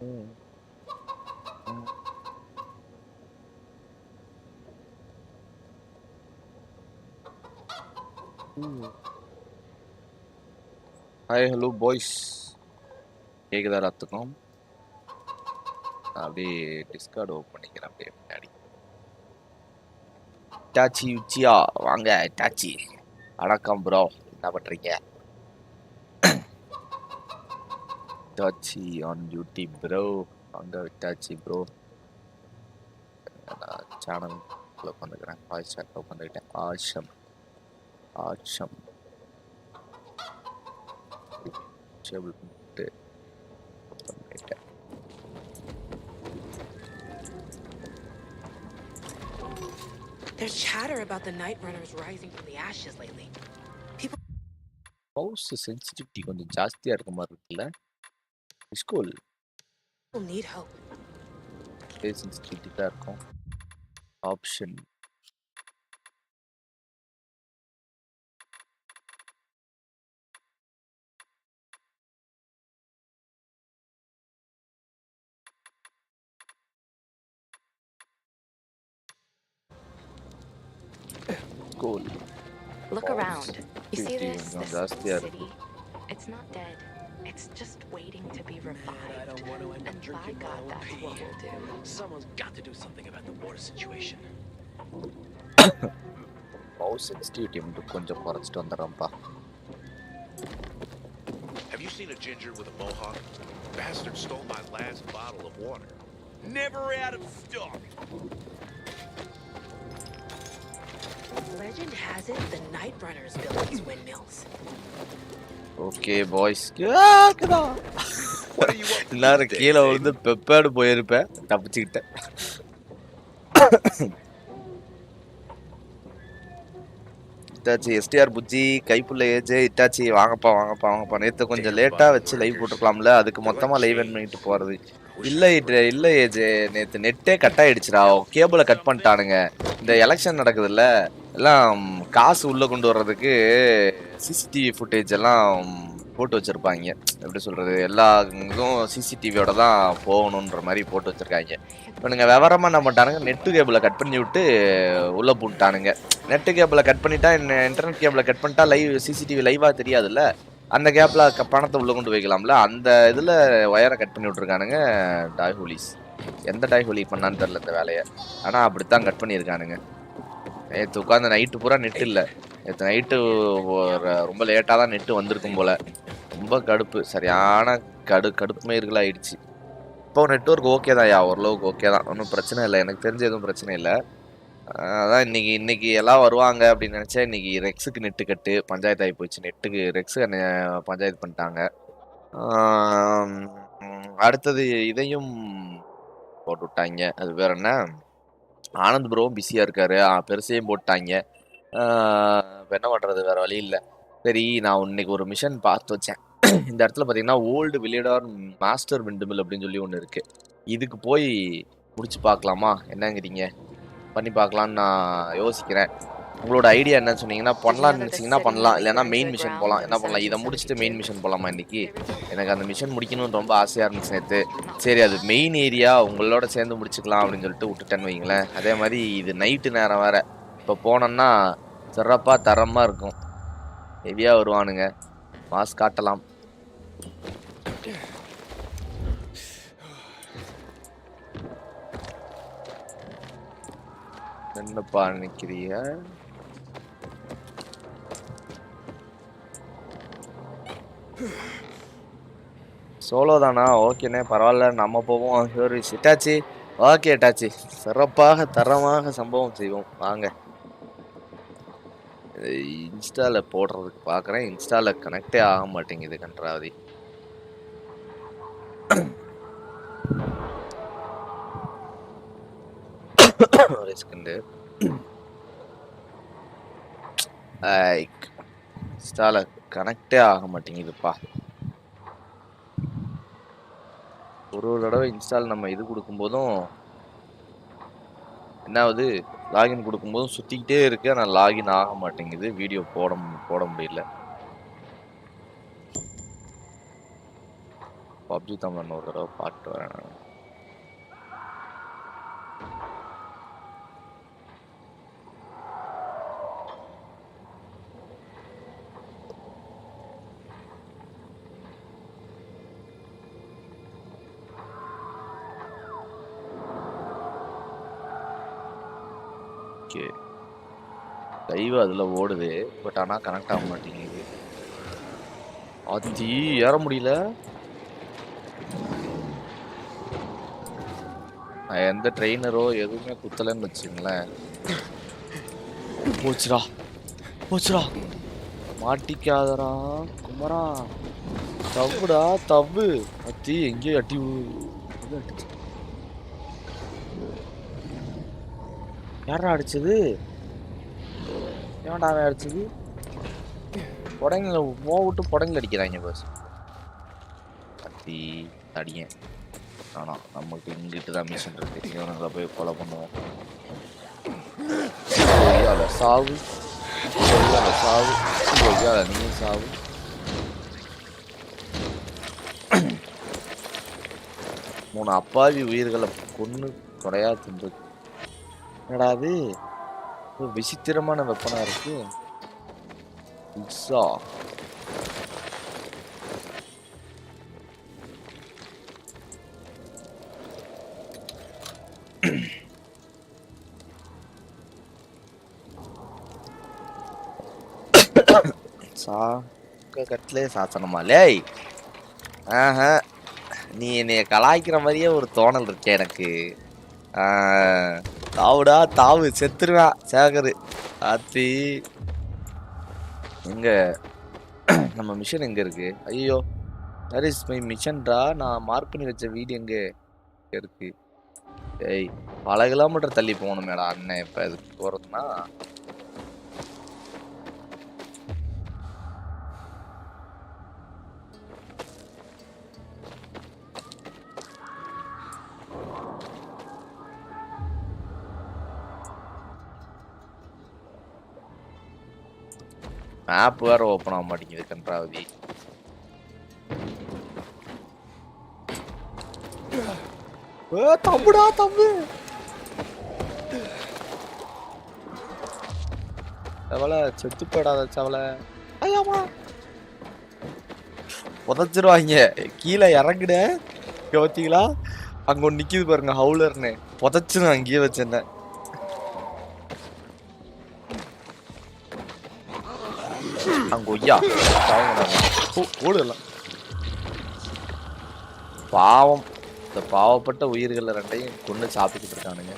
Hi hello boys, கேக்குதா எல்லாத்துக்கும்? அப்படியே டிஸ்கார்ட் ஓப்பன் பண்ணிக்கிறேன் அப்படியே முன்னாடி. டாச்சி உச்சியா வாங்க. டாச்சி வணக்கம் ப்ரோ, என்ன பண்றீங்க? டாச்சி ஆன் டியூட்டி ப்ரோ. வாங்க டாச்சி ப்ரோ. நான் சேனல் உட்காந்துக்கிறேன், வாய்ஸ் சாட் உட்காந்துக்கிட்டேன். ஆஷம் ஆஷம் டேபிள் பண்ணிட்டு பண்ணிட்டேன். There's chatter about the night runners rising from the ashes lately. People mouse sensitivity கொஞ்சம் ஜாஸ்தியா இருக்க மாதிரி இருக்குல்ல? School need help. சென்சிட்டிவிட்டி தான் இருக்கும். Option cool. Look around. You see this city? It's not dead. It's just waiting to be revived. And by God, that's what we'll do. Someone's got to do something about the water situation. Mouse sensitivity கொஞ்சம் குறைச்சிட்டு வந்துறேன்ப்பா. Have you seen a ginger with a mohawk? Bastard stole my last bottle of water. Never out of stock. Legend has it the night runners built these windmills. Okay boys. கேக்குதா? எல்லாரும் கீழ வந்து பெப்பேடு போயிருப்பேன், தப்பிச்சிட்டேன். Itachi STR Bujji Kaipulla age. Itachi வாங்கப்பா. நேற்று கொஞ்சம் லேட்டா வச்சு லைவ் போட்டுருக்கலாம்ல, அதுக்கு மொத்தமா லைவ் என் பண்ணிட்டு போறது. இல்ல ஏஜ், நேற்று நெட்டே கட் ஆயிடுச்சுடா. கேபிளை கட் பண்ணிட்டானுங்க. இந்த எலெக்ஷன் நடக்குதுல்ல, எல்லாம் காசு உள்ள கொண்டு வர்றதுக்கு சிசிடிவி ஃபுட்டேஜ் எல்லாம் போட்டு வச்சிருப்பாங்க. எப்படி சொல்றது, எல்லா இதுவும் சிசிடிவியோட தான் போகணுன்ற மாதிரி போட்டு வச்சிருக்காங்க. இவனுங்க விவரமா என்ன பண்ணிட்டானுங்க, நெட்டு கேபிளை கட் பண்ணி விட்டு உள்ள போட்டானுங்க. நெட்டு கேபிளை கட் பண்ணிட்டா, இன்டர்நெட் கேபிளை கட் பண்ணிட்டா லைவ் சிசிடிவி லைவா தெரியாதுல்ல. அந்த கேப்ல பணத்தை உள்ள கொண்டு வைக்கலாம்ல, அந்த இதுல ஒயரை கட் பண்ணி விட்டுருக்கானுங்க டாய்ஹோலிஸ். எந்த டாய்ஹோலி பண்ணான்னு தெரியல இந்த வேலையை, ஆனா அப்படித்தான் கட் பண்ணியிருக்கானுங்க. நேற்று உட்காந்து நைட்டு பூரா நெட் இல்லை. நேற்று நைட்டு ரொம்ப லேட்டாக தான் நெட்டு வந்திருக்கும் போல. ரொம்ப கடுப்பு, சரியான கடுப்பு மயிர்கள் ஆயிடுச்சு. இப்போ நெட்ஒர்க் ஓகே தான், ஓரளவுக்கு ஓகே தான், ஒன்றும் பிரச்சனை இல்லை. எனக்கு தெரிஞ்ச எதுவும் பிரச்சனை இல்லை. அதான் இன்னைக்கு எல்லாம் வருவாங்க அப்படின்னு நினச்சேன். இன்னைக்கு ரெக்ஸுக்கு நெட்டு கட்டு பஞ்சாயத்து ஆகி போச்சு. நெட்டுக்கு ரெக்ஸு பஞ்சாயத்து பண்ணிட்டாங்க. அடுத்தது இதையும் போட்டு விட்டாங்க. அது வேற என்ன, ஆனந்த் ப்ரோவும் பிஸியாக இருக்காரு, பெருசையும் போட்டாங்க. இப்போ என்ன பண்ணுறது, வேறு வழி இல்லை. சரி, நான் இன்னைக்கு ஒரு மிஷன் பார்த்து வச்சேன். இந்த இடத்துல பார்த்தீங்கன்னா ஓல்டு வில்லேடார் மாஸ்டர் விண்டுமில் அப்படின்னு சொல்லி ஒன்று இருக்குது. இதுக்கு போய் முடிச்சு பார்க்கலாமா, என்னங்கிறீங்க? பண்ணி பார்க்கலான்னு நான் யோசிக்கிறேன். உங்களோட ஐடியா என்னன்னு சொன்னீங்கன்னா, பண்ணலாம்னு நினச்சிங்கன்னா பண்ணலாம், இல்லைன்னா மெயின் மிஷன் போகலாம். என்ன பண்ணலாம், இதை முடிச்சுட்டு மெயின் மிஷன் போகலாமா இன்னைக்கு? எனக்கு அந்த மிஷன் முடிக்கணும்னு ரொம்ப ஆசையாக இருந்துச்சு நேற்று. சரி, அது மெயின் ஏரியா உங்களோட சேர்ந்து முடிச்சுக்கலாம் அப்படின்னு சொல்லிட்டு விட்டுட்டேன்னு வைங்களேன். அதே மாதிரி இது நைட்டு நேரம் வேறு. இப்போ போனோம்னா சிறப்பாக தரமாக இருக்கும். ஹெவியாக வருவானுங்க, மாஸ் காட்டலாம். என்னப்பா நினைக்கிறீங்க? சோலோ தானா? ஓகேண்ணே, பரவாயில்ல, நம்ம போவோம். இட்டாச்சி ஓகே, இட்டாச்சி சிறப்பாக தரமாக சம்பவம் செய்வோம். வாங்க. இன்ஸ்டாவில் போடுறதுக்கு பார்க்குறேன், இன்ஸ்டாவில் கனெக்டே ஆக மாட்டேங்குது கன்றாவதி. ஒரு செகண்டு. இன்ஸ்டாவில் கனெக்டே ஆக மாட்டேங்குதுப்பா. ஒரு தடவை இன்ஸ்டால் நம்ம இது கொடுக்கும்போதும் என்னாவது, லாகின் கொடுக்கும்போதும் சுற்றிக்கிட்டே இருக்கு, ஆனால் லாகின் ஆக மாட்டேங்குது, வீடியோ போட முடியல. பப்ஜி தமிழ் ஒரு தடவை பாட்டு வரேன். ஓகே, லைவ் அதுல ஓடுது, பட் ஆனா கனெக்ட் ஆக மாட்டேங்குது. அதி ஏற முடியல. எந்த ட்ரெயினரோ எதுவுமே குத்தலன்னு வச்சுங்களேன். போச்சுடா போச்சுடா, மாட்டிக்காதரா குமரா, தவ்வுடா தவ்வு. அத்தி எங்கேயோ அட்டி அடிச்சு. யாரா அடிச்சது? ஏன்டா அவன் அடிச்சது? புடங்கில விட்டு புடங்கில அடிக்கிறாங்க பஸ். அத்தி அடியேன். ஆனா நமக்கு இங்கிட்டு தான் மிஷன் இருக்கு. இவனுங்களை போய் கொலை பண்ணுவோம். சாவு சாவு, நீ சாவு. மூணு அப்பாவி உயிர்களை கொன்னு கொடையா தின்று. என்னடா அது விசித்திரமான வெப்பனா இருக்கு. கட்டிலே சாசனமாலே. நீ என்னைய கலாய்க்கிற மாதிரியே ஒரு தோணல் இருக்கே எனக்கு. தாவுடா தாவு, செத்துருவேன் சேகரு. ஆத்தி எங்க நம்ம மிஷன் எங்க இருக்கு? ஐயோ, வேர் இஸ் மை மிஷன்டா? நான் மார்க் பண்ணி வச்ச வீடு எங்க இருக்கு? ஏய், பல கிலோமீட்டர் தள்ளி போகணுமேடா அண்ணன். இப்ப இதுக்கு போறதுன்னா மேப் வேற ஓப்பன் ஆக மாட்டேங்குது. கன்றாவதி. தம்புடா தம்பு. செவலை செத்து போயிடாத செவலை. ஐயாமா புதைச்சிருவாங்க. கீழே இறங்குட பார்த்தீங்களா? அங்க ஒன்று நிக்குது பாருங்க, ஹவுலர்னு. புதைச்சிரும் அங்கேயே வச்சிருந்தேன். அங்க ஒய்யா ஓடலாம். பாவம், இந்த பாவப்பட்ட உயிர்கள் ரெண்டையும் கொண்டு சாப்பிட்டுக்கிட்டு இருக்கானுங்க.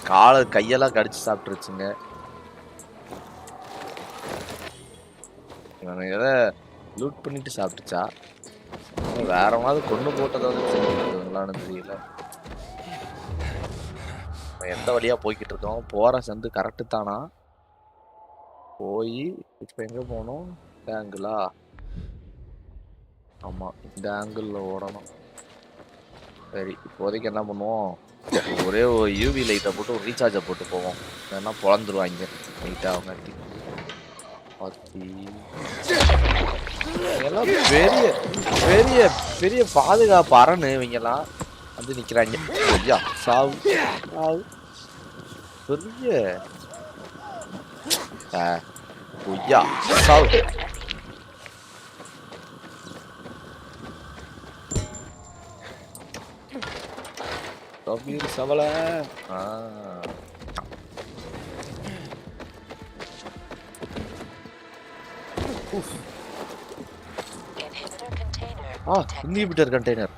காலை கையெல்லாம் கடிச்சு சாப்பிட்டுருச்சுங்க. இவனுங்க லூட் பண்ணிட்டு சாப்பிட்டுச்சா, வேற மாதிரி கொண்டு போட்டதாவது செஞ்சுருக்காங்களான்னு தெரியல. எந்த வழியா போய்கிட்டு இருக்கோம்? போற சந்து கரெக்டு தானா? போய் இப்ப எங்க போகணும்? இந்த ஆங்கிளா? ஆமா, இந்த ஆங்கிள் ஓடணும். சரி, இப்போதைக்கு என்ன பண்ணுவோம்? ஒரே ஒரு யூவி லைட்டை போட்டு ஒரு ரீசார்ஜை போட்டு போவோம். ஏன்னா பொழந்துருவாங்க நைட்டா அவங்க. எல்லாம் பெரிய பெரிய பெரிய பாதுகாப்பு அரணு. இவங்கெல்லாம் வந்து நிக்கிறாங்க. ஐயா சாவு சாவு. பெரிய ஐயா சாவு. சவலை. Inhibitor container.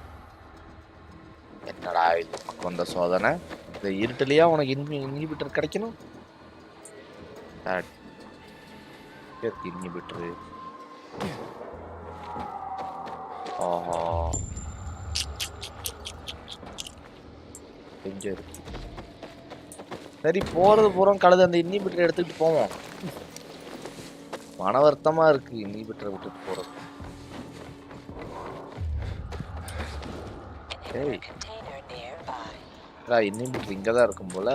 என்னடா இது வந்த சோதனை? இந்த இருட்டுலயா உனக்கு இன்ஹிபிட்டர் கிடைக்கணும்? இன்ஹிபிட்டர். ஆஹா, எங்க இருக்கு? சரி, போறது பூரம் கழுது. அந்த இன்ஹிபிட்டர் எடுத்துக்கிட்டு போவோம். மன வருத்தமா இருக்கு இன்ஹிபிட்டரை விட்டுட்டு போறது. இன்ஹிபிட்டர் இங்கதான் இருக்கும் போல.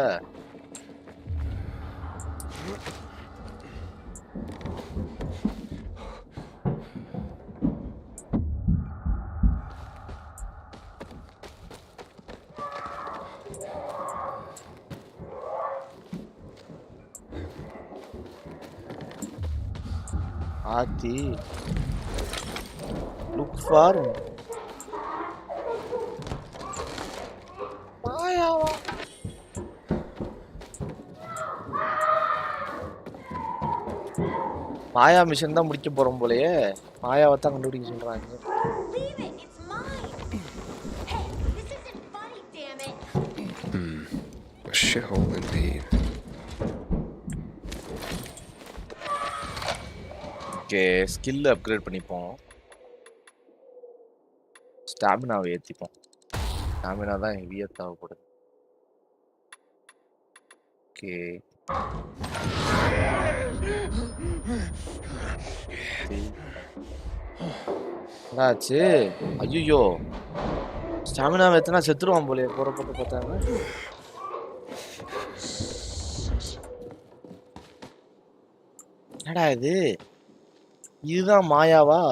ஆத்தி லுக் ஃபார் மாயாவா மாயா மிஷன் தான் முடிக்க போறோம் போலயே மாயாவை தான் கண்டுபிடிக்க சொல்றாங்க A shithole indeed. Okay skill upgrade பண்ணிப்போம் ஸ்டாமினாவை ஏற்றிப்போம் ஸ்டாமினா தான் ஹெவியாக தேவைப்படுது ஓகே என்னாச்சு ஐயோ ஸ்டாமினாவை எத்தனா செத்துருவான் போலே போறப்பட்டு பார்த்தாங்க என்னடா இது இதுதான் மாயாவா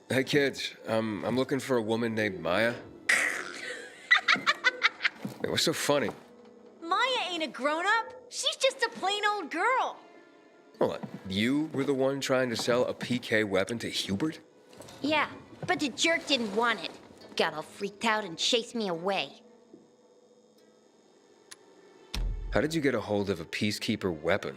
Hey kids, I'm looking for a woman named Maya. Hey, what's so funny? Maya ain't a grown-up. She's just a plain old girl. Hold on. You were the one trying to sell a PK weapon to Hubert? Yeah, but the jerk didn't want it. Got all freaked out and chased me away. How did you get a hold of a peacekeeper weapon?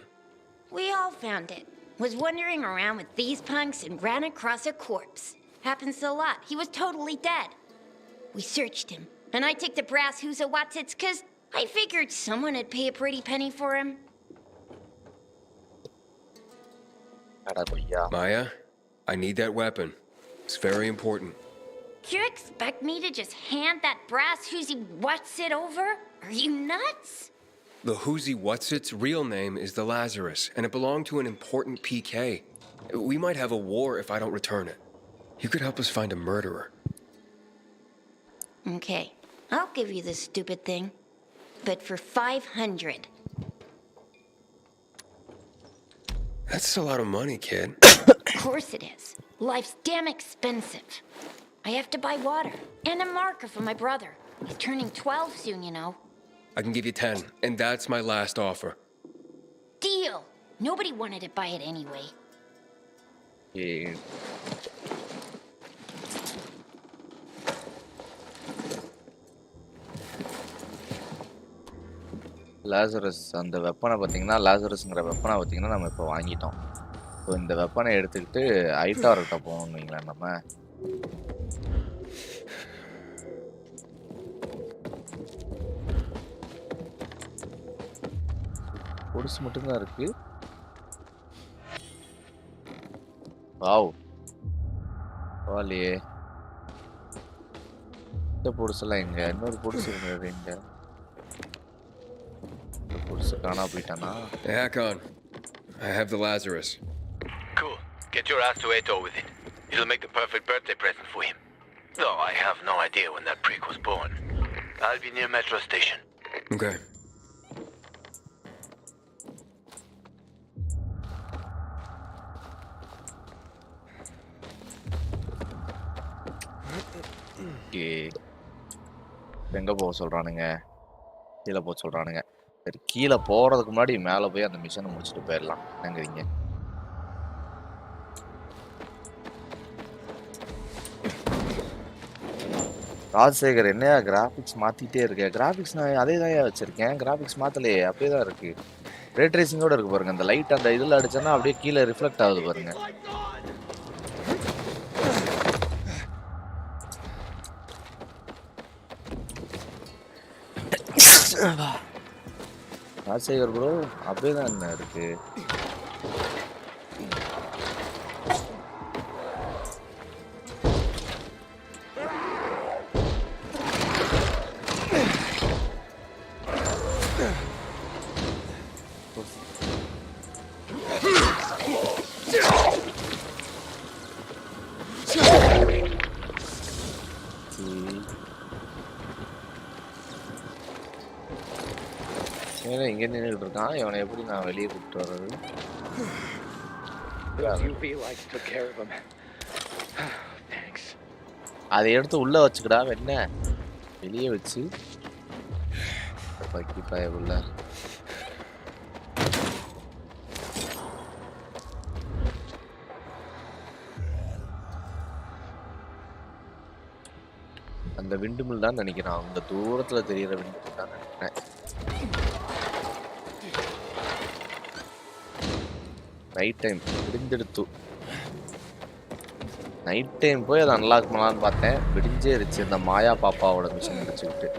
We all found it. Was wandering around with these punks and ran across a corpse. Happens a lot. He was totally dead. We searched him, and I took the brass who's a Watsits cause I figured someone would pay a pretty penny for him. Maya, I need that weapon. It's very important. You expect me to just hand that brass who's what's it over? Are you nuts? The Whoozy Whatsit's real name is the Lazarus, and it belonged to an important PK. We might have a war if I don't return it. You could help us find a murderer. Okay, I'll give you this stupid thing. But for 500. That's a lot of money, kid. Of course it is. Life's damn expensive. I have to buy water and a marker for my brother. He's turning 12 soon, you know. I can give you 10, and that's my last offer. Deal! Nobody wanted to buy it anyway. Yeah. Lazarus அந்த வெப்பனை பார்த்தீங்கன்னா லாசரஸ்ங்கிற வெப்பனை பார்த்தீங்கன்னா நம்ம இப்போ வாங்கிட்டோம் so இந்த வெப்பனை எடுத்துக்கிட்டு ஐட்டார்கிட்ட போகணும்னு வைங்களேன் நம்ம பொடிசு மட்டும்தான் இருக்கு வாவ் வாலியே இந்த பொடிசெல்லாம் எங்க இன்னொரு பொடிசு இருந்தது எங்க பொடிசு காணா போயிட்டானா Hakon, I have the Lazarus. Cool. Get your ass to Ato with it. It'll make the perfect birthday present for him. Though I have no idea when that prick was born. I'll be near Metro Station. Okay. எங்க போக சொல்றானுங்க கீழே போக சொல்றானுங்க சரி கீழே போறதுக்கு முன்னாடி மேலே போய் அந்த மிஷனை முடிச்சுட்டு போயிடலாம் என்னங்கிறீங்க ராஜசேகர் என்னையா கிராஃபிக்ஸ் மாத்திட்டே இருக்கேன் கிராஃபிக்ஸ் நான் அதே தான் வச்சிருக்கேன் கிராஃபிக்ஸ் மாத்தலையே அப்படியே தான் இருக்கு ரே ட்ரேசிங்கோட இருக்கு பாருங்க அந்த லைட் அந்த இதில் அடிச்சோன்னா அப்படியே கீழே ரிஃப்ளெக்ட் ஆகுது பாருங்க ராஜசேகர் ப்ரோ அப்படியே தான் என்ன இருக்கு இங்க நின்றுட்டு இருக்கான் இவனை எப்படி நான் வெளியே கூப்பிட்டு வர்றது அதை எடுத்து உள்ள வச்சுக்கடா என்ன வெளியே வச்சு அந்த விண்டு மில் தான் நினைக்கிறேன். அந்த தூரத்துல தெரியுற விண்டு மில் தான் நினைக்கிறேன். நைட் டைம் விடிஞ்செடுத்து நைட் டைம் போய் அதை அன்லாக் பண்ணலான்னு பார்த்தேன். விடிஞ்சே இருச்சு இந்த மாயா பாப்பாவோட மிஷன் முடிச்சுக்கிட்டு.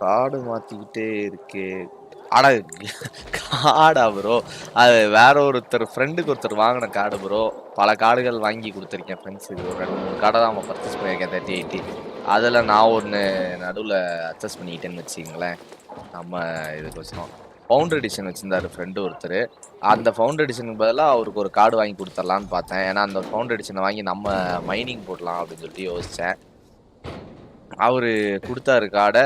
காடு மாத்திக்கிட்டே இருக்கே. ஆனா காடா ப்ரோ? அது வேற ஒருத்தர் ஃப்ரெண்டுக்கு ஒருத்தர் வாங்கின காடு ப்ரோ. பல காடுகள் வாங்கி கொடுத்துருக்கேன் ஃப்ரெண்ட்ஸுக்கு. ஒரு 2-3 காடை தான் நம்ம பர்ச்சேஸ் பண்ணியிருக்கேன் 3080. அதில் நான் ஒன்று நடுவில் அட்ஜஸ்ட் பண்ணிக்கிட்டேன்னு வச்சுங்களேன். நம்ம இதுக்கோசரம் ஃபவுண்டர் எடிஷன் வச்சுருந்தாரு ஃப்ரெண்டு ஒருத்தர். அந்த ஃபவுண்டர் எடிஷனுக்கு பதிலாக அவருக்கு ஒரு கார்டு வாங்கி கொடுத்துர்லான்னு பார்த்தேன். ஏன்னா அந்த ஃபவுண்டர் எடிஷனை வாங்கி நம்ம மைனிங் போடலாம் அப்படின்னு சொல்லிட்டு யோசித்தேன். அவரு கொடுத்தாரு கார்டை.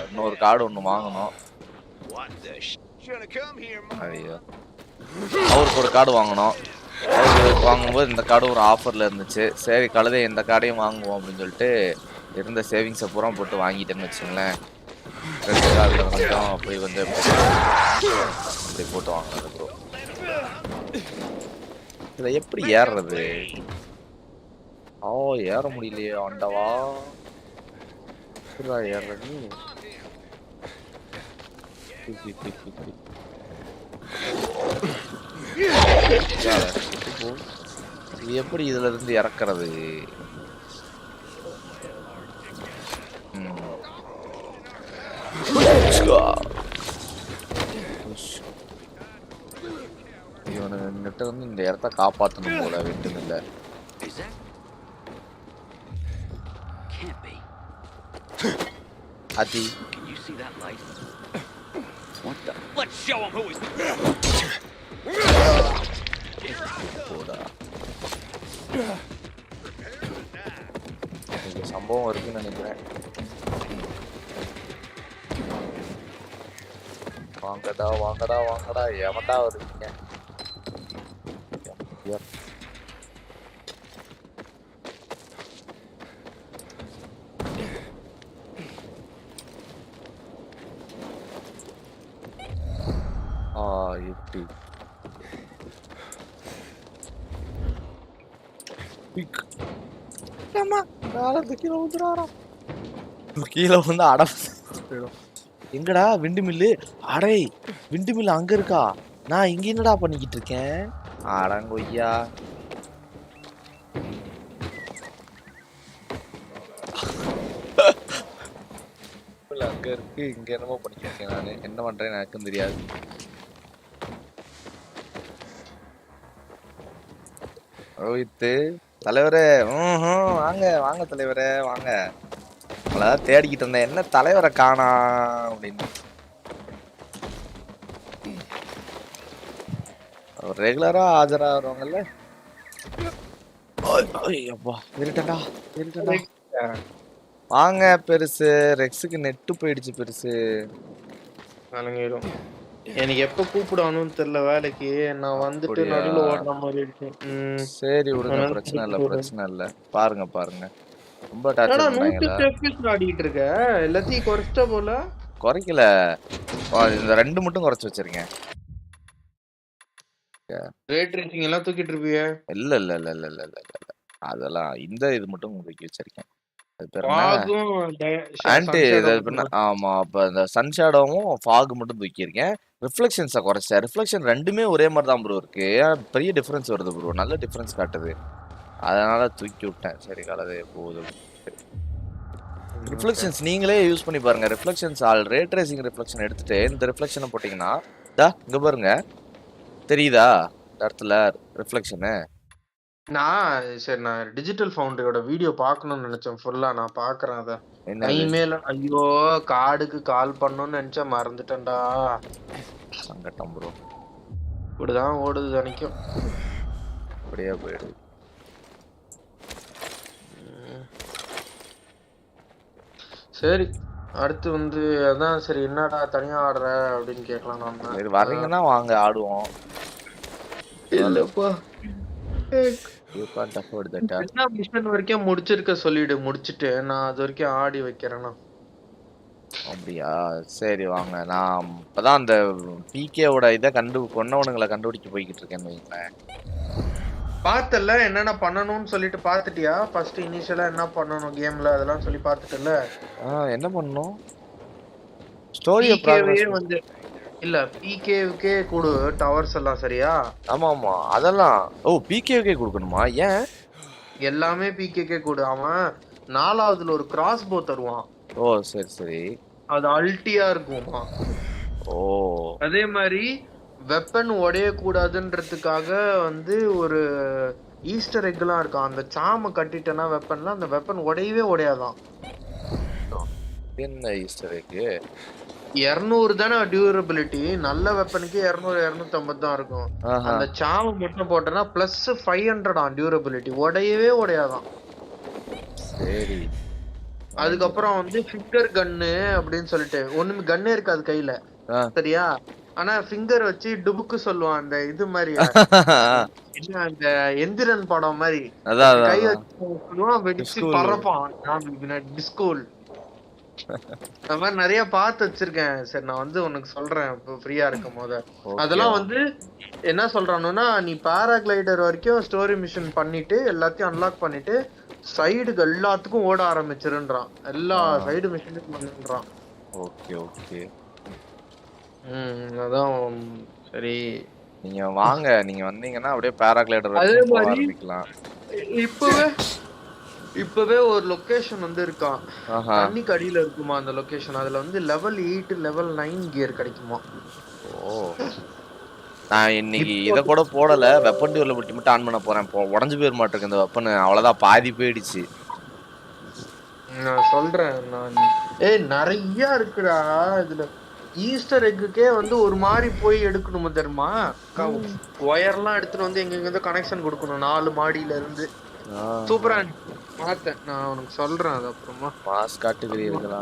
இன்னொரு கார்டு ஒன்று வாங்கணும். ஐயோ, அவருக்கு ஒரு கார்டு வாங்கணும். அவருக்கு வாங்கும்போது இந்த கார்டு ஒரு ஆஃபரில் இருந்துச்சு. சரி கழுதை இந்த கார்டையும் வாங்குவோம் அப்படின்னு சொல்லிட்டு இருந்த சேவிங்ஸை பூரா போட்டு வாங்கிட்டேன்னு வச்சுங்களேன். 2 கார்டில் கொஞ்சம் அப்படி கொஞ்சம் அப்படி போட்டு வாங்கினது ப்ரோ. இதில் எப்படி ஏறுறது? ஏற முடியலையே ஆண்டவா. ஏறுறது எப்படி இதுல இருந்து இறக்குறது? இவனுங்கிட்ட வந்து இந்த இடத்த காப்பாற்றணும் போல வேண்டும் இல்லை. Ati. Can you see that light? What the? Let's show him who he's. இந்த சம்பவம் இருக்குன்னு நினைக்கிறேன். வாங்கடா வாங்கடா வாங்கடா. எவன்டா வருவீங்க? எப்படி கீழே வந்து அட எங்கடா விண்டு மில்லு? அடை விண்டு மில்லு அங்க இருக்கா? நான் இங்க என்னடா பண்ணிக்கிட்டு இருக்கேன்? அடங்கொய்யா. அங்க இருக்கு. இங்க என்னமோ பண்ணிக்கிட்டு இருக்கேன். நானு என்ன பண்றேன்னு எனக்கும் தெரியாது. ரோஹித்து தலைவரே, வாங்க வாங்க தலைவரே வாங்க. உங்களதான் தேடிக்கிட்டு இருந்தேன். என்ன தலைவரை காணா அப்படின்னு. ரெகுலரா ஆஜராகிறவங்கல்ல. அப்பா இருட்டா இருட்டா. வாங்க பெருசு. ரெக்ஸுக்கு நெட்டு போயிடுச்சு பெருசு. எனக்கு எப்ப கூப்பிடணும்னு தெரியல வேலைக்கு. நான் வந்துட்டு நடுவுல ஓடுற மாதிரி இருக்கு. சரி விடுங்க, பிரச்சனை இல்ல பிரச்சனை இல்ல. பாருங்க பாருங்க. ரொம்ப டார்ச்சர் பண்றாங்கடா. ஆடிட்டு இருக்க. எல்லாத்தையும் குறைச்சிட்ட போல. குறைக்கல, இந்த 2 மட்டும் குறைச்சு வச்சிருக்கேன். ரேட் ரேட்டிங் எல்லாம் தூக்கிட்டு இருப்பிய? இல்ல இல்ல இல்ல இல்ல இல்ல இல்ல. அதெல்லாம் இந்த இது மட்டும் தூக்கி வச்சிருக்கேன். அது பேர் ஆன்டி இது ஆமா. அப்ப இந்த சன் ஷேடோவும் ஃபாக் மட்டும் தூக்கியிருக்கேன். ரிஃப்ளெக்ஷன்ஸை குறைச்சேன். ரிஃப்ளெக்ஷன் 2மே ஒரே மாதிரி தான் ப்ரோ இருக்கு. பெரிய டிஃபரன்ஸ் வருது ப்ரோ. நல்ல டிஃபரன்ஸ் காட்டுது. அதனால தூக்கி விட்டேன். சரி கலதே போகுது. ரிஃப்ளெக்ஷன்ஸ் நீங்களே யூஸ் பண்ணி பாருங்க. ரிஃப்ளெக்ஷன்ஸ் ரே ட்ரேசிங் ரிஃப்ளெக்ஷன் எடுத்துட்டு இந்த ரிஃப்ளெக்ஷனை போட்டிங்கன்னா இங்க பாருங்க தெரியுதா இந்த இடத்துல ரிஃப்ளெக்ஷனு. நான் டிஜிட்டல் ஃபவுண்டரியோட வீடியோ பார்க்கணும்னு நினைச்சேன். ஃபுல்லா நான் பாக்குறேன். அத இமெயில். ஐயோ கார்டுக்கு கால் பண்ணணும்னு நினைச்சா மறந்துட்டேன்டா. சங்கட்டம் ப்ரோ. இப்படிதான் ஓடுது நினைக்கும். அப்படியே போயிடுது. சரி அடுத்து வந்து அதான் சரி என்னடா தனியா ஆடுற அப்படின்னு கேட்கலாம் நாம. சரி வர்றீங்கன்னா வாங்க ஆடுவோம். இல்லப்பா டஃப் என்ன மிஷன் வரைக்கும் முடிச்சிருக்க சொல்லிடு, முடிச்சிட்டு நான் அது வரைக்கும் ஆடி வைக்கிறேன்னா. அப்படியா சரி வாங்க. நான் இப்பதான் அந்த பிகேவோட இதை கொன்னவனுங்களை கண்டுபிடிக்க போய்கிட்டு இருக்கேன்னு வைங்களேன். பார்த்தல என்னென்ன பண்ணணும்னு சொல்லிட்டு பாத்துட்டியா? ஃபர்ஸ்ட் இனிஷியலா என்ன பண்ணணும் கேம்ல அதெல்லாம் சொல்லி பாத்துட்டல. என்ன பண்ணணும்? ஸ்டோரிய பிகேவே வந்து இல்ல பிகேவுக்கே கொடு டவர்ஸ் எல்லாம் சரியா? ஆமா ஆமா அதெல்லாம். ஓ பிகேவுக்கே கொடுக்கணுமா? ஏன்? எல்லாமே பிகேக்கே கொடு. அவன் 4வதுல ஒரு கிராஸ் போ தருவான். ஓ சரி சரி. அது அல்ட்டியா இருக்குமா. ஓ அதே மாதிரி வெப்பன் உடைய கூடாதுன்றதுக்காக வந்து ஒரு ஈஸ்டர் எக்லாம் இருக்கும். அந்த சாம கட்டிட்டனா வெப்பன்ல அந்த வெப்பன் உடையவே உடையாதான். என்ன ஈஸ்டர் எக்? 200 தானே டியூரபிலிட்டி. நல்ல வெப்பனுக்கு 200 250 தான் இருக்கும். அந்த சாம மட்டும் போட்டனா பிளஸ் 500 டியூரபிலிட்டி. உடையவே உடையாதான். சரி. அதுக்கப்புறம் வந்து ஃபிங்கர் கன்னு அப்படின்னு சொல்லிட்டு ஒண்ணுமே கன்னே இருக்காது கையில சரியா? ஆனா ஃபிங்கர் வச்சு டுபுக்கு சொல்லுவான். அந்த இது மாதிரி என்ன அந்த எந்திரன் படம் மாதிரி கை வச்சு சொல்லுவான், வெடிச்சு பறப்பான் டிஸ்கோல். அந்த மாதிரி நிறைய பார்த்து வச்சிருக்கேன். சரி நான் வந்து உனக்கு சொல்றேன் இப்போ ஃப்ரீயா இருக்கும் போது. அதெல்லாம் வந்து என்ன சொல்றானுன்னா நீ பாராகிளைடர் வரைக்கும் ஸ்டோரி மிஷன் பண்ணிட்டு எல்லாத்தையும் அன்லாக் பண்ணிட்டு சைடுக்கு எல்லாத்துக்கும் ஓட ஆரம்பிச்சிருன்றான். எல்லா சைடு மிஷனுக்கும் பண்ணுன்றான். Okay okay. அதான் சரி நீங்க வாங்க. நீங்க வந்தீங்கன்னா அப்படியே பாராகிளைடர் அதே மாதிரி ஆரம்பிக்கலாம். இப்பவே ஒரு லொகேஷன் வந்து இருக்கான். தண்ணிக்கு அடியில இருக்குமா அந்த லொகேஷன். அதுல வந்து லெவல் 8 லெவல் 9 கியர் கிடைக்குமா. ஓ நான் இன்னைக்கு இதை கூட போடல. வெப்பன் டியூரபிலிட்டி மட்டும் ஆன் பண்ண போறேன். உடஞ்சு போயிட மாட்டேருக்கு இந்த வெப்பன். அவ்வளவுதான் பாதி போயிடுச்சு. நான் சொல்றேன் நான் நிறைய இருக்குடா இதுல. ஈஸ்டர் எக்குக்கே வந்து ஒரு மாதிரி போய் எடுக்கணுமா தெரியுமா? ஒயர்லாம் எடுத்துட்டு வந்து எங்க கனெக்ஷன் கொடுக்கணும் 4 மாடியில இருந்து. சூப்பரா பார்த்தேன். நான் உனக்கு சொல்றேன் அது அப்புறமா. மாஸ் காட்டுகிறீர்களா?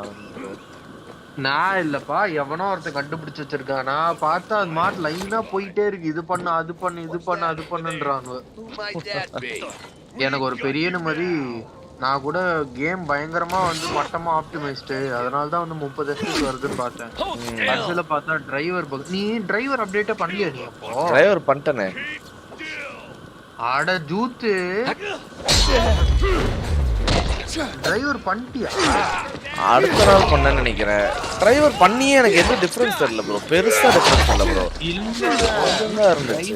நான் இல்லப்பா எவனோ ஒருத்தன் கண்டுபிடிச்சு வச்சிருக்கான். நான் பார்த்தா அது மாதிரி லைனா போயிட்டே இருக்கு. இது பண்ணு அது பண்ணு இது பண்ணு அது பண்ணுன்றாங்க. எனக்கு ஒரு பெரிய நிம்மதி. நான் கூட கேம் பயங்கரமா வந்து மட்டமா ஆப்டிமைஸ்டு. அதனாலதான் வந்து 30 FPS வருதுன்னு பார்த்தேன். கடைசியில பார்த்தா டிரைவர் நீ டிரைவர் அப்டேட்டே பண்ணலையா நீ? அப்போ டிரைவர் பண்ணிட்டேனே. அட ஜூத்து டிரைவர் பண்ணிட்டியா? அடுத்த நாள் பண்ணேன்னு நினைக்கிறேன். டிரைவர் பண்ணியே எனக்கு எந்த டிஃபரன்ஸ் தெரியல ப்ரோ. பெருசா டிஃபரன்ஸ் இல்ல ப்ரோ. இல்ல இருந்துச்சு.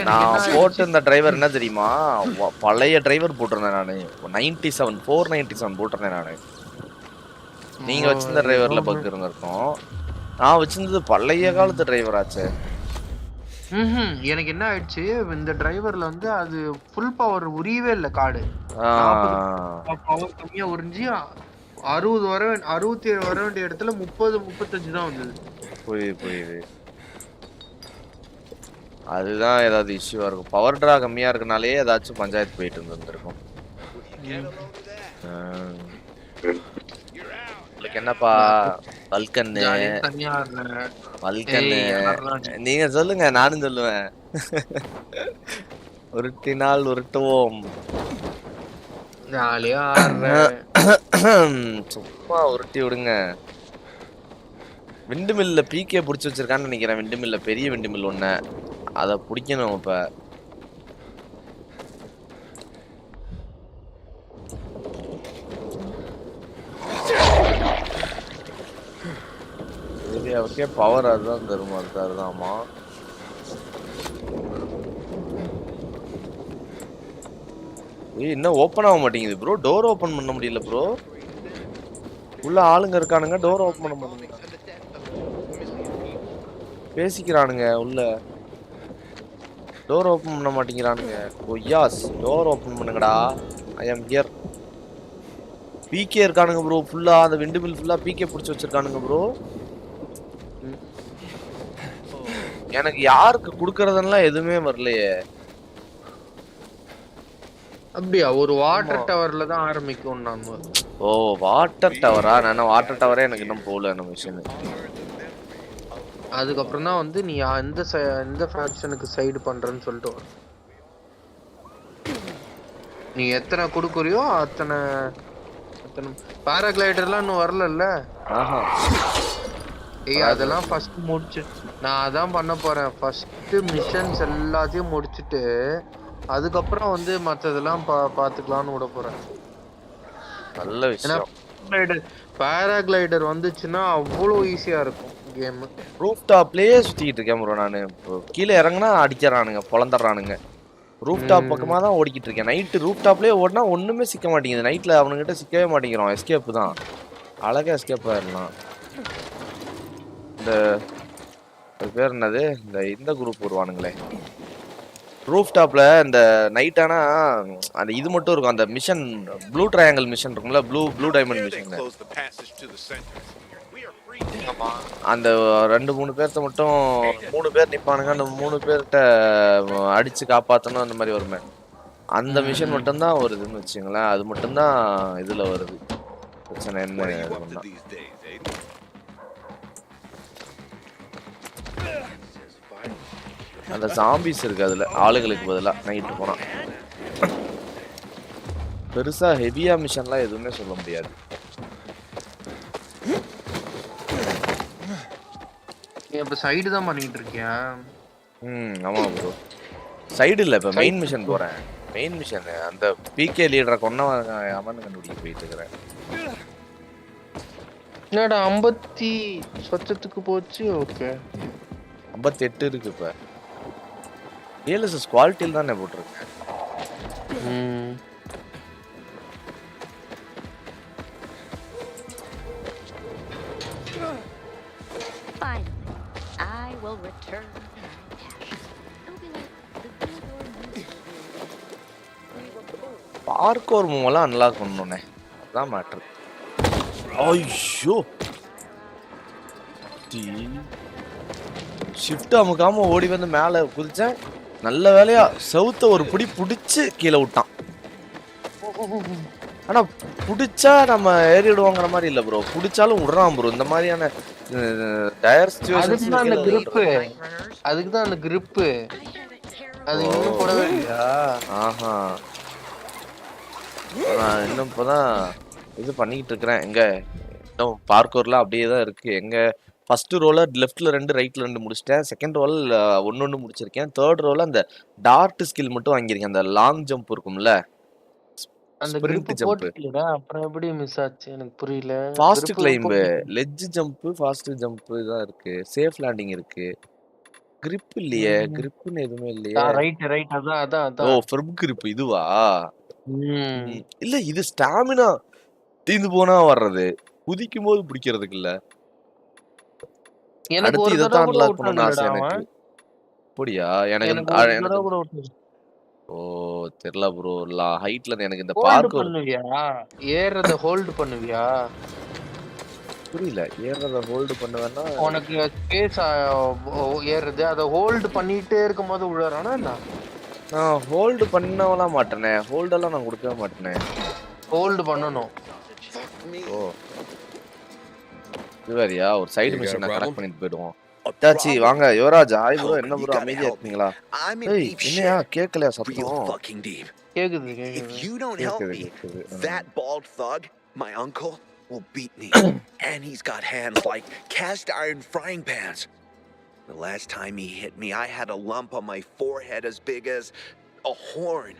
நான் போட்டு இந்த டிரைவர் என்ன தெரியுமா? பழைய டிரைவர் போட்டிருந்தேன் நானு. 97 497 போட்டிருந்தேன் நானு. நீங்க வச்சிருந்த டிரைவர்ல பக் இருந்திருக்கும். நான் வச்சிருந்தது பழைய காலத்து டிரைவர் ஆச்சு. எனக்கு என்ன ஆயிடுச்சு இந்த டிரைவர்ல வந்து அது ஃபுல் பவர் உரியவே இல்ல. கார்டு பவர் கம்மியா உறிஞ்சி 67 வர வேண்டிய இடத்துல 30-35 தான் வந்தது. புரியுது. அதுதான் ஏதாவது இஷ்யூவா இருக்கும். பவர் டிரா கம்மியா இருக்கனாலே ஏதாச்சும் பஞ்சாயத்து போயிட்டு இருந்திருக்கும். என்னப்பா வல்கன்னு நீங்க சொல்லுங்க, நானும் சொல்லுவேன். உருட்டினால் உருட்டுவோம். சும்மா உருட்டி விடுங்க. விண்டு மில்ல பிகே புடிச்சு வச்சிருக்கான்னு நினைக்கிறேன். விண்டு மில்ல பெரிய விண்டு மில் ஒண்ணு, அத பிடிக்கணும் இப்ப. ஏரியாவுக்கே பவர் அதுதான் தருமா? அதுதாமா. இன்னும் ஓப்பன் ஆக மாட்டேங்குது ப்ரோ. டோர் ஓப்பன் பண்ண முடியல ப்ரோ. உள்ள ஆளுங்க இருக்கானுங்க, டோர் ஓப்பன் பண்ண மாட்டேங்குது. பேசிக்கிறானுங்க உள்ள. டோர் ஓப்பன் பண்ண மாட்டேங்கிறானுங்க. ஒய்யாஸ் டோர் ஓப்பன் பண்ணுங்கடா. I am here. பிகே இருக்கானுங்க ப்ரோ. ஃபுல்லா அந்த விண்டு மில் ஃபுல்லா பிகே புடிச்சு வச்சிருக்கானுங்க ப்ரோ. எனக்கு யாருக்கு குடுக்கறதெல்லாம் எதுவுமே வரலையே. அப்படியா? ஒரு வாட்டர் டவர்ல தான் ஆரம்பிக்கும் நாம. ஓ வாட்டர் டவரா? நான் வாட்டர் டவரே எனக்கு இன்னும் போகல அந்த மிஷின். அதுக்கப்புறம் தான் வந்து நீ எந்த ஃபேக்ஷனுக்கு சைடு பண்றன்னு சொல்லிட்டு வரும். நீ எத்தனை கொடுக்குறியோ அத்தனை பாராகிளைடர்லாம் இன்னும் வரல. ஆஹா. ஏய் அதெல்லாம் ஃபர்ஸ்ட் முடிச்சு நான் அதான் பண்ண போறேன். ஃபர்ஸ்ட் மிஷன்ஸ் எல்லாத்தையும் முடிச்சிட்டு அதுக்கப்புறம் வந்து மற்றதெல்லாம் பாத்துக்கலாம்னு விட போறேன். நல்ல விஷயம். பாராகிளைடர் வந்துச்சுன்னா அவ்வளோ ஈஸியா இருக்கும் கேம். ரூஃப் டாப்லயே சுத்திட்டு இருக்கேன் ப்ரோ. நான் கீழே இறங்குனா அடிக்கிறானுங்க, பொழந்துடுறானுங்க. ரூஃப் டாப் பக்கமா தான் ஓடிக்கிட்டு இருக்கேன். நைட்டு ரூஃப் டாப்லயே ஓடினா ஒண்ணுமே சிக்க மாட்டேங்குது. நைட்ல அவனுங்கிட்ட சிக்கவே மாட்டேங்கிறோம். எஸ்கேப் தான், அழகா எஸ்கேப் ஆயிடலாம். இந்த பேர் என்னது, இந்த குரூப் வருவானுங்களே ரூஃப் டாப்ல. இந்த நைட் ஆனா அந்த இது மட்டும் இருக்கும். அந்த மிஷன் ப்ளூ ட்ரையாங்கிள் மிஷன் இருக்கும்ல, ப்ளூ டைமண்ட் மிஷன். அந்த 2-3 பேர்த்த மட்டும் 3 பேர் நிப்பானுங்க. அந்த 3 பேர்கிட்ட அடிச்சு காப்பாத்தணும் அந்த மாதிரி வருமே. அந்த மிஷன் மட்டும்தான் வருதுன்னு வச்சுங்களேன். அது மட்டும்தான் இதுல வருது. பிரச்சனை என்ன? அந்த ஜாம்பிஸ் இருக்கு அதுல ஆளுகளுக்கு பதிலா நைட்டு போனா. பெருசா ஹெவியா மிஷன்லாம் எதுவுமே சொல்ல முடியாது. நீ இப்ப சைடு தான் பண்ணிட்டு இருக்கியா? ஆமா ப்ரோ. சைடு இல்ல, இப்ப மெயின் மிஷன் போறேன். மெயின் மிஷன் அந்த பிகே லீடரை கொன்னவன் அவன் கண்டுபிடிக்க போயிட்டு இருக்கிறேன். என்னடா 50 சொச்சத்துக்கு போச்சு. ஓகே 58 இருக்கு இப்ப. ஏஎல்எஸ் குவாலிட்டியில் தானே போட்டிருக்கேன். பார்க்கோர் மூவெல்லாம் அன்லாக் பண்ணணும்னே, அதான் மேட்ரு. ஐயோ ஷிஃப்ட் அமுக்காம ஓடி வந்து மேல குதிச்சேன். நல்ல வேலையா செவுத்த ஒரு பிடி புடிச்சு கீழே விட்டான். ஆனா புடிச்சா நம்ம ஏறிடுவோங்கிற மாதிரி இல்ல ப்ரோ. புடிச்சாலும் விடுறான் ப்ரோ. இந்த மாதிரியான டயர் சிச்சுவேஷன்ஸ் அதுக்கு தான் அந்த grip அது இன்னும் போடவே இல்லையா? ஆஹா, நான் இன்னும் இப்பதான் இது பண்ணிக்கிட்டு இருக்கிறேன். எங்க இன்னும் பார்க்கோர்லாம் அப்படியே தான் இருக்கு. எங்க ஃபர்ஸ்ட் ரோல லெஃப்ட்ல 2 ரைட்ல 2 முடிச்சிட்டேன். செகண்ட் ரோல் 1 முடிச்சிருக்கேன். தேர்ட் ரோல அந்த டார்ட் ஸ்கில் மட்டும் வாங்கியிருக்கேன். அந்த லாங் ஜம்ப் இருக்கும்ல, அந்த ஸ்பிரிண்ட் grip ஜம்ப், போட்டுட்டீடா. அப்புறம் எப்படி மிஸ் ஆச்சு எனக்கு புரியல. Fast climb, ledge jump, fast jump தான் இருக்கு. சேஃப் லேண்டிங் இருக்கு. grip இல்லையே, gripன்னு எதுவுமே இல்லையே. ரைட் அதான் ஓ ஃபர்ப் grip இதுவா? இல்ல இது ஸ்டாமினா தீந்து போனா வர்றது, குதிக்கும் போது பிடிக்கிறதுக்கு இல்ல. எனக்கு அடுத்து ஒரு இத தடவை தான் கூட அன்லாக் பண்ணனும் ஆசை விட்டதில்லடா எனக்கு. அவன். அப்படியா? எனக்கு எனக்கு ஒரு தடவை கூட விட்டது. ஓ தெரியல ப்ரோ. ஹைட்ல எனக்கு இந்த ஹோல்ட் பார்க்கோர் பண்ணுவியா? ஏறத ஹோல்ட் பண்ணுவியா? புரியல. ஏறத ஹோல்ட் பண்ணுவேன்னா உனக்கு ஸ்பேஸ் ஏறுது, அத ஹோல்ட் பண்ணிட்டே இருக்கும்போது விழறானா என்ன? நான் ஹோல்ட் பண்ணவலாம் மாட்டேனே. ஹோல்டெல்லாம் நான் கொடுக்கவே மாட்டேனே. ஹோல்ட் பண்ணனும். ஓ இது வேறயா? ஒரு சைடு மிஷன் நான் கனெக்ட் பண்ணிட்டு போய்டுவோம். டாச்சி வாங்க யுவராஜ். ஹாய் ப்ரோ, என்ன ப்ரோ அமைதியா இருக்கீங்களா? ஏய் என்னையா கேக்கலையா சத்தம்? கேக்குது. If you don't help me, that bald thug, my uncle, will beat me. And he's got hands like cast iron frying pans. The last time he hit me, I had a lump on my forehead as big as a horn.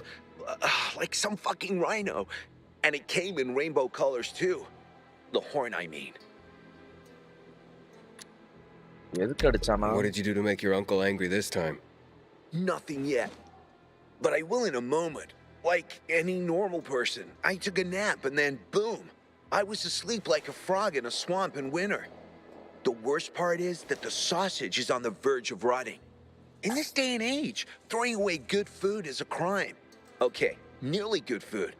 Like some fucking rhino. And it came in rainbow colors too. The horn, I mean. எதுக்கு அடிச்சானா? What did you do to make your uncle angry this time? Nothing yet. But I will in a moment. Like any normal person. I took a nap and then boom. I was asleep like a frog in a swamp in winter. The worst part is that the sausage is on the verge of rotting. In this day and age, throwing away good food is a crime. Okay, nearly good food.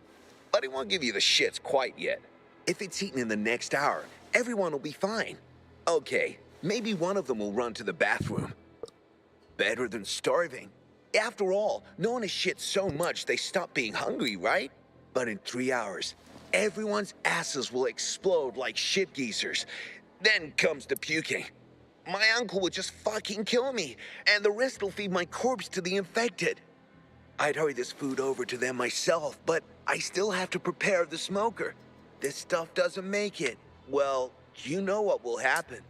But I won't give you the shits quite yet. If it's eaten in the next hour, everyone will be fine. Okay, maybe one of them will run to the bathroom. Better than starving. After all, no one has shit so much they stop being hungry, right? But in 3 hours, everyone's asses will explode like shit geezers. Then comes the puking. My uncle would just fucking kill me, and the rest will feed my corpse to the infected. I'd hurry this food over to them myself, but I still have to prepare the smoker. This stuff doesn't make it. Well, you know what will happen.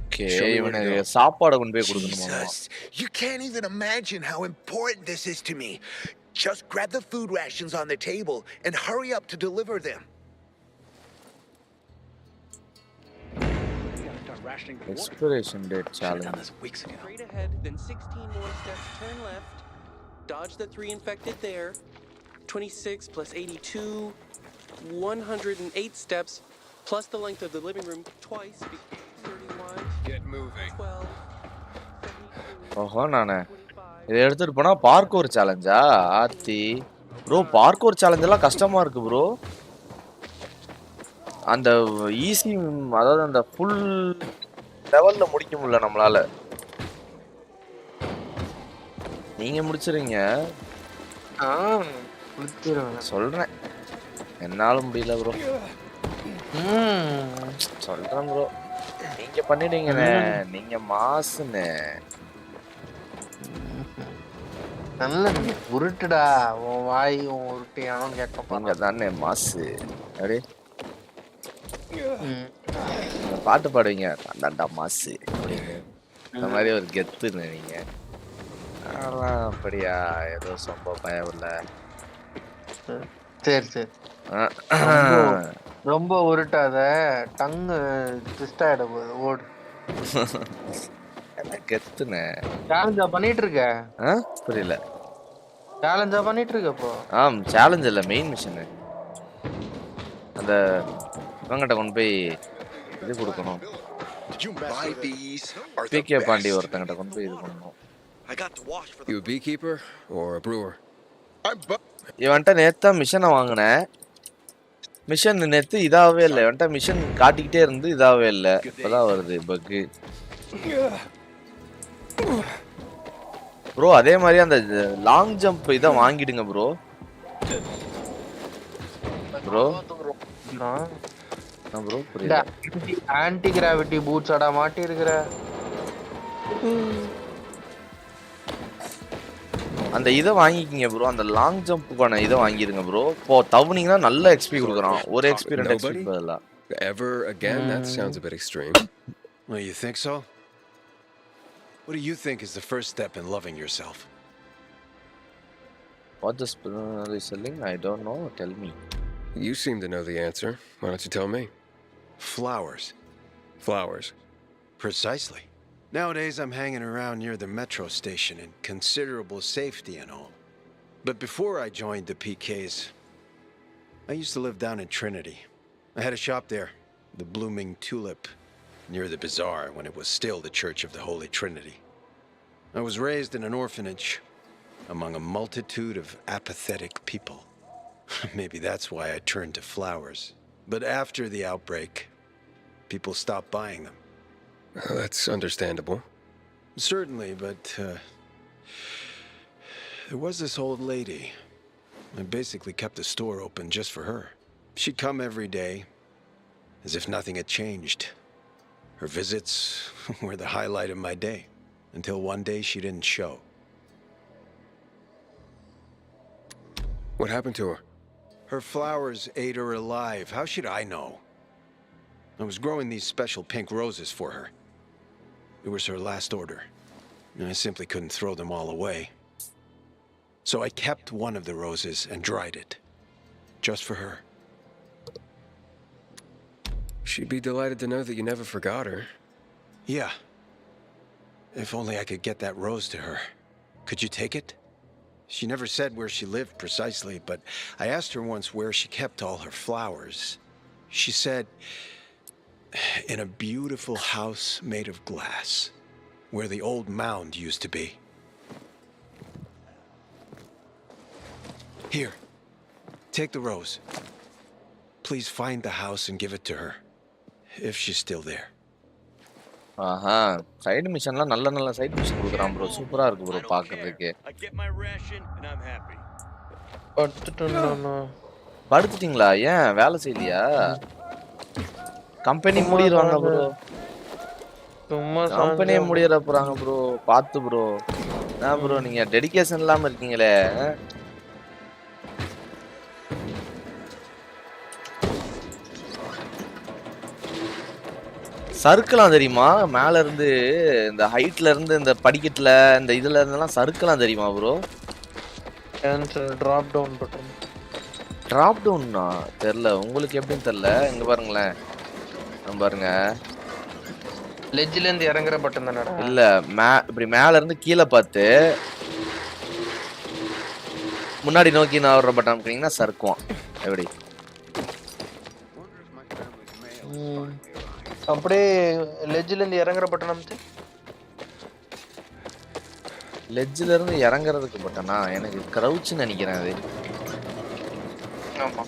Okay, இவனுக்கு சாப்பாடு கொண்டு போய் கொடுக்கணுமா? Jesus, you can't even imagine how important this is to me. Just grab the food rations on the table and hurry up to deliver them. Expiration date challenge. Straight ahead, then 16 more steps, turn left. Dodge the 3 infected there. 26 plus 82, 108 steps, plus the length of the living room twice. 31. Get moving. 12. ஓஹோ, நானே இதை எடுத்துட்டு போனா parkour சேலஞ்சா? ஆத்தி bro, parkour challenge எல்லாம் கஷ்டமா இருக்கு bro. அந்த ஈஸி, அதாவது அந்த ஃபுல் லெவல்ல முடிக்க முடியல நம்மளால. நீங்க முடிச்சிருங்க. சொல்றேன், என்னால முடியல ப்ரோ. சொல்றேன் ப்ரோ, நீங்க பண்ணிடுங்கண்ணே, நீங்க மாசுண்ணே. நல்ல உருட்டுடா, உன் வாய் உன் உருட்டியானு கேட்க நீங்க தானே மாசு. அடே பாட்டு பாடுவீங்க, தாண்டா மாசு அப்படின்னு. இந்த மாதிரி ஒரு கெத்துன்னு நீங்க. அதெல்லாம் அப்படியா? ஏதோ ரொம்ப பயம் இல்ல. சரி சரி, ரொம்ப உருட்டாத, டங்கு ட்விஸ்ட் ஆயிட போகுது, ஓடு. கெத்துனே. சேலஞ்சா பண்ணிட்டு இருக்க? புரியல. சேலஞ்சா பண்ணிட்டு இருக்க இப்போ? சேலஞ்ச் இல்ல, மெயின் மிஷன். அந்த இவங்கிட்ட கொண்டு போய் இது கொடுக்கணும். பிகே பாண்டி ஒருத்தங்கிட்ட கொண்டு போய் இது பண்ணணும். You a beekeeper or a brewer? இவன்ட்ட நேத்தா மிஷனை வாங்கினேன். மிஷன் நேத்து இதாகவே இல்லை. இவன்ட்ட மிஷன் காட்டிக்கிட்டே இருந்து இதாகவே இல்லை. இப்பதான் வருது பக்கு. ப்ரோ அதே மாதிரி அந்த லாங் ஜம்ப் இதை வாங்கிடுங்க ப்ரோ. ப்ரோ ப்ரோ புரியல. ஆன்டி கிராவிட்டி பூட்ஸ் அடா மாட்டி இருக்கிற. அந்த இதை வாங்கிக்கிங்க ப்ரோ, அந்த லாங் ஜம்ப்புக்கான இதை வாங்கிடுங்க ப்ரோ. இப்போ தவுனீங்கன்னா நல்ல எக்ஸ்பி கொடுக்குறான். ஒரு எக்ஸ்பி 2 எக்ஸ்பி பதிலா. Ever again? That sounds a bit extreme. Well, you think so? What do you think is the first step in loving yourself? What the spell is selling? I don't know. Tell me. You seem to know the answer. Why don't you tell me? Flowers. Flowers. Precisely. Nowadays, I'm hanging around near the metro station in considerable safety and all. But before I joined the PKs, I used to live down in Trinity. I had a shop there, the Blooming Tulip, near the bazaar when it was still the Church of the Holy Trinity. I was raised in an orphanage among a multitude of apathetic people. Maybe that's why I turned to flowers. But after the outbreak, people stopped buying them. That's understandable. Certainly, but there was this old lady. I basically kept the store open just for her. She'd come every day, as if nothing had changed. Her visits were the highlight of my day, until one day she didn't show. What happened to her? Her flowers ate her alive. How should I know? I was growing these special pink roses for her. It was her last order, and I simply couldn't throw them all away. So I kept one of the roses and dried it, just for her. She'd be delighted to know that you never forgot her. Yeah. If only I could get that rose to her. Could you take it? She never said where she lived precisely, but I asked her once where she kept all her flowers. She said, in a beautiful house made of glass, where the old mound used to be. Here, take the rose. Please find the house and give it to her, if she's still there. ஆஹா side மிஷன்லாம் நல்ல side mission கொடுக்குறான் bro. சூப்பரா இருக்கு bro பாக்குறதுக்கு. படுத்துட்டீங்களா? ஏன் வேலை செய்யலையா? கம்பெனி மூடிடுவாங்க ப்ரோ. சும்மா கம்பெனியே மூடிட போறாங்க ப்ரோ. பாத்து ப்ரோ. என்ன ப்ரோ நீங்க டெடிகேஷன் இல்லாம இருக்கீங்களே. சறுக்கலாம் தெரியுமா? மேல இருந்து இந்த ஹைட்ல இருந்து இந்த படிக்கட்டுல இந்த இதுல இருந்தெல்லாம் சறுக்கலாம் தெரியுமா bro? Cancel drop down button. Drop டவுன்னா தெரியல. உங்களுக்கு எப்படின்னு தெரியல. இங்க பாருங்களேன். பாருங்க. லெட்ஜ்ல இருந்து இறங்குற பட்டன் தானடா? இல்ல இப்படி மேல இருந்து கீழே பார்த்து முன்னாடி நோக்கி நகர்ற பட்டன் அமுக்குனீங்கன்னா சறுக்குவான். எப்படி? அப்படியே லெட்ஜ்ல இருந்து இறங்குற பட்டன் அமுத்து. லெட்ஜ்ல இருந்து இறங்குறதுக்கு பட்டனா? எனக்கு கிரவுச்னு நினைக்கிறேன் அது. ஆமா.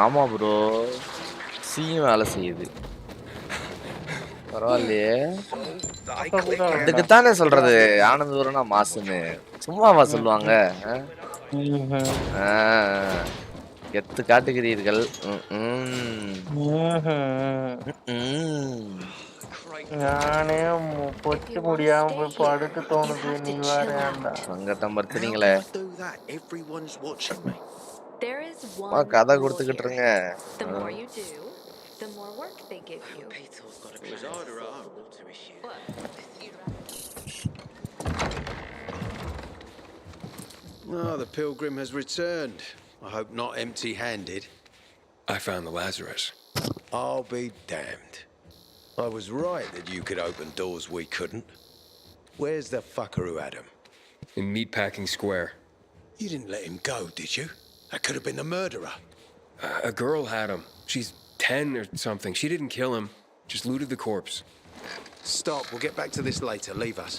ஆமா ப்ரோ. சீயும் வேலை செய்யுது. பரவாயில்லையே. இதுக்குத்தானே சொல்றது ஆனந்தபுரம்னா மாசுன்னு. சும்மாவா சொல்லுவாங்க? எத்து காட்டுகிறீர்கள். நானே பொச்சு முடியாம போய் படுத்து தோணுது. நீ வேறேன்டா சங்கட்டம் படுத்துறீங்களே. There is one கதை rule கொடுத்துக்கிட்டு here. இருங்க. The more you do, the more work they give you. Oh, the pilgrim has returned. I hope not empty-handed. I found the Lazarus. I'll be damned. I was right that you could open doors we couldn't. Where's the fucker who had him? In Meatpacking Square. You didn't let him go, did you? That could have been the murderer. A girl had him. She's 10 or something. She didn't kill him. Just looted the corpse. Stop. We'll get back to this later. Leave us.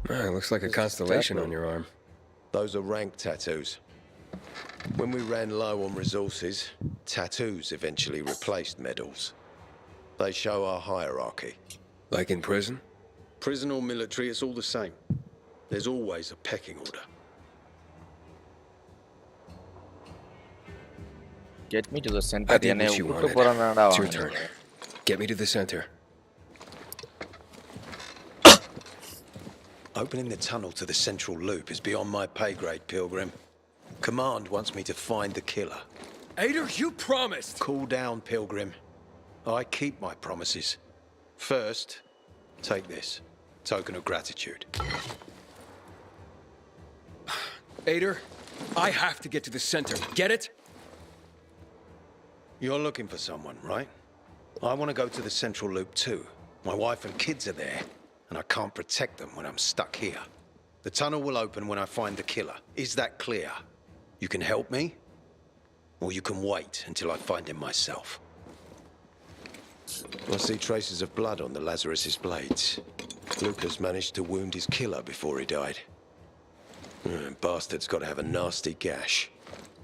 It looks like a constellation on your arm. Those are rank tattoos. When we ran low on resources, tattoos eventually replaced medals. They show our hierarchy. Like in prison? Prison or military, it's all the same. There's always a pecking order. Get me to the center. I did what you wanted. It's your turn. Get me to the center. Opening the tunnel to the central loop is beyond my pay grade, Pilgrim. Command wants me to find the killer. Aidan, you promised! Cool down, Pilgrim. I keep my promises. First, take this. Token of gratitude. Aidan, I have to get to the center. Get it? You're looking for someone, right? I want to go to the central loop too. My wife and kids are there, and I can't protect them when I'm stuck here. The tunnel will open when I find the killer. Is that clear? You can help me, or you can wait until I find him myself. I see traces of blood on the Lazarus's blades. Lucas managed to wound his killer before he died. Bastard's got to have a nasty gash.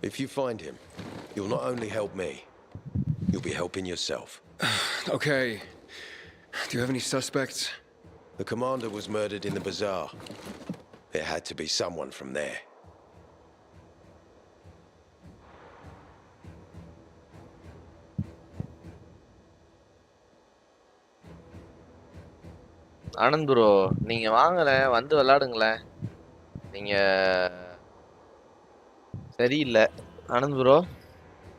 If you find him, you'll not only help me, you'll be helping yourself. Okay. Do you have any suspects? The commander was murdered in the bazaar. There had to be someone from there. Anand bro நீங்க வாங்களேன், வந்து விளையாடுங்களேன். நீங்க சரியில்லை Anand bro.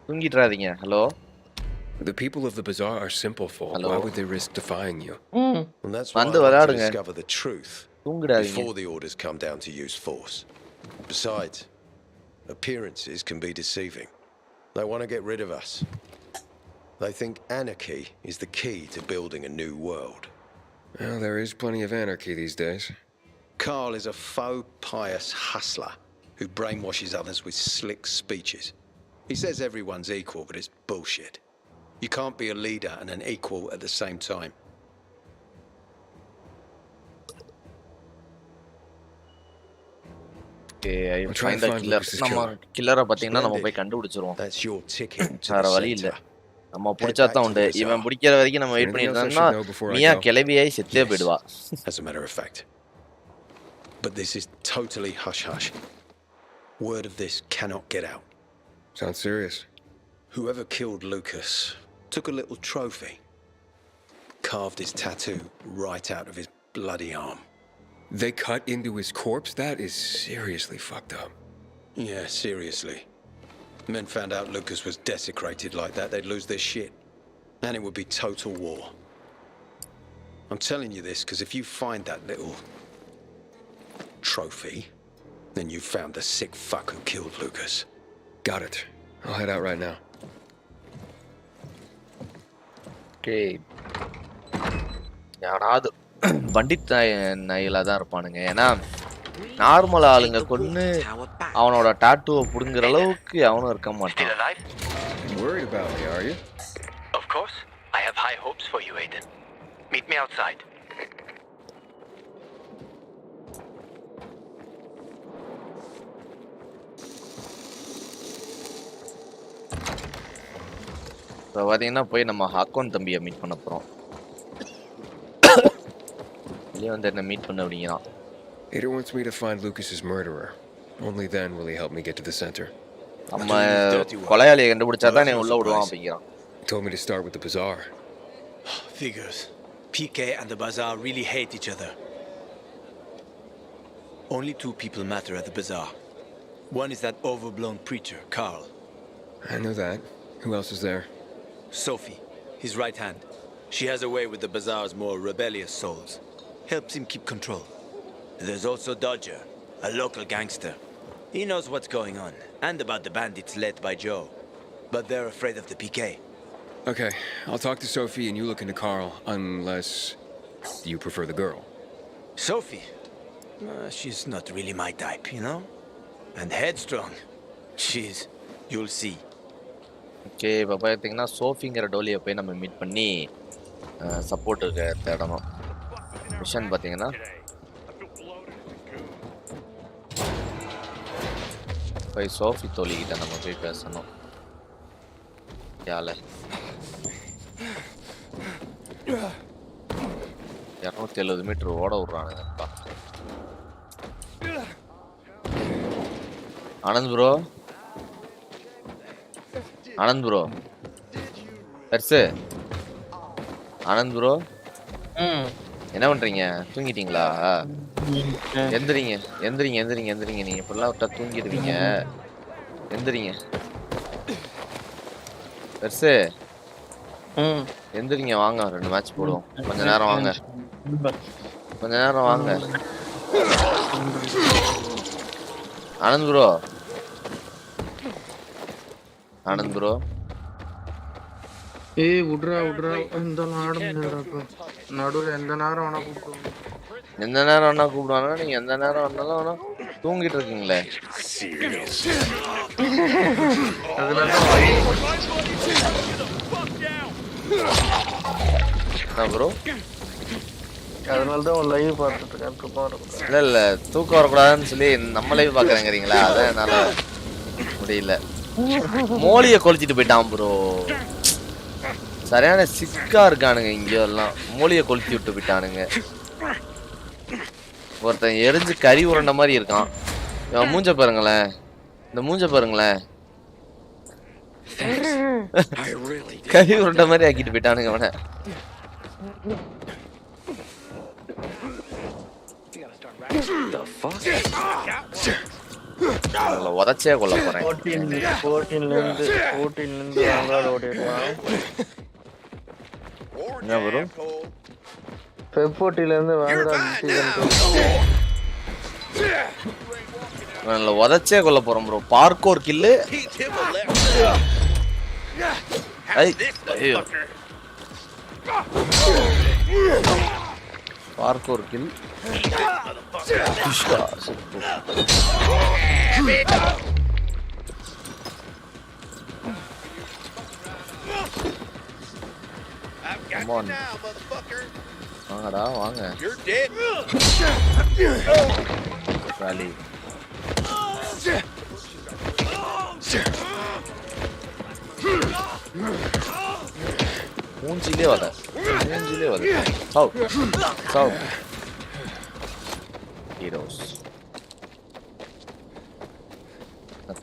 தூங்கிட்டுறாதீங்க. Hello. The people of the bazaar are simple folk. Hello? Why would they risk defying you? And that's why I வந்து want to விளையாடுங்க. discover the truth தூங்கிடாதீங்க. before the orders come down to use force. Besides, appearances can be deceiving. They want to get rid of us. They think anarchy is the key to building a new world. Well, there is plenty of anarchy these days. Carl is a faux pious hustler who brainwashes others with slick speeches. He says everyone's equal, but it's bullshit. You can't be a leader and an equal at the same time. Okay, I find the killer. நம்ம கில்லரை பாத்தீங்கன்னா நம்ம போய் கண்டுபிடிச்சிருவோம். That's your ticket to வேற the வழி இல்ல. center. நம்ம புடிச்சா தான் உண்டு. இவன் பிடிக்கிற வரைக்கும் நம்ம வெயிட் பண்ணிட்டு இருந்தோம்னா மியா கிளவியாய் செத்தே போய்டுவா. As a matter of fact. But this is totally hush hush. Word of this cannot get out. Sounds serious. Whoever killed Lucas took a little trophy. Carved his tattoo right out of his bloody arm. They cut into his corpse? That is seriously fucked up. Yeah, seriously. Men found out Lucas was desecrated like that, they'd lose their shit. And it would be total war. I'm telling you this because if you find that little trophy, then you found the sick fuck who killed Lucas. Got it. I'll head out right now. Okay. யாராவது பண்டிட் நாயில தான் இருப்பானுங்க. ஏன்னா normal ஆளுங்க கொன்னு அவனோட டாட்டூவை புடுங்குற அளவுக்கு அவனும் இருக்க மாட்டான். Worried about me, are you? Of course. I have high hopes for you, Aidan. Meet me outside. இப்போ பார்த்தீங்கன்னா போய் நம்ம ஹாக்கோன் தம்பியை மீட் பண்ண போகிறோம். வெளியே வந்து என்ன மீட் பண்ண அப்படிங்கிறான். Aidan wants me to find Lucas's murderer. Only then will he help me get to the center. நம்ம கொலையாளியை கண்டுபிடிச்சா தான் நீ உள்ள விடுவான் அப்படிங்கிறான். He told me to start with the bazaar. Figures. PK and the bazaar really hate each other. Only two people matter at the bazaar. One is that overblown preacher, Carl. I know that. Who else is there? Sophie, his right hand. She has a way with the bazaar's more rebellious souls. Helps him keep control. There's also Dodger, a local gangster. He knows what's going on, and about the bandits led by Joe. But they're afraid of the PK. Okay, I'll talk to Sophie and you look into Carl, unless you prefer the girl. Sophie? She's not really my type, you know? And headstrong. You'll see. Okay, இப்போ பார்த்தீங்கன்னா சோஃபிங்கிற டோலியை போய் நம்ம meet பண்ணி சப்போர்ட்டுக்கு தேடணும். Mission பார்த்தீங்கன்னா போய் Sophie தோழிக்கிட்ட நம்ம போய் பேசணும். யால 270 மீட்டர் ஓட விட்றானுங்கப்பா. ஆனந்த் ப்ரோ, ஆனந்த் ப்ரோ, பெருசு ஆனந்த் ப்ரோ, என்ன பண்றீங்க? தூங்கிட்டீங்களா? எந்திரிங்க எந்திரிங்க எந்திரிங்க எந்திரிங்க. நீங்க இப்பெல்லாம் விட்டா தூங்கிடுவீங்க. எந்திரிங்க பெருசு, எந்திரிங்க. வாங்க, 2 மேட்ச் போடுவோம். கொஞ்ச நேரம் வாங்க, கொஞ்ச நேரம் வாங்க. ஆனந்த் ப்ரோ, ஆனந்த் ப்ரோ, ஏய் விட்றா விட்றா. இந்த நடுவில் எந்த நேரம் வேணா கூப்பிடுவோம். எந்த நேரம் வேணா கூப்பிடுவானா? நீங்க எந்த நேரம் வந்தாலும் வேணா தூங்கிட்டு இருக்கீங்களே. என்ன ப்ரோ? அதனாலதான் லைவ் பார்த்துட்டு இருக்கேன். தூக்கம் வரக்கூடாது. இல்ல இல்ல, தூக்கம் வரக்கூடாதுன்னு சொல்லி நம்ம லைவ் பாக்குறேங்கிறீங்களா? அதான் என்னால முடியல. மோலிய கொளுத்திட்டு போயிட்டான் ப்ரோ. சரியான சிக்கா இருக்கானுங்க இங்க எல்லாம். மூலிய கொளுத்தி விட்டு போயிட்டானுங்க. ஒருத்தன் எரிஞ்சு கறி உருண்ட மாதிரி இருக்கான். இவன் மூஞ்ச பாருங்களேன், இந்த மூஞ்ச பாருங்களேன். கறி உருண்ட மாதிரி ஆக்கிட்டு போயிட்டானுங்க அவனை. உதச்சே கொள்ள போறேன். 14 வாங்காத ஓடிடுவான். என்ன வரும்? Feb 14 வாங்குற உதச்சே கொள்ள போறோம் bro. Parkour kill. Parkour kill. வாங்கடா வாங்க. மூஞ்சிலே வத சாவ் ஹீரோஸ்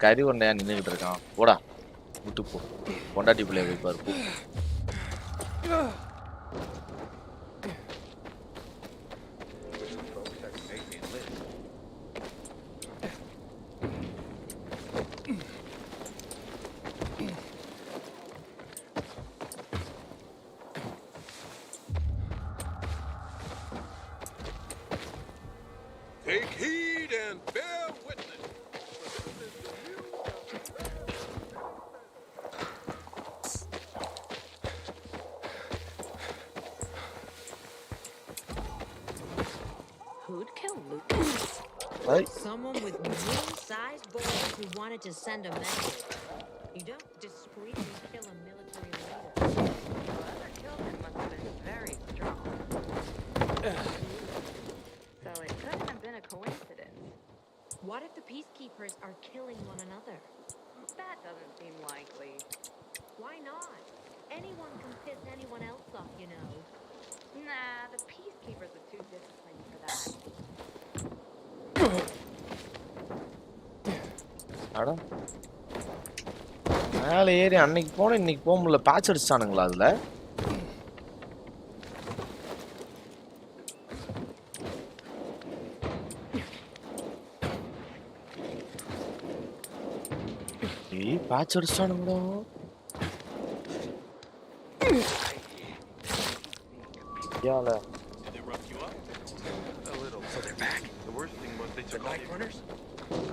கறி ஒன்றையா நின்றுக்கிட்டு இருக்கான் போடா விட்டு போ பொண்டாட்டி பிள்ளைய போய் பாரு போ Take heed and bear witness. Who'd kill Lucas? Hey. Someone with moon-sized balls who wanted to send a message. You don't discreetly kill a military leader. Whoever killed him must have been very strong. So it couldn't have been a coincidence. What if the peacekeepers are killing one another? That doesn't seem likely. Why not? Anyone can piss anyone else off, you know. Nah, the peacekeepers are too disciplined for that. அடா மேலே ஏறி அன்னைக்கு போன இன்னைக்கு போக முடியல batch அடிச்சிட்டானுங்களா அதுல batch அடிச்சிட்டானுங்களோ Yala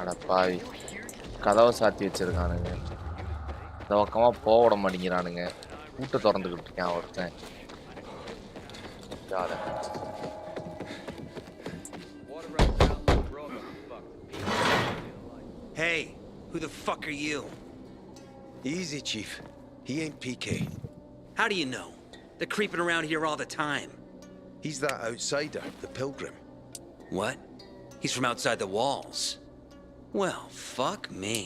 அட பாவி கதவை சாத்தி வச்சிருக்கானுங்க இந்த பக்கமா போக விட மாட்டேங்கிறானுங்க கூட்ட திறந்துக்கிட்டு இருக்கேன் ஒருத்தன் Hey, who the fuck are you? Easy, Chief. He ain't PK. How do you know? They're creeping around here all the time. He's that outsider, the pilgrim. What? He's from outside the walls. Well, fuck me.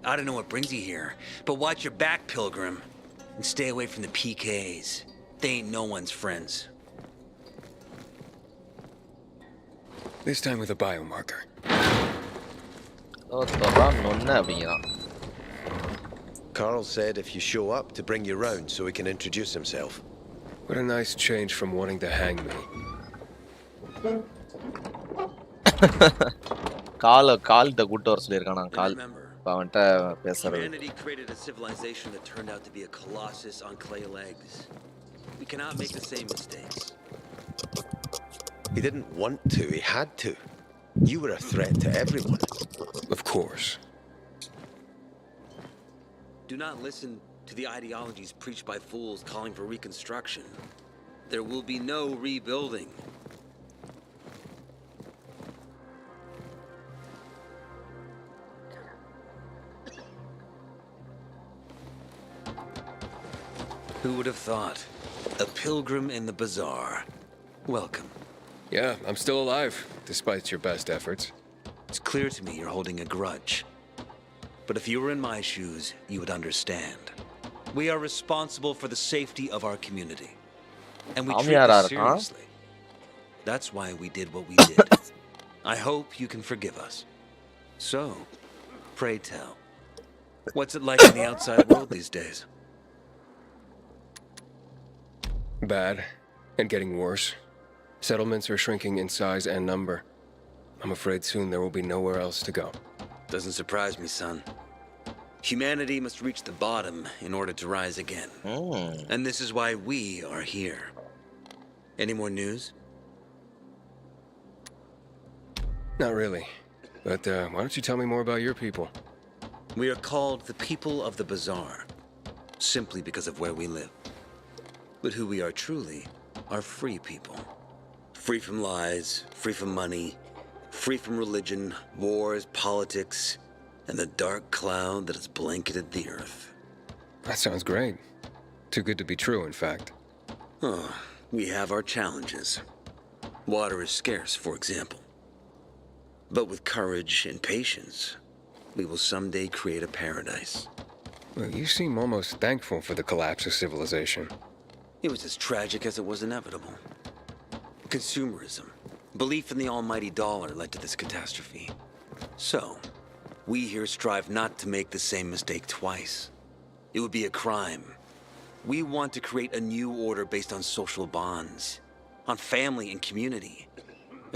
I don't know what brings you here, but watch your back, Pilgrim. And stay away from the PKs. They ain't no one's friends. This time with a biomarker. Carl said if you show up to bring you round so he can introduce himself. What a nice change from wanting to hang me. கால்ட்ட கூட்ட வர சொல்லிருக்கானா கால் அவன்ட்ட பேசுறது Humanity created a civilization that turned out to be a colossus on clay legs. We cannot make the same mistakes. He didn't want to, he had to. You were a threat to everyone. Of course. Do not listen to the ideologies preached by fools calling for reconstruction. There will be no rebuilding. Who would have thought? A pilgrim in the bazaar. Welcome. Yeah, I'm still alive, despite your best efforts. It's clear to me you're holding a grudge. But if you were in my shoes, you would understand. We are responsible for the safety of our community. And we treat this seriously. That's why we did what we did. I hope you can forgive us. So, pray tell, what's it like in the outside world these days? Bad, and getting worse. Settlements are shrinking in size and number. I'm afraid soon there will be nowhere else to go. Doesn't surprise me, son. Humanity must reach the bottom in order to rise again. And this is why we are here. Any more news? Not really. But why don't you tell me more about your people? We are called the people of the bazaar, simply because of where we live. But who we are truly are free people. Free from lies, free from money, free from religion, wars, politics, and the dark cloud that has blanketed the earth. That sounds great. Too good to be true, in fact. Oh, we have our challenges. Water is scarce, for example. But with courage and patience, we will someday create a paradise. Well, you seem almost thankful for the collapse of civilization. It was as tragic as it was inevitable. Consumerism, belief in the almighty dollar led to this catastrophe. So, we here strive not to make the same mistake twice. It would be a crime. We want to create a new order based on social bonds, on family and community.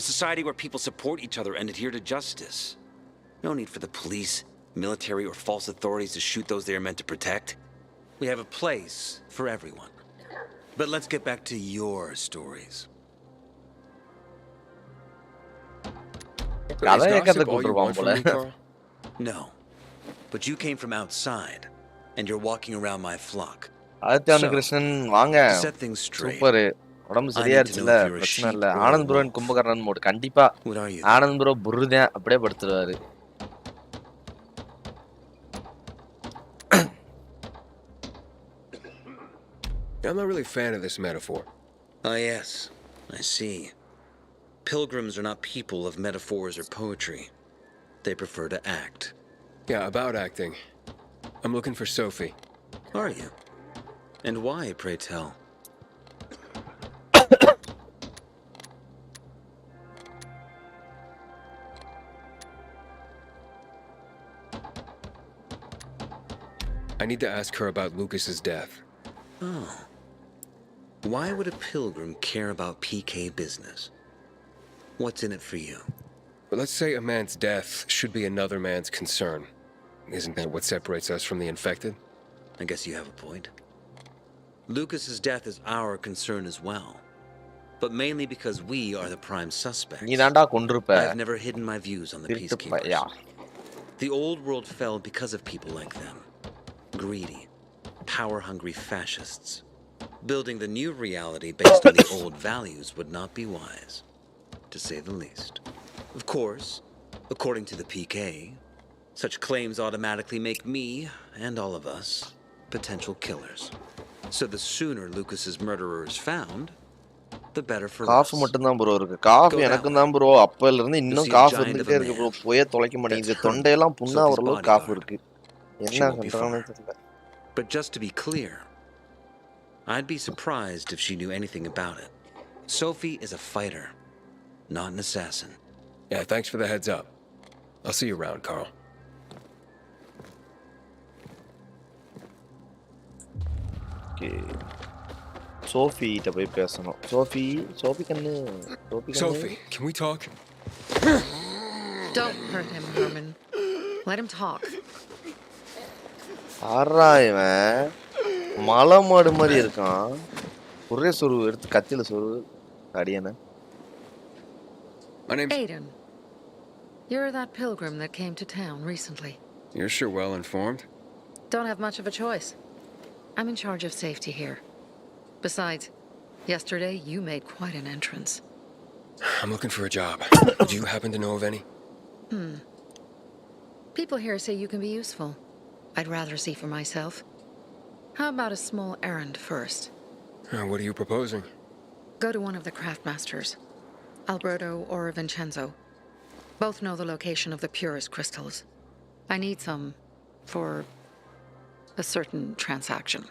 A society where people support each other and adhere to justice. No need for the police, military, or false authorities to shoot those they are meant to protect. We have a place for everyone. But let's get back to your stories. Is gossip all you want from me, Carl? No. But you came from outside, and you're walking around my flock. Krishnan வாங்க super உடம்பு சரியா இருச்சுல பிரச்சனை இல்ல Anand bro Kumbakarnan mode கண்டிப்பா Anand bro புருதேன் அப்படியே படுத்துருவாரு I'm not really a fan of this metaphor. Ah, yes. I see. Pilgrims are not people of metaphors or poetry. They prefer to act. Yeah, about acting. I'm looking for Sophie. Are you? And why, pray tell? I need to ask her about Lucas's death. Oh. Why would a pilgrim care about PK business? What's in it for you? But let's say a man's death should be another man's concern. Isn't that what separates us from the infected? I guess you have a point. Lucas's death is our concern as well. But mainly because we are the prime suspects. I've never hidden my views on the peacekeepers. The old world fell because of people like them. Greedy, power-hungry fascists. Building the new reality based on the old values would not be wise, to say the least. Of course, according to the PK, such claims automatically make me, and all of us, potential killers. So the sooner Lucas's murderer is found, the better for us. Coffee மட்டும் தான் bro இருக்கு coffee எனக்கும் தான் bro அப்பல இருந்து இன்னும் coffee இருந்துட்டே இருக்கு ப்ரோ போயே தொலைக்க மாட்டேங்குது தொண்டையெல்லாம் புண்ணா வரல காஃபி இருக்கு என்ன பண்றானே தெரியல. But just to be clear, I'd be surprised if she knew anything about it. Sophie is a fighter, not an assassin. Yeah, thanks for the heads up. I'll see you around, Carl. Okay. Sophie கிட்ட போய் பேசணும். Sophie கண்ணு. Sophie, can we talk? Don't hurt him, Herman. Let him talk. ஆறாயிவன் மலை மாடு மாதிரி இருக்கான் ஒரே சொரு எடுத்து கத்தில சொரு அடியன. My name's Aidan. You're that pilgrim that came to town recently. You're sure well informed. Don't have much of a choice. I'm in charge of safety here. Besides, yesterday you made quite an entrance. I'm looking for a job. Do you happen to know of any? People here say you can be useful. I'd rather see for myself. How about a small errand first? What are you proposing? Go to one of the craftmasters, Alberto or Vincenzo. Both know the location of the purest crystals. I need some for a certain transaction.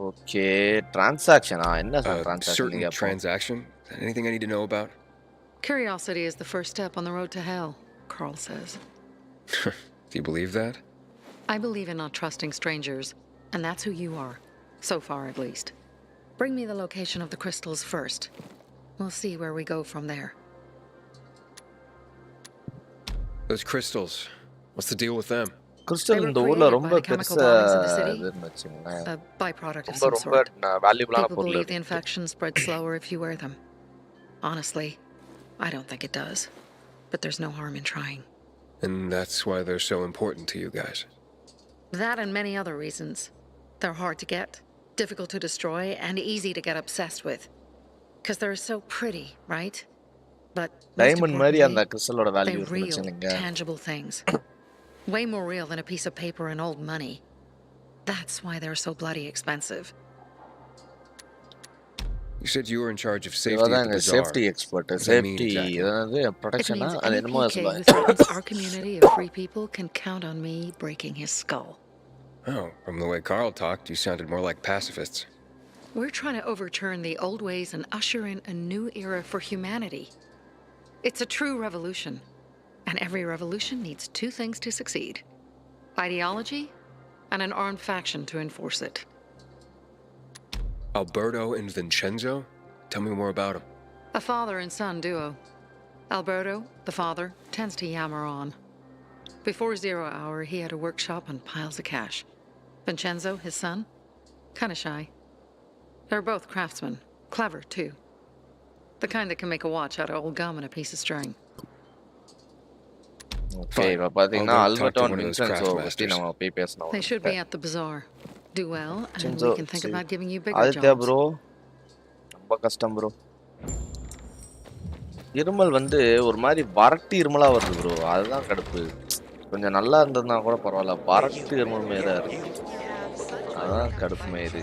Okay, transaction. Enna transaction? Certain transaction? Anything I need to know about? Curiosity is the first step on the road to hell, Carl says. Do you believe that? I believe in not trusting strangers, and that's who you are, so far at least. Bring me the location of the crystals first. We'll see where we go from there. Those crystals, what's the deal with them? Crystal in the ஊர்ல ரொம்ப பெருசா இதுன்னு வெச்சுங்களேன். A byproduct of some sort. People believe the infection spreads slower if you wear them. Honestly, I don't think it does. But there's no harm in trying. And that's why they're so important to you guys. That and many other reasons. They're hard to get, difficult to destroy, and easy to get obsessed with. Because they're so pretty, right? But diamond mari and crystal oda value they're real, tangible things. Way more real than a piece of paper and old money. That's why they're so bloody expensive. You said you were in charge of safety இவதான் at the எங்க bazaar. Safety expert. What does that mean safety exactly? It ப்ரொடெக்ஷனா means அது any என்னமோ PK சொல்லுவாங்க. who threatens our community of free people can count on me breaking his skull. Oh, from the way Carl talked, you sounded more like pacifists. We're trying to overturn the old ways and usher in a new era for humanity. It's a true revolution, and every revolution needs two things to succeed: ideology and an armed faction to enforce it. Alberto and Vincenzo? Tell me more about them. A father and son duo. Alberto, the father, tends to yammer on. Before 0 hour, he had a workshop and piles of cash. Vincenzo, his son, kinda shy. They're both craftsmen, clever too. The kind that can make a watch out of old gum and a piece of string. Okay, இப்போ பார்த்தீங்கன்னா Alberto and Vincenzo பற்றி நம்ம போய் பேசணும். They should be at the bazaar. Do well, and we can think about giving you bigger Aditya jobs. Bro ரொம்ப கஷ்டம் bro. இருமல் வந்து ஒரு மாதிரி வறட்டு இருமலா வருது ப்ரோ. அதுதான் கடுப்பு. கொஞ்சம் நல்லா இருந்ததுன்னா கூட பரவாயில்ல, வறட்டு இருமல் மாரி தான் இருக்கு. அதான் கடுப்பு மாரி.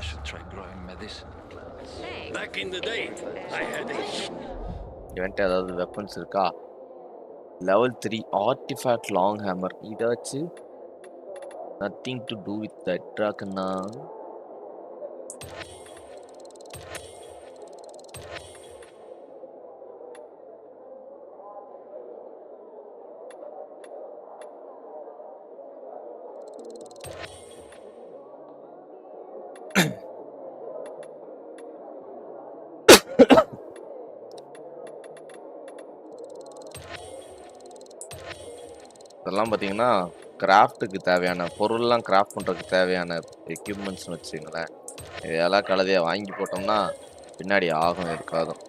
இவன்ட்ட ஏதாவது வெப்பன்ஸ் இருக்கா? Level 3 artifact long hammer. இதாச்சு nothing to do with that ட்ராக்கன்னா. இதெல்லாம் பார்த்தீங்கன்னா கிராஃப்ட்டுக்கு தேவையான பொருள்லாம் கிராஃப்ட் பண்ணுறதுக்கு தேவையான எக்யூப்மெண்ட்ஸ்னு வச்சுங்களேன். இதெல்லாம் கழுதையாக வாங்கி போட்டோம்னா பின்னாடி ஆகும் இருக்காதும்.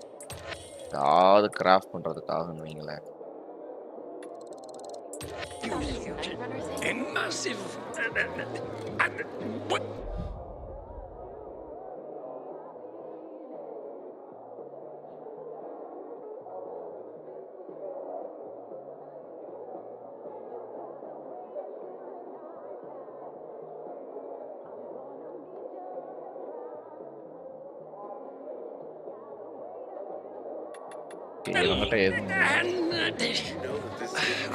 ஏதாவது கிராஃப்ட் பண்ணுறதுக்காகன்னு வைங்களேன்.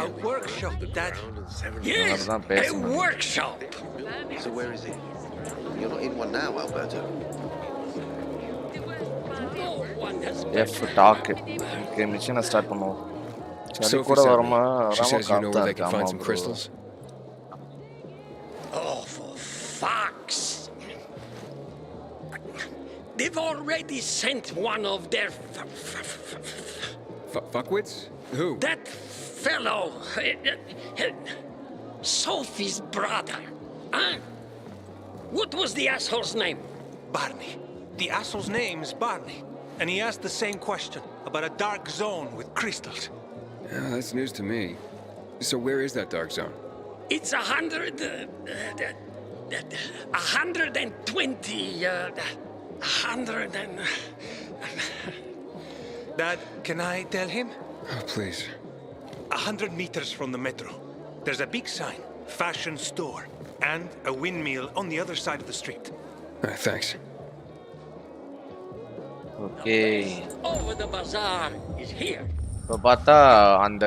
A workshop, Daddy. Yes, a workshop. So where is he? You're not in one now, Alberto. F டாக். ஓகே, மிஷனை ஸ்டார்ட் பண்ணுவோம். சரி கூட வரமா She says you know where they can find Rama some bro. crystals. Oh, for fuck's! They've already sent one of their Fuckwits? Who? that fellow, Sophie's brother. Huh? What was the asshole's name? Barney. The asshole's name is Barney, and he asked the same question about a dark zone with crystals. Yeah, that's news to me. So where is that dark zone? It's 120. 100 and. Dad, can I tell him? Oh, please. 100 meters from the metro. There's a big sign, fashion store, and a windmill on the other side of the street. Thanks. Okay, Over the bazaar is here. இப்போ பார்த்தா அந்த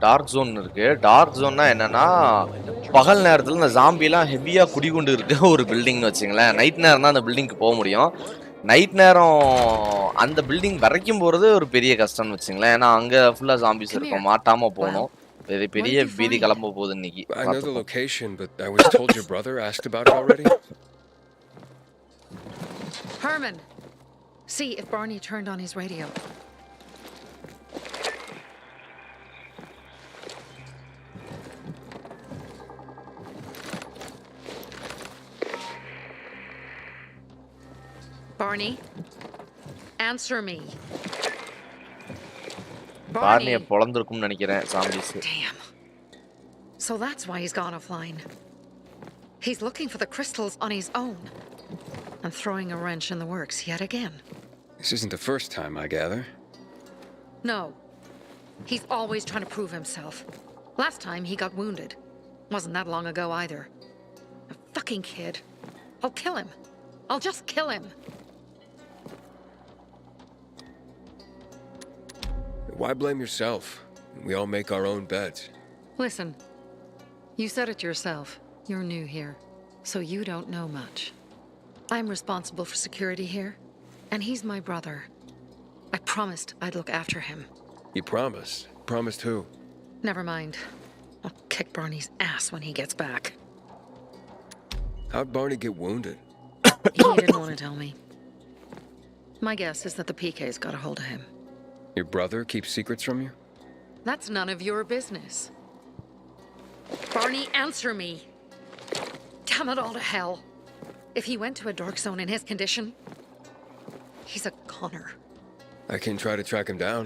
dark zone இருக்கு. Dark ஜோன்னா என்னன்னா, பகல் நேரத்தில் இந்த ஜாம்பிலாம் ஹெவியாக குடிகொண்டு இருக்க ஒரு பில்டிங்னு வச்சுங்களேன். நைட் நேரம் தான் அந்த பில்டிங்க்கு போக முடியும். நைட் நேரம் அந்த பில்டிங் வரைக்கும் போகிறது ஒரு பெரிய கஷ்டம்னு வச்சுங்களேன். ஏன்னா அங்கே ஃபுல்லாக ஜாம்பிஸ் இருக்கும், மாட்டாமல் போகணும். பெரிய பீதி கிளம்ப போகுது இன்னைக்கு. I know the location, but I was told your brother asked about it already. Herman, see if Barney turned on his radio. Barney, answer me. பார்னியை பொளந்திருக்கும்னு நினைக்கிறேன் zombies. Damn. So that's why he's gone offline. He's looking for the crystals on his own and throwing a wrench in the works yet again. This isn't the first time, I gather. No. He's always trying to prove himself. Last time he got wounded. Wasn't that long ago either. A fucking kid. I'll kill him. I'll just kill him. Why blame yourself? We all make our own beds. Listen, you said it yourself. You're new here, so you don't know much. I'm responsible for security here, and he's my brother. I promised I'd look after him. You promised? Promised who? Never mind. I'll kick Barney's ass when he gets back. How'd Barney get wounded? He didn't want to tell me. My guess is that the PK's got a hold of him. Your brother keeps secrets from you? That's none of your business. Barney, answer me. Damn it all to hell. If he went to a dark zone in his condition, he's a goner. I can try to track him down.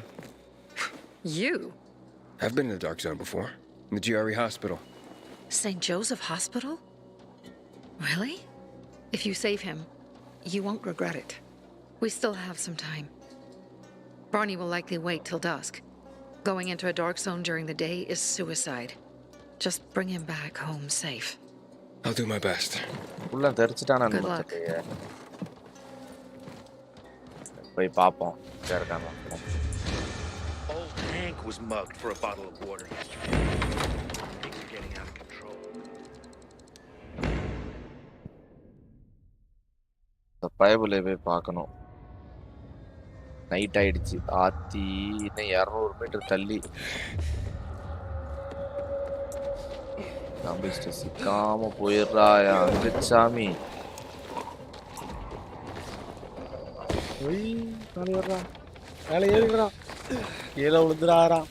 You? I've been in the dark zone before. In the GRE hospital. St. Joseph Hospital? Really? If you save him, you won't regret it. We still have some time. Barney will likely wait till dusk. Going into a dark zone during the day is suicide. Just bring him back home safe. I'll do my best. Good luck. போய் பாப்போம். இருக்கானோ. Old Hank was mugged for a bottle of water yesterday. Things are getting out of control. இந்த பயபுல போய் பார்க்கணும். Night ஆயிடுச்சு. ஆத்தி இன்னும் 200 metre தள்ளி. நம்பிஸ்ட் சிக்காம போயிடுறாயா அங்கச்சாமி. ஒய் காலி வர்றா. மேலே ஏறிடுறா. கீழே விழுந்துறாரா.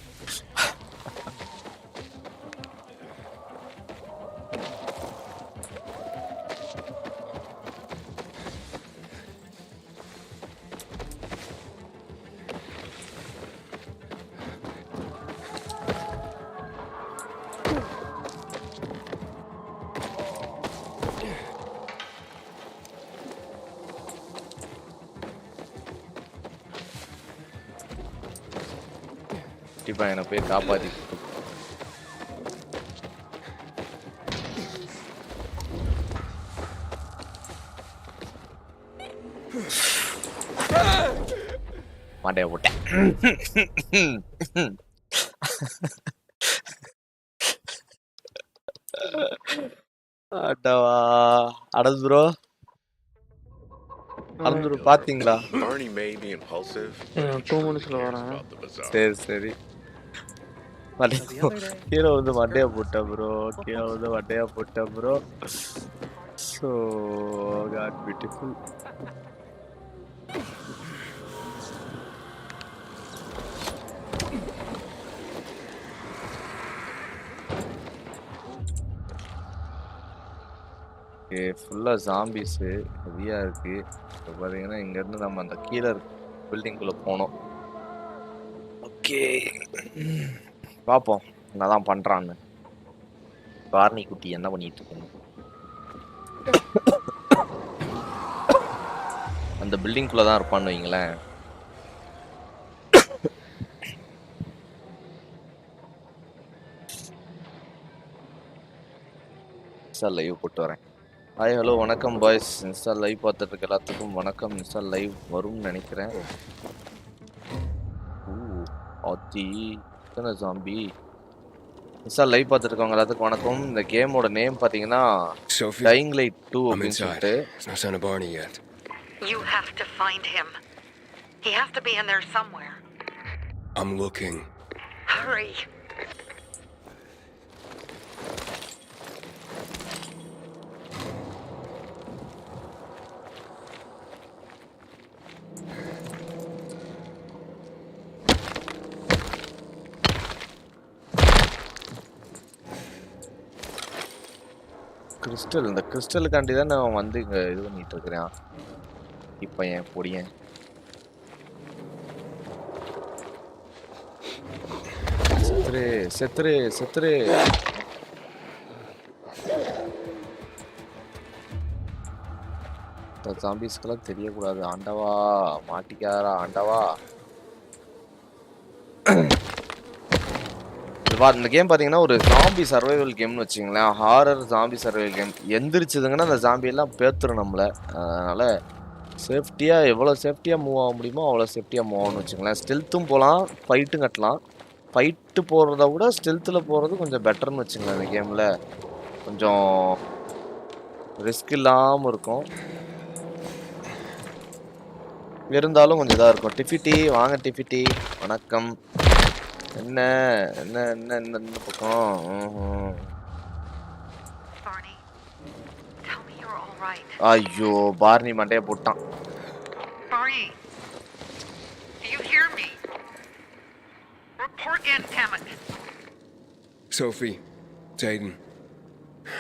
கண்டிப்பா என்னை போய் காப்பாத்தி மாட்டைய போட்டேன். அடவா அடது ப்ரோ அடது பாத்தீங்களா? Barney may be impulsive. 2 மினிட்ஸ்ல வரேன். சரி சரி. கீழே வந்து மண்டையா போட்ட ப்ரோ. கீழே வந்து மண்டையா போட்ட bro. So God beautiful. Okay ஃபுல்லா ஜாம்பிஸ் ஹெவியா இருக்கு. இப்போ பாத்தீங்கன்னா இங்க இருந்து நம்ம அந்த கீழே பில்டிங்குள்ள போனோம். ஓகே பாப்போம் என்னதான் பண்றான்னு. பார்னி குட்டி என்ன பண்ணிட்டு இருக்கணும்? அந்த பில்டிங்குள்ள தான் இருப்பான்னு வைங்களேன். இன்ஸ்டா லைவ் போட்டு வரேன். ஹாய் ஹலோ வணக்கம் பாய்ஸ். இன்ஸ்டா லைவ் பார்த்துட்டு இருக்க எல்லாத்துக்கும் வணக்கம். இன்ஸ்டா லைவ் வரும்னு நினைக்கிறேன். ஆத்தி எத்தனை ஜாம்பி. இன்ஸ்டா லைவ் பார்த்துட்டு இருக்கவங்க எல்லாத்துக்கும் வணக்கம். இந்த கேமோட நேம் பார்த்தீங்கன்னா டையிங் லைட் 2 அப்படின்னு சொல்லிட்டு. You have to find him. He has to be in there somewhere. I'm looking. Hurry. Crystal இந்த கிறிஸ்டலுக்காண்டி தான் நான் வந்து இங்கே இது பண்ணிட்டு இருக்கிறேன். இப்போ என் பொடியன் செத்துரு செத்துரு செத்துரு. இந்த ஜாம்பிஸ்க்கெல்லாம் தெரியக்கூடாது. ஆண்டவா மாட்டிக்காரா ஆண்டவா. இந்த கேம் பார்த்தீங்கன்னா ஒரு ஜாம்பி சர்வைவல் கேம்னு வச்சுங்களேன். Horror zombie survival game. எந்திரிச்சதுங்கன்னா அந்த ஜாம்பி எல்லாம் பேத்துரும் நம்மளை. அதனால சேஃப்டியா எவ்வளவு சேஃப்டியா மூவ் ஆக முடியுமோ அவ்வளவு சேஃப்டியா மூவ் ஆகணும்னு வச்சுங்களேன். ஸ்டெல்த்தும் போகலாம், ஃபைட்டும் கட்டலாம். ஃபைட்டு போறத விட ஸ்டெல்த்தில் போறது கொஞ்சம் பெட்டர்னு வச்சுங்களேன். இந்த கேம்ல கொஞ்சம் ரிஸ்க் இல்லாம இருக்கும். இருந்தாலும் கொஞ்சம் இதா இருக்கும். டிஃபிட்டி வாங்க டிஃபிட்டி, வணக்கம். என்ன என்ன என்ன என்ன இந்த பக்கம் ஐயோ பார்னி மண்டைய போட்டான். Barney, do you hear me? Report in, damn it. Sophie, it's Aiden.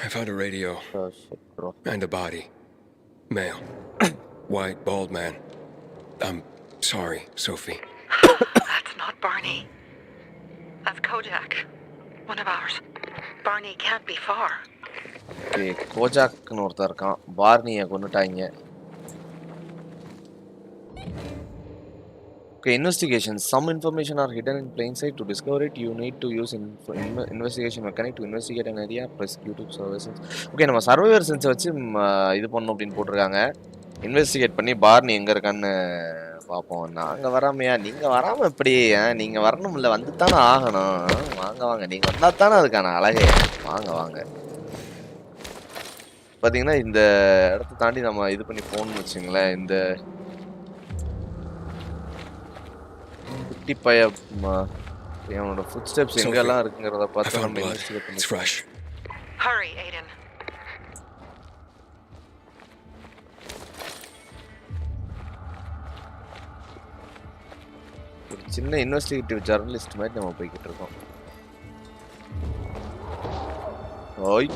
I found a radio. Oh shit, bro. And a body. Male. White, bald man. I'm sorry, Sophie. That's not Barney. That's Kojak. One of ours. Barney can't be far. Okay, கோஜாக்னு ஒருத்தர் இருக்கான். பார்னியை கொன்னுட்டாங்க. Okay, investigation. Some information are hidden in plain sight. To discover it, you need to use investigation mechanic to investigate an area. Press Q to surveillance. Okay, நம்ம survivor sense வச்சு இது பண்ணணும் அப்படின்னு போட்டிருக்காங்க. Investigate பண்ணி Barney எங்க இருக்கான்னு பார்ப்போம். நாங்க வராமையா? நீங்க வராம எப்படி? நீங்க வரணும்ல, வந்து தானே ஆகணும். வாங்க வாங்க, நீங்க வந்தா தானே அதுக்கான அழகே. வாங்க வாங்க. பாத்தீங்கன்னா இந்த இடத்த தாண்டி நம்ம இது பண்ணி போகணும்னு வச்சுங்களேன். இந்த குட்டி பைய அவனோட ஃபுட் ஸ்டெப்ஸ் எங்கெல்லாம் இருக்குங்கிறத பார்த்து நம்ம இன்வெஸ்டிகேட் பண்ணி. Hurry, Aidan. ஒரு சின்ன இன்வெஸ்டிகேட்டிவ் ஜர்னலிஸ்ட் மாதிரி நம்ம போய்கிட்டு இருக்கோம். ஓய்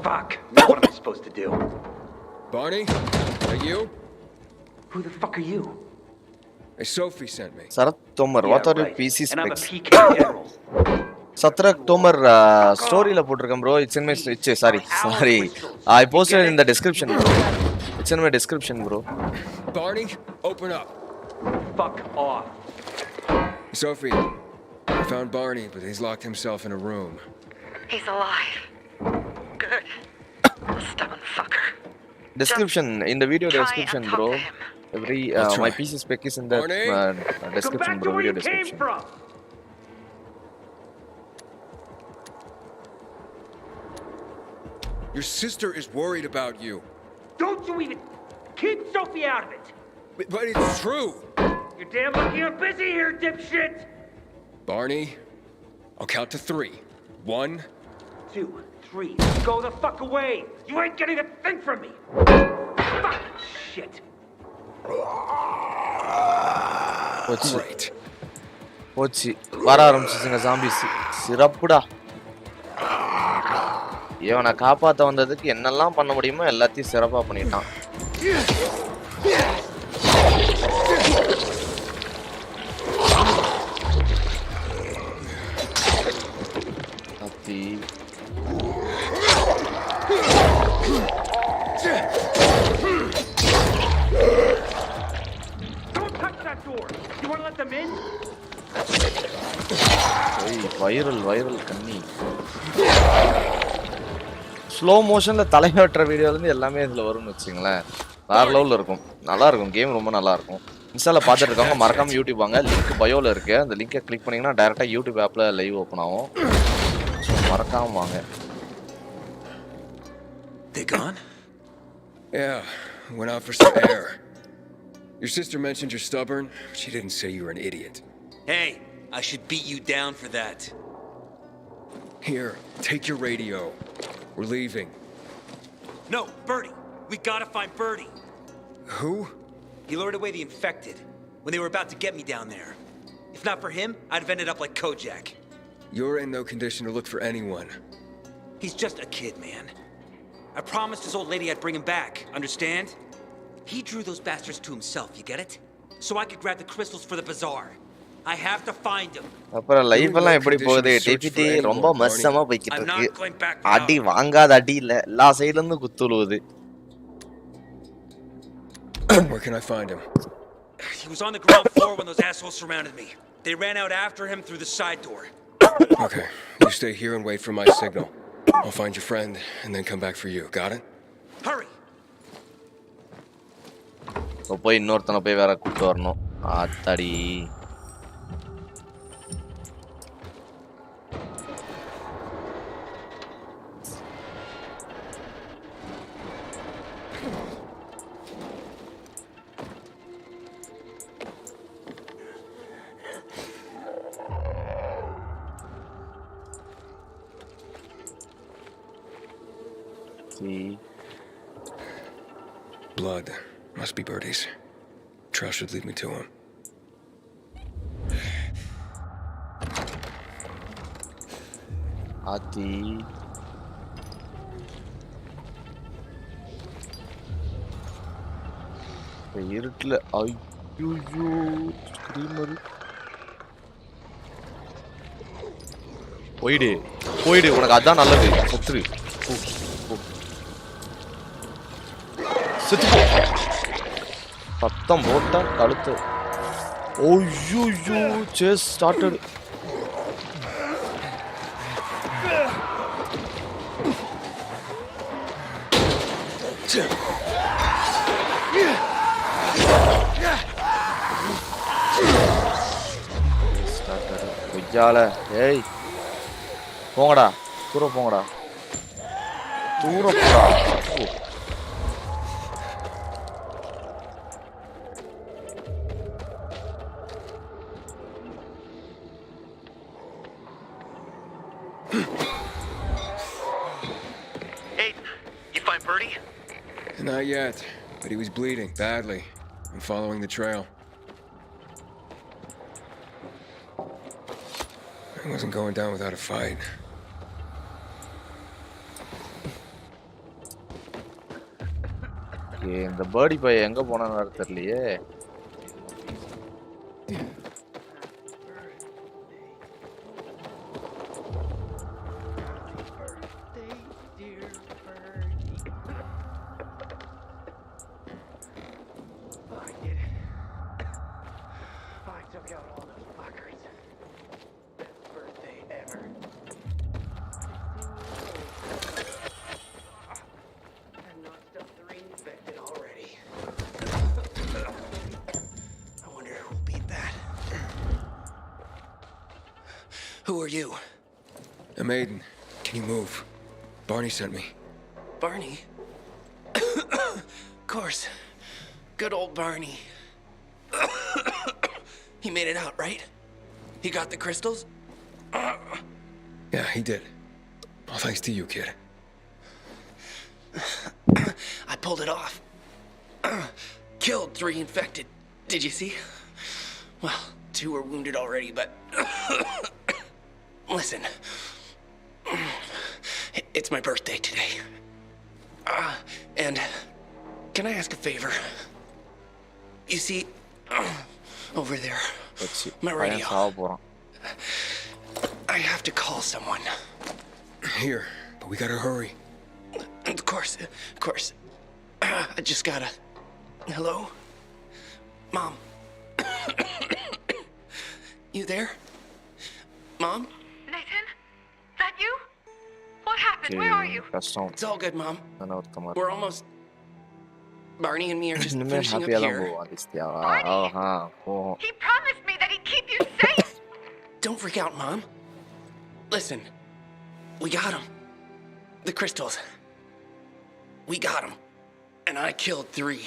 Fuck! Now what am I supposed to do? Barney? Are you? Who the fuck are you? Hey, Sophie sent me. Sarath Tomar, what are your PC And I'm a specs? PK general. Satrak Tomar story la potirukam bro. It's in my sorry. I posted in the description bro. It's in my description bro. Barney, open up. Fuck off. Sophie, I found Barney, but he's locked himself in a room. He's alive. Good. Stubborn fucker. Description in the video description bro. Every my PC spec is in the description bro. Video description. Your sister is worried about you. Don't you even keep Sophie out of it. But it's true. You're damn lucky I'm busy here, dipshit. Barney, I'll count to 3. 1, 2, 3. Go the fuck away. You ain't getting a thing from me. Fuck shit. Great. போச்சு. வர ஆரம்பிச்சுங்க zombies. சிறப்புடா. இவனை காப்பாற்ற வந்ததுக்கு என்னெல்லாம் பண்ண முடியுமோ எல்லாத்தையும் சிறப்பா பண்ணிட்டான். கத்தி. Don't touch that door. You want to let them in? Viral கண்ணி. ஸ்லோ மோஷன்ல தலைவற்ற வீடியோல இருந்து எல்லாமே இதுல வரும்னு வச்சுங்களேன். வேற லெவல்ல இருக்கும். நல்லா இருக்கும். கேம் ரொம்ப நல்லா இருக்கும். இன்ஸ்டால பார்த்துட்டு இருக்கவங்க மறக்காம யூடியூப் வாங்க. லிங்க் பயோல இருக்கு. அந்த லிங்கை கிளிக் பண்ணீங்கன்னா டைரக்டா யூடியூப் ஆப்ல லைவ் ஓபன் ஆகும். மறக்காம வாங்க. They gone? Yeah, went out for some air. Your sister mentioned you're stubborn. She didn't say you were an idiot. Hey, I should beat you down for that. Here, take your radio. We're leaving. No, Birdie. We gotta find Birdie. Who? He lured away the infected when they were about to get me down there. If not for him, I'd have ended up like Kojak. You're in no condition to look for anyone. He's just a kid, man. I promised his old lady I'd bring him back, understand? He drew those bastards to himself, you get it? So I could grab the crystals for the bazaar. I have to find him. அப்புறம் life எல்லாம் எப்படி போகுது? DBT ரொம்ப மோசமா போயிட்டு இருக்கு. அடி வாங்காத அடி இல்ல, எல்லா சைடுல இருந்து குத்துலுவுது. Where can I find him? He was on the ground floor when those assholes surrounded me. They ran out after him through the side door. Okay, you stay here and wait for my signal. I'll find your friend and then come back for you. Got it? Hurry! போய் இன்னொருத்தனை போய் வேற கூப்பிட்டு வரணும். ஆத்தாடி. Blood. Must be Birdie's. Trail should lead me to him. Ati. இருட்டுல ஐயோ ஸ்கிரீமர். போயிடு உனக்கு அதான் நல்லது. செத்துரு. சத்தம் போட்டா கழுத்து. ஐயோ சேஸ் ஸ்டார்டட். கொய்யால ஏய் போங்கடா தூரம் போங்கடா தூரம் போடா. Not yet, but he was bleeding badly. I'm following the trail. I wasn't going down without a fight. இந்த பேர்டி பைய எங்க போனான்னு தெரியலையே. Who are you? I'm Aiden. Can you move? Barney sent me. Barney? Of course. Good old Barney. He made it out, right? He got the crystals? Yeah, he did. All thanks to you, kid. I pulled it off. Killed 3 infected. Did you see? Well, 2 were wounded already, but... Listen. It's my birthday today. And can I ask a favor? You see, over there, my radio. I have to call someone. Here, but we gotta hurry. Of course. I just gotta... Hello? Mom? You there? Mom? Nathan? That you? What happened? Where are you? It's all good, Mom. We're almost... Barney and me are just finishing up here. Barney? He promised me that he'd keep you safe! Don't freak out, Mom. Listen. We got him. The crystals. We got him. And I killed 3.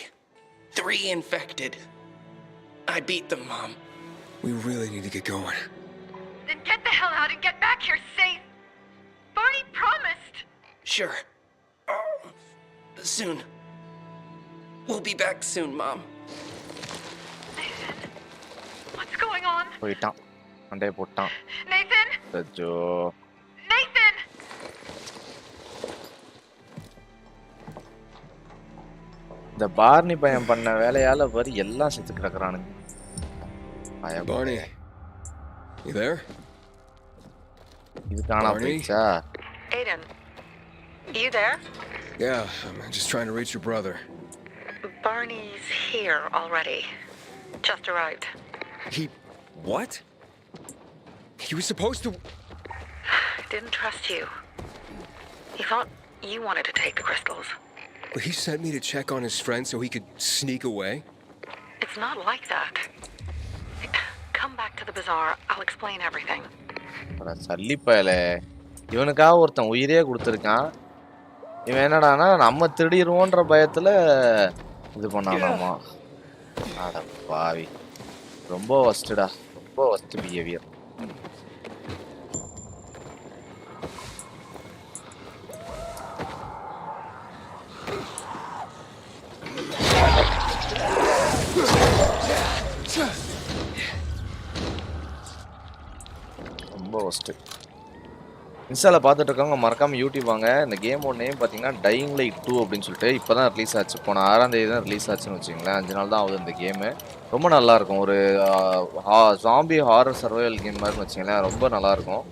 3 infected. I beat them, Mom. We really need to get going. Then get the hell out and get back here safe! Barney promised! Sure. Soon. We'll be back soon, Mom. Nathan, what's going on? போயிட்டான் அண்டே போட்டான். Nathan? அச்சோ. Nathan! இந்த Barney பையன் பண்ண வேலையால வரி எல்லாம் செத்து கிடக்குறானுங்க. Barney, you there? இது காணாம போயிடுச்சா? Aidan, you there? Yeah, I'm just trying to reach your brother. Barney's here already. Just arrived. He... what? He was supposed to... Didn't trust you. He thought you wanted to take the crystals. But he sent me to check on his friend so he could sneak away? It's not like that. Come back to the bazaar. I'll explain everything. சல்லிப்பயலே இவனுக்காக ஒருத்தன் உயிரே கொடுத்துருக்கான். இவன் என்னடானா நம்ம திருடிடுவோன்ற பயத்துல இது பண்ணானாமா. அட பாவி. ரொம்ப வஸ்டடா. ரொம்ப வஸ்ட் பிஹேவியர். ரொம்ப வஸ்ட். இன்ஸ்டால பார்த்துட்டு இருக்கவங்க மறக்காம யூடியூப் வாங்க. இந்த கேமோட நேம் பார்த்தீங்கன்னா டையிங் லைட் 2 அப்படின்னு சொல்லிட்டு இப்போ தான் ரிலீஸ் ஆச்சு. போன 6ஆம் தேதி தான் ரிலீஸ் ஆச்சுன்னு வச்சுங்களேன். 5 நாள் தான் ஆகுது இந்த கேமு. ரொம்ப நல்லாயிருக்கும். ஒரு ஜாம்பி ஹாரர் சர்வைவல் கேம் மாதிரி வச்சுங்களேன். ரொம்ப நல்லாயிருக்கும்.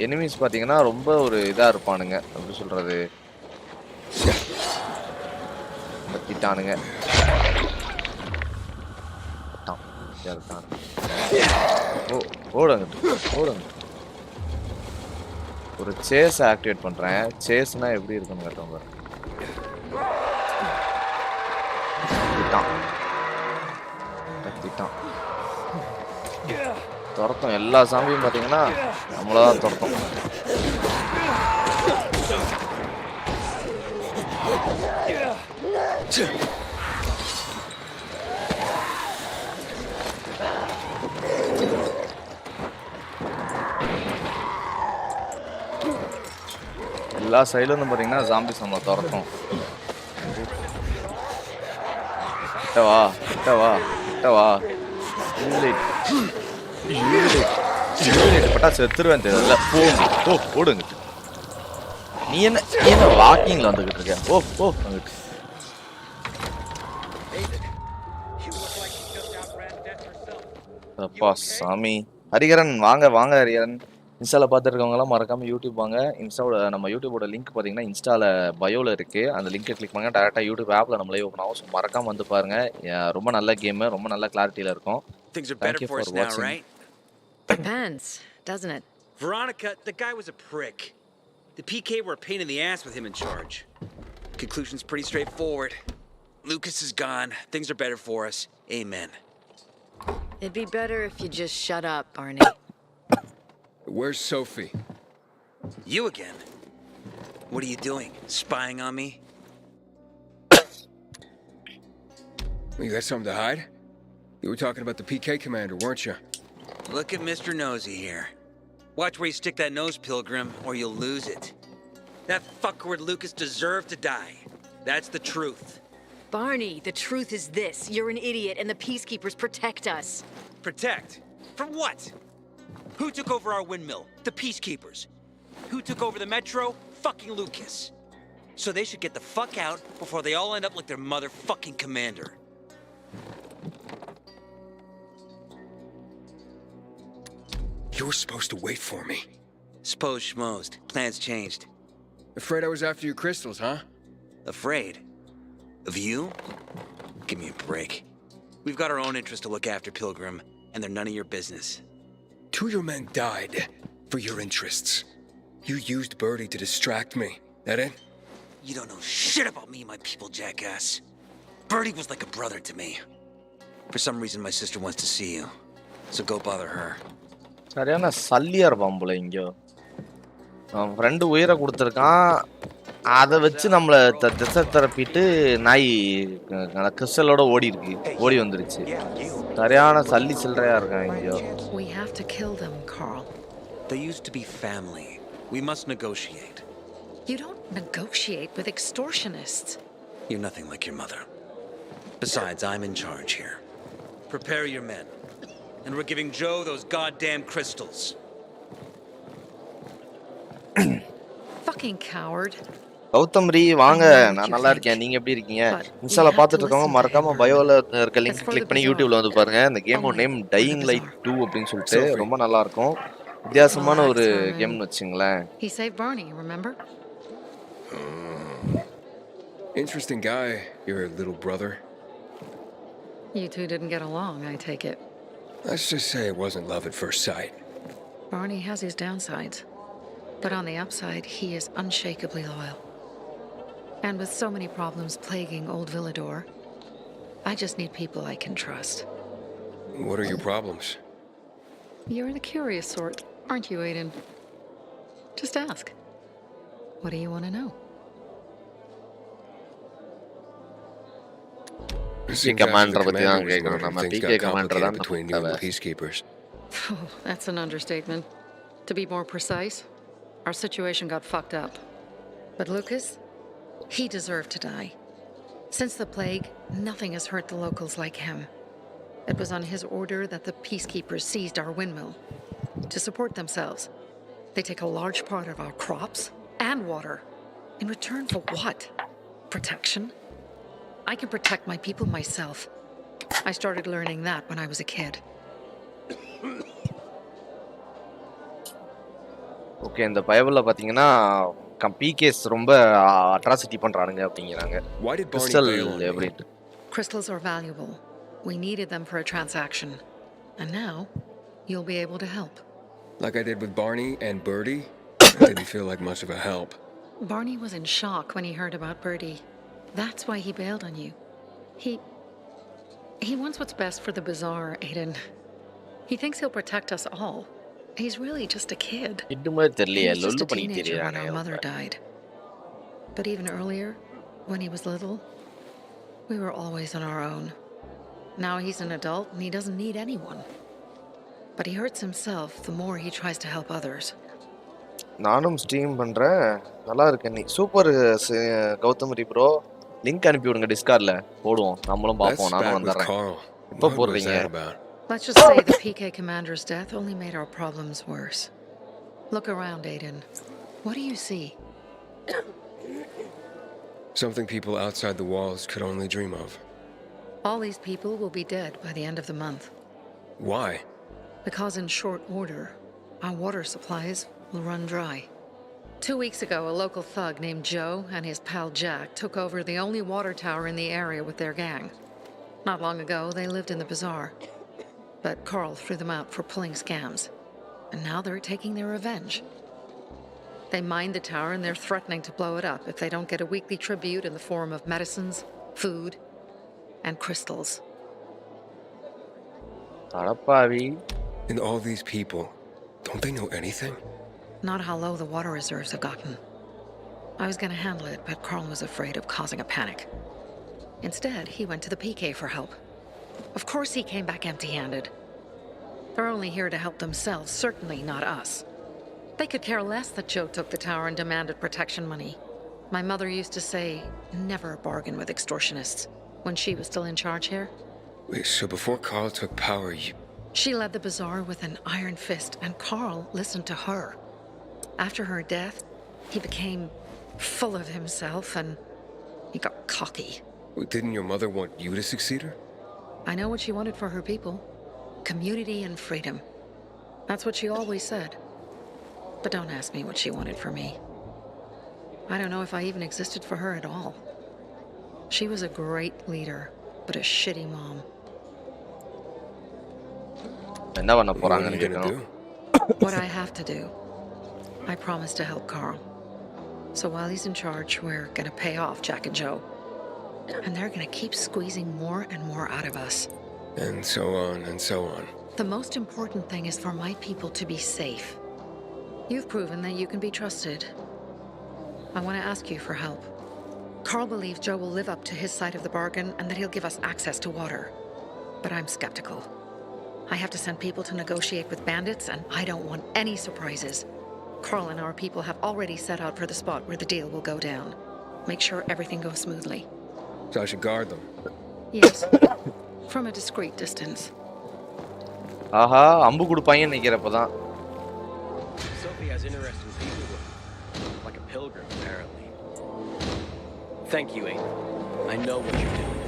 எனிமீஸ் பார்த்தீங்கன்னா ரொம்ப ஒரு இதாக இருப்பானுங்க. எப்படி சொல்கிறது, பத்திட்டானுங்க ஓடுங்க ஓடுங்க. ஒரு சேஸ் ஆக்டிவேட் பண்றேன். சேஸ்னா எப்படி இருக்குன்னு கேட்டோம் பாரு. கத்திட்டான் துரத்தம். எல்லா சாம்பியும் பாத்தீங்கன்னா நம்மளதான் துரத்தம். எல்லா சைடுல இருந்து பாத்தீங்கன்னா ஜாம்பிஸ் நம்ம துரத்தும். கிட்டவா கிட்டவா கிட்டவா. பட்டா செத்துருவேன் தெரியல. ஓ ஓடுங்க. நீ என்ன வாக்கிங்ல வந்துகிட்டு இருக்க? ஓ வந்துட்டு. அப்பா சாமி. ஹரிகரன் வாங்க வாங்க ஹரிகரன். இன்ஸ்டால பார்த்துருக்கவங்களாம் மறக்காம யூடியூப் வாங்க. இன்ஸ்டாவோட நம்ம யூடியூபோட லிங்க் பார்த்தீங்கன்னா இன்ஸ்டால பயோல இருக்கு. அந்த லிங்கை கிளிக் பண்ணுங்க. டேரக்டா யூடியூப் ஆப்ல நம்ம லைவ் ஓப்பன் ஆகும். ஸோ மறக்காம வந்து பாருங்க. ரொம்ப நல்ல கேம், ரொம்ப நல்ல கிளாரிட்டியில இருக்கும். Thank you for watching. Right? Depends, doesn't it? Veronica, the guy was a prick. The PK were a pain in the ass with him in charge. Conclusion's pretty straightforward. Lucas is gone. Things are better for us. Amen. It'd be better if you just shut up, Barney. Where's Sophie? You again? What are you doing? Spying on me? You got something to hide? You were talking about the PK commander, weren't you? Look at Mr. Nosy here. Watch where you stick that nose, Pilgrim, or you'll lose it. That fuckward Lucas deserved to die. That's the truth. Barney, the truth is this. You're an idiot and the peacekeepers protect us. Protect? From what? Who took over our windmill? The peacekeepers. Who took over the metro? Fucking Lucas. So they should get the fuck out before they all end up like their motherfucking commander. You were supposed to wait for me. Suppose schmozed. Plans changed. Afraid I was after your crystals, huh? Afraid? Of you? Give me a break. We've got our own interests to look after, Pilgrim, and they're none of your business. 2 of your men died for your interests. You used Birdie to distract me. That it? You don't know shit about me and my people, jackass. Birdie was like a brother to me. For some reason, my sister wants to see you. So go bother her. சரியான சல்லியா இருப்பான் போல. இங்க அவன் friend உயிரை கொடுத்துருக்கான். அதை வச்சு நம்மளை திசை தரப்பிட்டு நாய் கிறிஸ்டலோட ஓடி வந்துருச்சு. சரியான சல்லி சில்லறையா இருக்கான் இங்க. We have to kill them, Carl. They used to be family. We must negotiate. You don't negotiate with extortionists. You're nothing like your mother. Besides, I'm in charge here. Prepare your men. And we're giving Joe those goddamn crystals. Fucking coward. Gautham ரீ வாங்க. நான் நல்லா இருக்கேன். நீங்க எப்படி இருக்கீங்க? இன்ஸ்டால பார்த்துட்டு இருக்கவங்க மறக்காம பயோல இருக்க லிங்க் கிளிக் பண்ணி யூடியூப்ல வந்து பாருங்க. இந்த கேமோட நேம் டையிங் லைட் 2 அப்படின்னு சொல்லிட்டு ரொம்ப நல்லா இருக்கும். வித்தியாசமான ஒரு கேம்னு வச்சுங்களேன். He saved Barney, remember? Interesting guy, your little brother. You two didn't get along, I take it. Let's just say it wasn't love at first sight. Barney has his downsides. But on the upside, he is unshakably loyal. And with so many problems plaguing old Villador, I just need people I can trust. What are your problems? You're the curious sort, aren't you, Aiden? Just ask. What do you want to know? Seems as the commander was murdered, things got complicated between you and the peacekeepers. Oh, that's an understatement. To be more precise, our situation got fucked up. But Lucas, he deserved to die. Since the plague, nothing has hurt the locals like him. It was on his order that the peacekeepers seized our windmill. To support themselves, they take a large part of our crops and water. In return for what? Protection? I can protect my people myself. I started learning that when I was a kid. Okay இந்த பைபிள்ல பாத்தீங்கன்னா PKs ரொம்ப atrocity பண்றானுங்க அப்படிங்கறாங்க. Crystal everything. Crystals are valuable. We needed them for a transaction. And now you'll be able to help. Like I did with Barney and Birdie? That didn't feel like much of a help. Barney was in shock when he heard about Birdie. That's why he bailed on you. He wants what's best for the bazaar, Aidan. He thinks he'll protect us all. He's really just a kid. He was just a teenager when our mother died. But even earlier, when he was little, we were always on our own. Now he's an adult and he doesn't need anyone. But he hurts himself the more he tries to help others. நானும் stream பண்றேன். நல்லா இருக்கு நீ. Super கௌதமரி bro. Link அனுப்பி விடுங்க டிஸ்கார்ட்ல. போடுவோம். நம்மளும் பாப்போம். நானும் வந்தறேன். இப்போ போடுறீங்க. Let's just say the PK commander's death only made our problems worse. Look around, Aidan. What do you see? Something people outside the walls could only dream of. All these people will be dead by the end of the month. Why? Because in short order, our water supplies will run dry. 2 weeks ago, a local thug named Joe and his pal Jack took over the only water tower in the area with their gang. Not long ago, they lived in the bazaar. But Carl threw them out for pulling scams. And now they're taking their revenge. They mined the tower and they're threatening to blow it up if they don't get a weekly tribute in the form of medicines, food, and crystals. And all these people, don't they know anything? Not how low the water reserves have gotten. I was going to handle it, but Carl was afraid of causing a panic. Instead, he went to the PK for help. Of course he came back empty-handed. They're only here to help themselves, certainly not us. They could care less that Joe took the tower and demanded protection money. My mother used to say, never bargain with extortionists, when she was still in charge here. Wait, so before Carl took power, you... She led the bazaar with an iron fist, and Carl listened to her. After her death, he became full of himself, and he got cocky. Didn't your mother want you to succeed her? I know what she wanted for her people. Community and freedom. That's what she always said. But don't ask me what she wanted for me. I don't know if I even existed for her at all. She was a great leader, but a shitty mom. What are you gonna do? What I have to do. I promised to help Carl. So while he's in charge, we're gonna pay off Jack and Joe. And they're gonna keep squeezing more and more out of us. And so on and so on. The most important thing is for my people to be safe. You've proven that you can be trusted. I want to ask you for help. Carl believes Joe will live up to his side of the bargain and that he'll give us access to water. But I'm skeptical. I have to send people to negotiate with bandits, and I don't want any surprises. Carl and our people have already set out for the spot where the deal will go down. Make sure everything goes smoothly. So I should guard them? Yes. From a discreet distance. ஆஹா அம்பு குடுப்பாங்கன்னு நினைக்கிறப்பதான். Sophie has interesting people, like a pilgrim, apparently. Thank you, Aidan. I know what you're doing.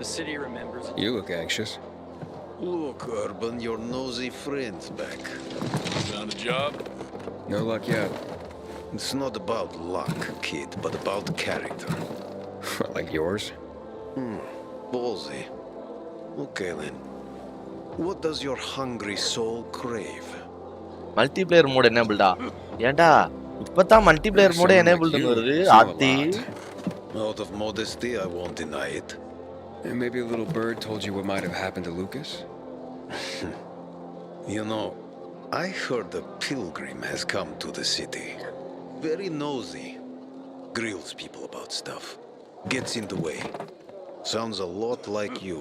The city remembers. You look anxious. Look, Urban, your nosy friend's back. Found a job? No luck yet. It's not about luck, kid, but about character. Like yours? Ballsy. Okay then. What does your hungry soul crave? Multiplayer mode enabled-ஆ? ஏன்டா இப்பதான் multiplayer mode enabled வருது ஆத்தி. Out of modesty, I won't deny it. And maybe a little bird told you what might have happened to Lucas? You know, I heard a pilgrim has come to the city. Very nosy. Grills people about stuff. Gets in the way. Sounds a lot like you.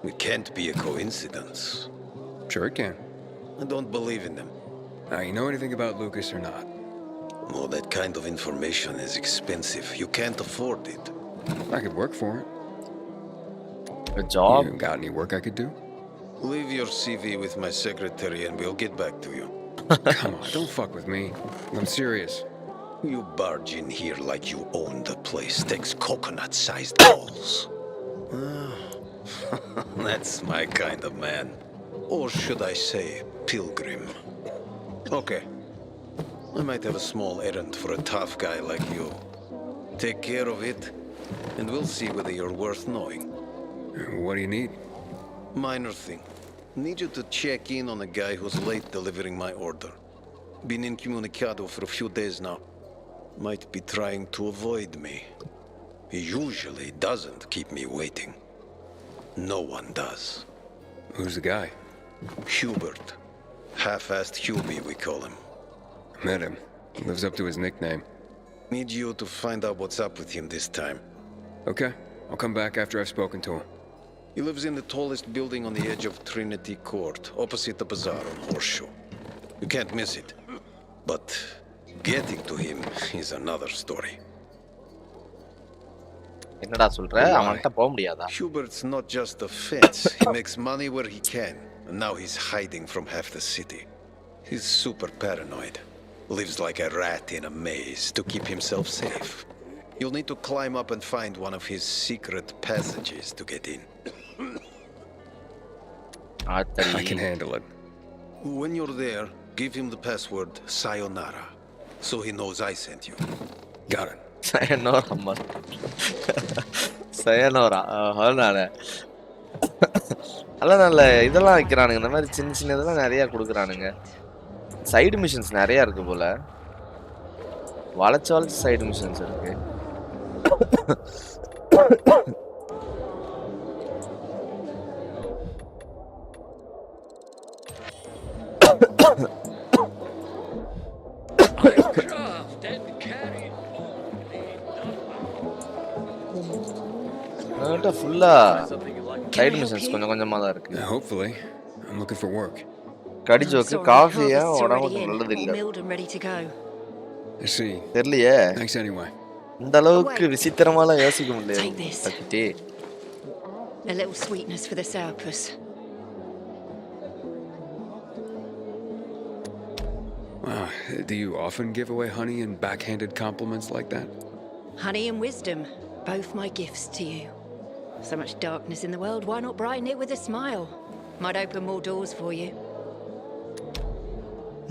It can't be a coincidence. Sure it can. I don't believe in them. Now, you know anything about Lucas or not? Oh, that kind of information is expensive. You can't afford it. I could work for it. A job? You got any work I could do? Leave your CV with my secretary and we'll get back to you. Come on, don't fuck with me. I'm serious. You barge in here like you own the place. Takes coconut-sized balls. That's my kind of man. Or should I say, pilgrim. Okay. I might have a small errand for a tough guy like you. Take care of it, and we'll see whether you're worth knowing. What do you need? Minor thing. Need you to check in on a guy who's late delivering my order. Been incommunicado for a few days now. Might be trying to avoid me. He usually doesn't keep me waiting. No one does. Who's the guy? Hubert. Half-assed Hubie, we call him. Met him. Lives up to his nickname. Need you to find out what's up with him this time. Okay. I'll come back after I've spoken to him. He lives in the tallest building on the edge of Trinity Court, opposite the bazaar on Horseshoe. You can't miss it. But getting to him is another story. என்னடா சொல்ற? அவன்கிட்ட போக முடியாதா? Hubert's not just a fence. He makes money where he can. And now he's hiding from half the city. He's super paranoid. Lives like a rat in a maze to keep himself safe. You'll need to climb up and find one of his secret passages to get in. I can handle it. When you're there, give him the password Sayonara, so he knows I sent you. Got it. Sayonara, man. Sayonara. நானே நல்ல இதெல்லாம் வைக்கிறானுங்க. இந்த மாதிரி சின்ன சின்ன இதெல்லாம் நிறைய கொடுக்குறானுங்க. Side missions நிறைய இருக்கு போல. வளைச்சு சைடு மிஷன்ஸ் இருக்கு. ஃபுல்லா சைடு மிஷன்ஸ் கொஞ்சம் கொஞ்சமா தான் இருக்கு. Hopefully. I'm looking for work. கடிஜோக்கு காஃபியா உடம்புக்கு நல்லது இல்ல. I see. தெரியலையே. Thanks anyway. இந்த அளவுக்கு விசித்திரமாலாம் யோசிக்க முடியாது. பக்கிட்டே. A little sweetness for the sourpuss. Wow, do you often give away honey and backhanded compliments like that? Honey and wisdom, both my gifts to you. So much darkness in the world, why not brighten it with a smile? Might open more doors for you.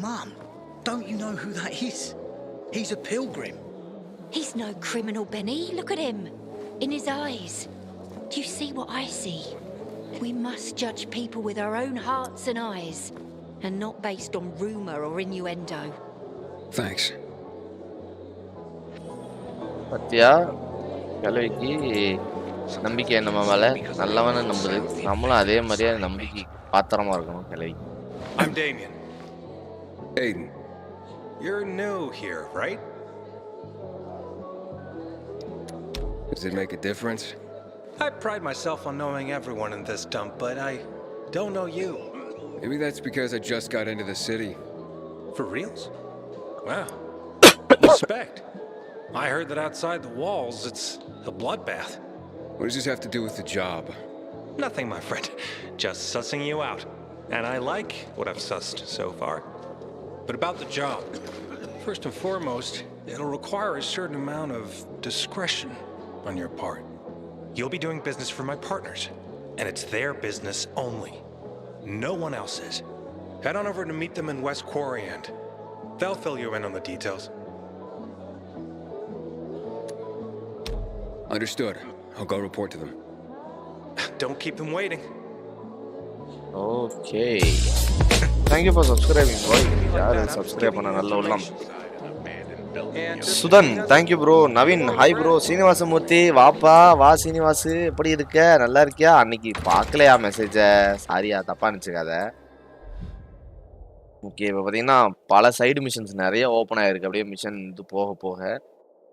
Mom, don't you know who that is? He's a pilgrim. He's no criminal, Benny. Look at him. In his eyes. Do you see what I see? We must judge people with our own hearts and eyes, and not based on rumor or innuendo. Thanks. பத்தியா கலவைக்கு நம்பிக்கை நம்ம மேல நல்லவன நம்புது. நம்மளும் அதே மாதிரியே நம்பிக்கை பாத்திரமா இருக்கணும் கலவைக்கு. I'm Damien. Aiden. You're new here, right? Does it make a difference? I pride myself on knowing everyone in this dump, but I don't know you. Maybe that's because I just got into the city. For reals? Wow. Respect. I heard that outside the walls, it's a bloodbath. What does this have to do with the job? Nothing, my friend. Just sussing you out. And I like what I've sussed so far. But about the job, first and foremost, it'll require a certain amount of discretion on your part. You'll be doing business for my partners, and it's their business only. No one else's. Head on over to meet them in West Quarry End. They'll fill you in on the details. Understood. I'll go report to them. Don't keep them waiting. Okay. Thank you for subscribing, bro. யாரு subscribe பண்ண நல்ல உள்ளம். Sudan, thank you bro. Naveen, hi bro. Srinivasamurthy, வாப்பா, வா சீனிவாசு, எப்படி இருக்க? நல்லா இருக்கியா? அன்னைக்கு பார்க்கலையா மெசேஜ? சாரியா, தப்பா நினைச்சுக்காத. ஓகே, இப்போ பார்த்தீங்கன்னா பல சைடு மிஷன்ஸ் நிறைய ஓப்பன் ஆயிருக்கு. அப்படியே மிஷன் இது போக போக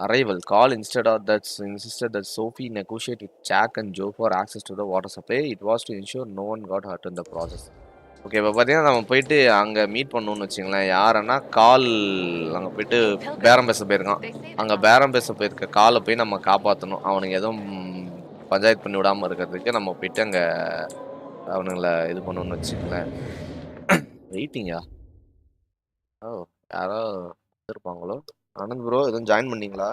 arrival call insisted that Sophie negotiate with Jack and Joe for access to the water supply. It was to ensure no one got hurt in the process. Okay, இப்போ பார்த்தீங்கன்னா நம்ம போயிட்டு அங்கே மீட் பண்ணணும்னு வச்சுங்களேன். யாருன்னா கால் அங்கே போயிட்டு பேரம் பேச போயிருக்கான். அங்கே பேரம் பேச போயிருக்க காலை போய் நம்ம காப்பாற்றணும். அவனுக்கு எதுவும் பஞ்சாயத்து பண்ணி விடாமல் இருக்கிறதுக்கு நம்ம போயிட்டு அங்கே அவனுங்களை இது பண்ணணும்னு வச்சுங்களேன். வெயிட்டிங்கா? ஓ, யாரோ இருப்பாங்களோ? ஆனந்த் ப்ரோ எதுவும் ஜாயின் பண்ணீங்களா?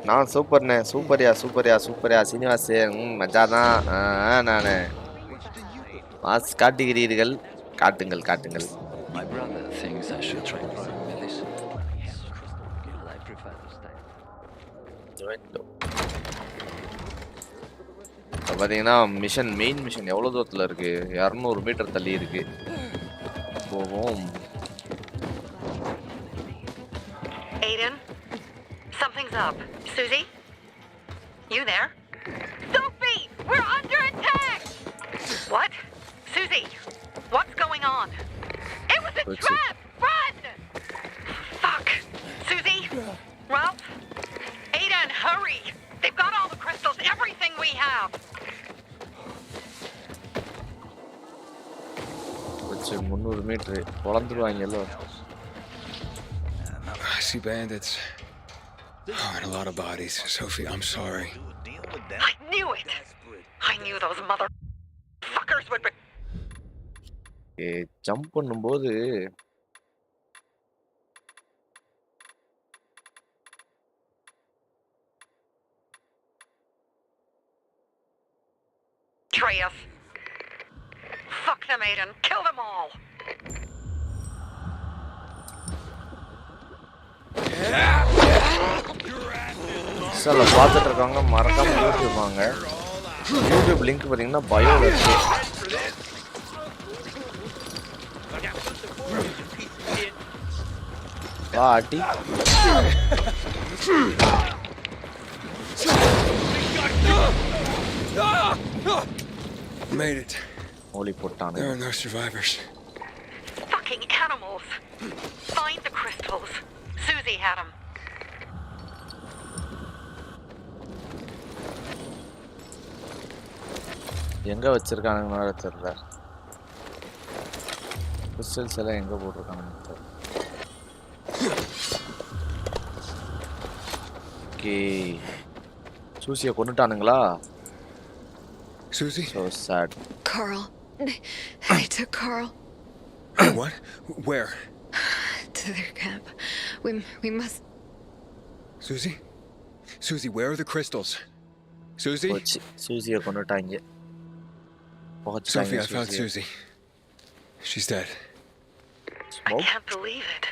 நான் சூப்பர்ண்ணே. சூப்பர்யா சீனிவாசு. மஜா தான். நான் மாஸ் காட்டுகிறீர்கள். காட்டுங்கள். My brother thinks I should try this. I prefer to stay. பார்த்தீங்கன்னா மெயின் மிஷன் எவ்வளோ தூரத்தில் இருக்கு? 200 மீட்டர் தள்ளி இருக்கு. போவோம். Aiden, something's up. Susie? You there? Sophie! We're under attack! What? Susie, what's going on? It was a trap! Run! Fuck! Susie? Ralph? Aidan, hurry! They've got all the crystals, everything we have! 300 metre வளர்ந்துருவாங்கல்ல. I see bandits. Oh, and a lot of bodies. Sophie, I'm sorry. I knew it! I knew those motherfuckers would be... jump பண்ணும்போது Atreus. Fuck them, Aidan. Kill them all. Sir பார்த்துட்டு இருக்காங்க, மறக்காம YouTube வாங்க. YouTube link பார்த்தீங்கன்னா பயோல இருக்கு. வா அடி. Made it. Holy potan. There are no survivors. Fucking animals. Find the crystals. Susie had them. எங்க வச்சிருக்கானுங்க தெரியல. கிறிஸ்டல்ஸ் எல்லாம் எங்க போட்டிருக்கானுங்க? Okay, சூசியை கொன்னுட்டானுங்களா? Susie? So sad. Carl. They took Carl. What? Where? To their camp. We must... Susie? Susie, where are the crystals? Susie? Susie கொன்னுட்டாங்க. Sophie, I found Susie. She's dead. I can't believe it.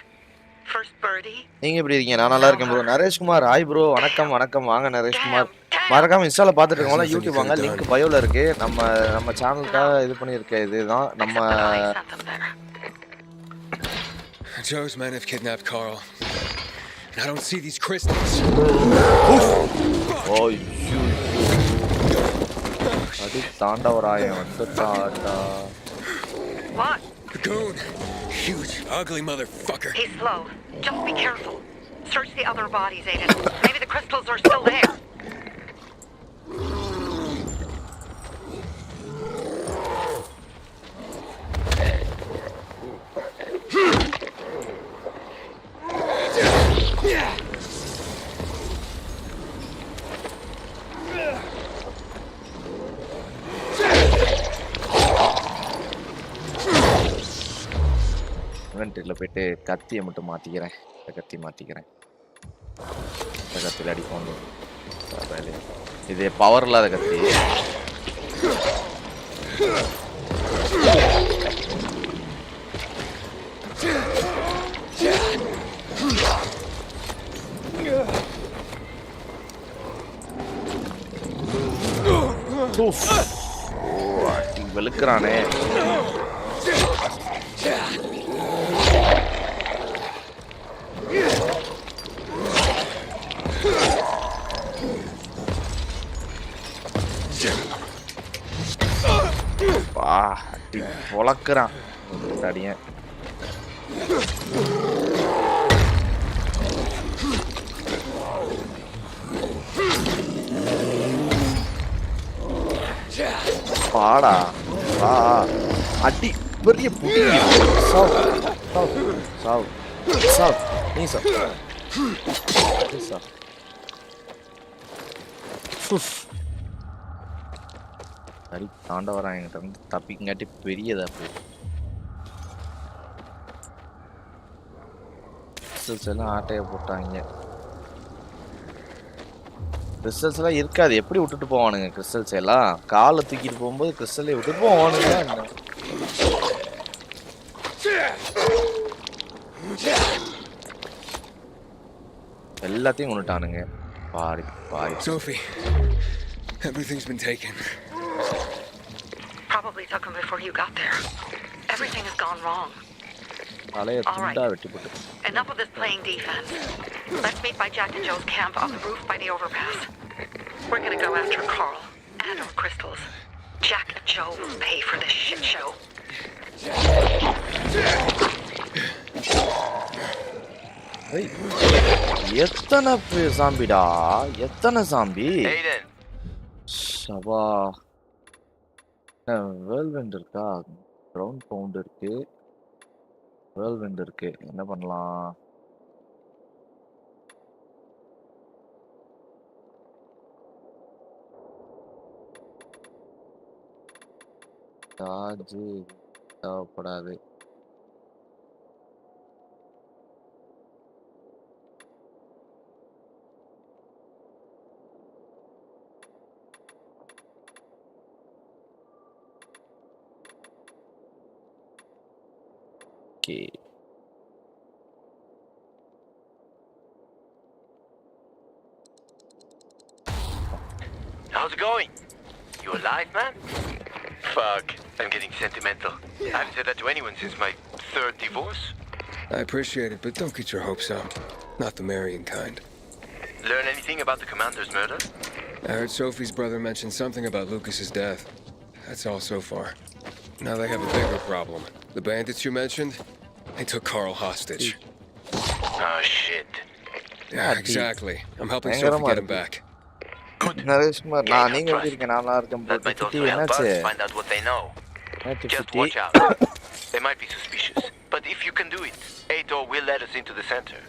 First birdie. நீங்க எப்படி இருக்கீங்க? நான் நல்லா இருக்கேன் bro. Naresh Kumar, hi bro. வணக்கம். வாங்க நரேஷ்குமார். மறக்காம இன்ஸ்டால பார்த்துட்டு இருக்கவங்களா யூடியூப் வாங்க. லிங்க் பயோல இருக்கு. நம்ம சேனலுக்காக இது பண்ணியிருக்க இதுதான் நம்ம. Joe's men have kidnapped Carl. And I don't see these crystals. Oh, you. அடி Thandavarayan வந்துட்டாடா. What? The goon. Huge, ugly motherfucker. He's slow. Just be careful. Search the other bodies, Aidan. Maybe the crystals are still there. இன்வென்டரியில் போயிட்டு கத்தியை மட்டும் மாற்றிக்கிறேன். கத்தி மாற்றிக்கிறேன். கத்தியில் அடிப்போம். இது பவர் இல்லாத கத்தி. ஓ அடி வெளுக்குறானே. வா அடி பொளக்குறான் அடியன். பாடா வா அடி பெரிய புடி. சாவ் சாவ் சாவ் சாவ் நீ சாவ் சாவ். சரி தாண்ட வரான் என்கிட்ட இருந்து தப்பிங்காட்டி பெரியதா போய் கிறிஸ்டல்ஸ் எல்லாம் ஆட்டைய போட்டாங்க. கிறிஸ்டல்ஸ் எல்லாம் இருக்காது, எப்படி விட்டுட்டு போவானுங்க கிறிஸ்டல்ஸ் எல்லாம்? காலை தூக்கிட்டு போகும்போது கிறிஸ்டலை விட்டுட்டு போவானுங்க. எல்லாத்தையும் கொண்டுட்டானுங்க. Pari Pari. Sophie, everything's been taken. Probably took him before you got there. Everything has gone wrong. All right. Enough of this playing defense. Let's meet by Jack and Joe's camp on the roof by the overpass. We're gonna go after Carl and our crystals. Jack and Joe will pay for this shit show. Hey, எத்தனை ஜாம்பிடா, எத்தனை zombie. Aiden. சபா. வேல்வெண்ட் இருக்கா, ground bound இருக்கு, வேல்வெண்ட் இருக்கு. என்ன பண்ணலாம்? Charge தேவைப்படாது. Okay. How's it going? You alive, man? Fuck, I'm getting sentimental. I haven't said that to anyone since my third divorce. I appreciate it, but don't get your hopes up. Not the marrying kind. Learn anything about the commander's murder? I heard Sophie's brother mention something about Lucas's death. That's all so far. Now they have a bigger problem. The bandits you mentioned, they took Carl hostage. Oh, shit. Yeah, exactly. I'm helping Sophie get him back. Naresh Kumar, நான் நீங்க எப்படி இருக்கீங்க? நல்லா இருக்கேன். That might also help us find out what they know. Just watch out. They might be suspicious. But if you can do it, Aitor will let us into the center.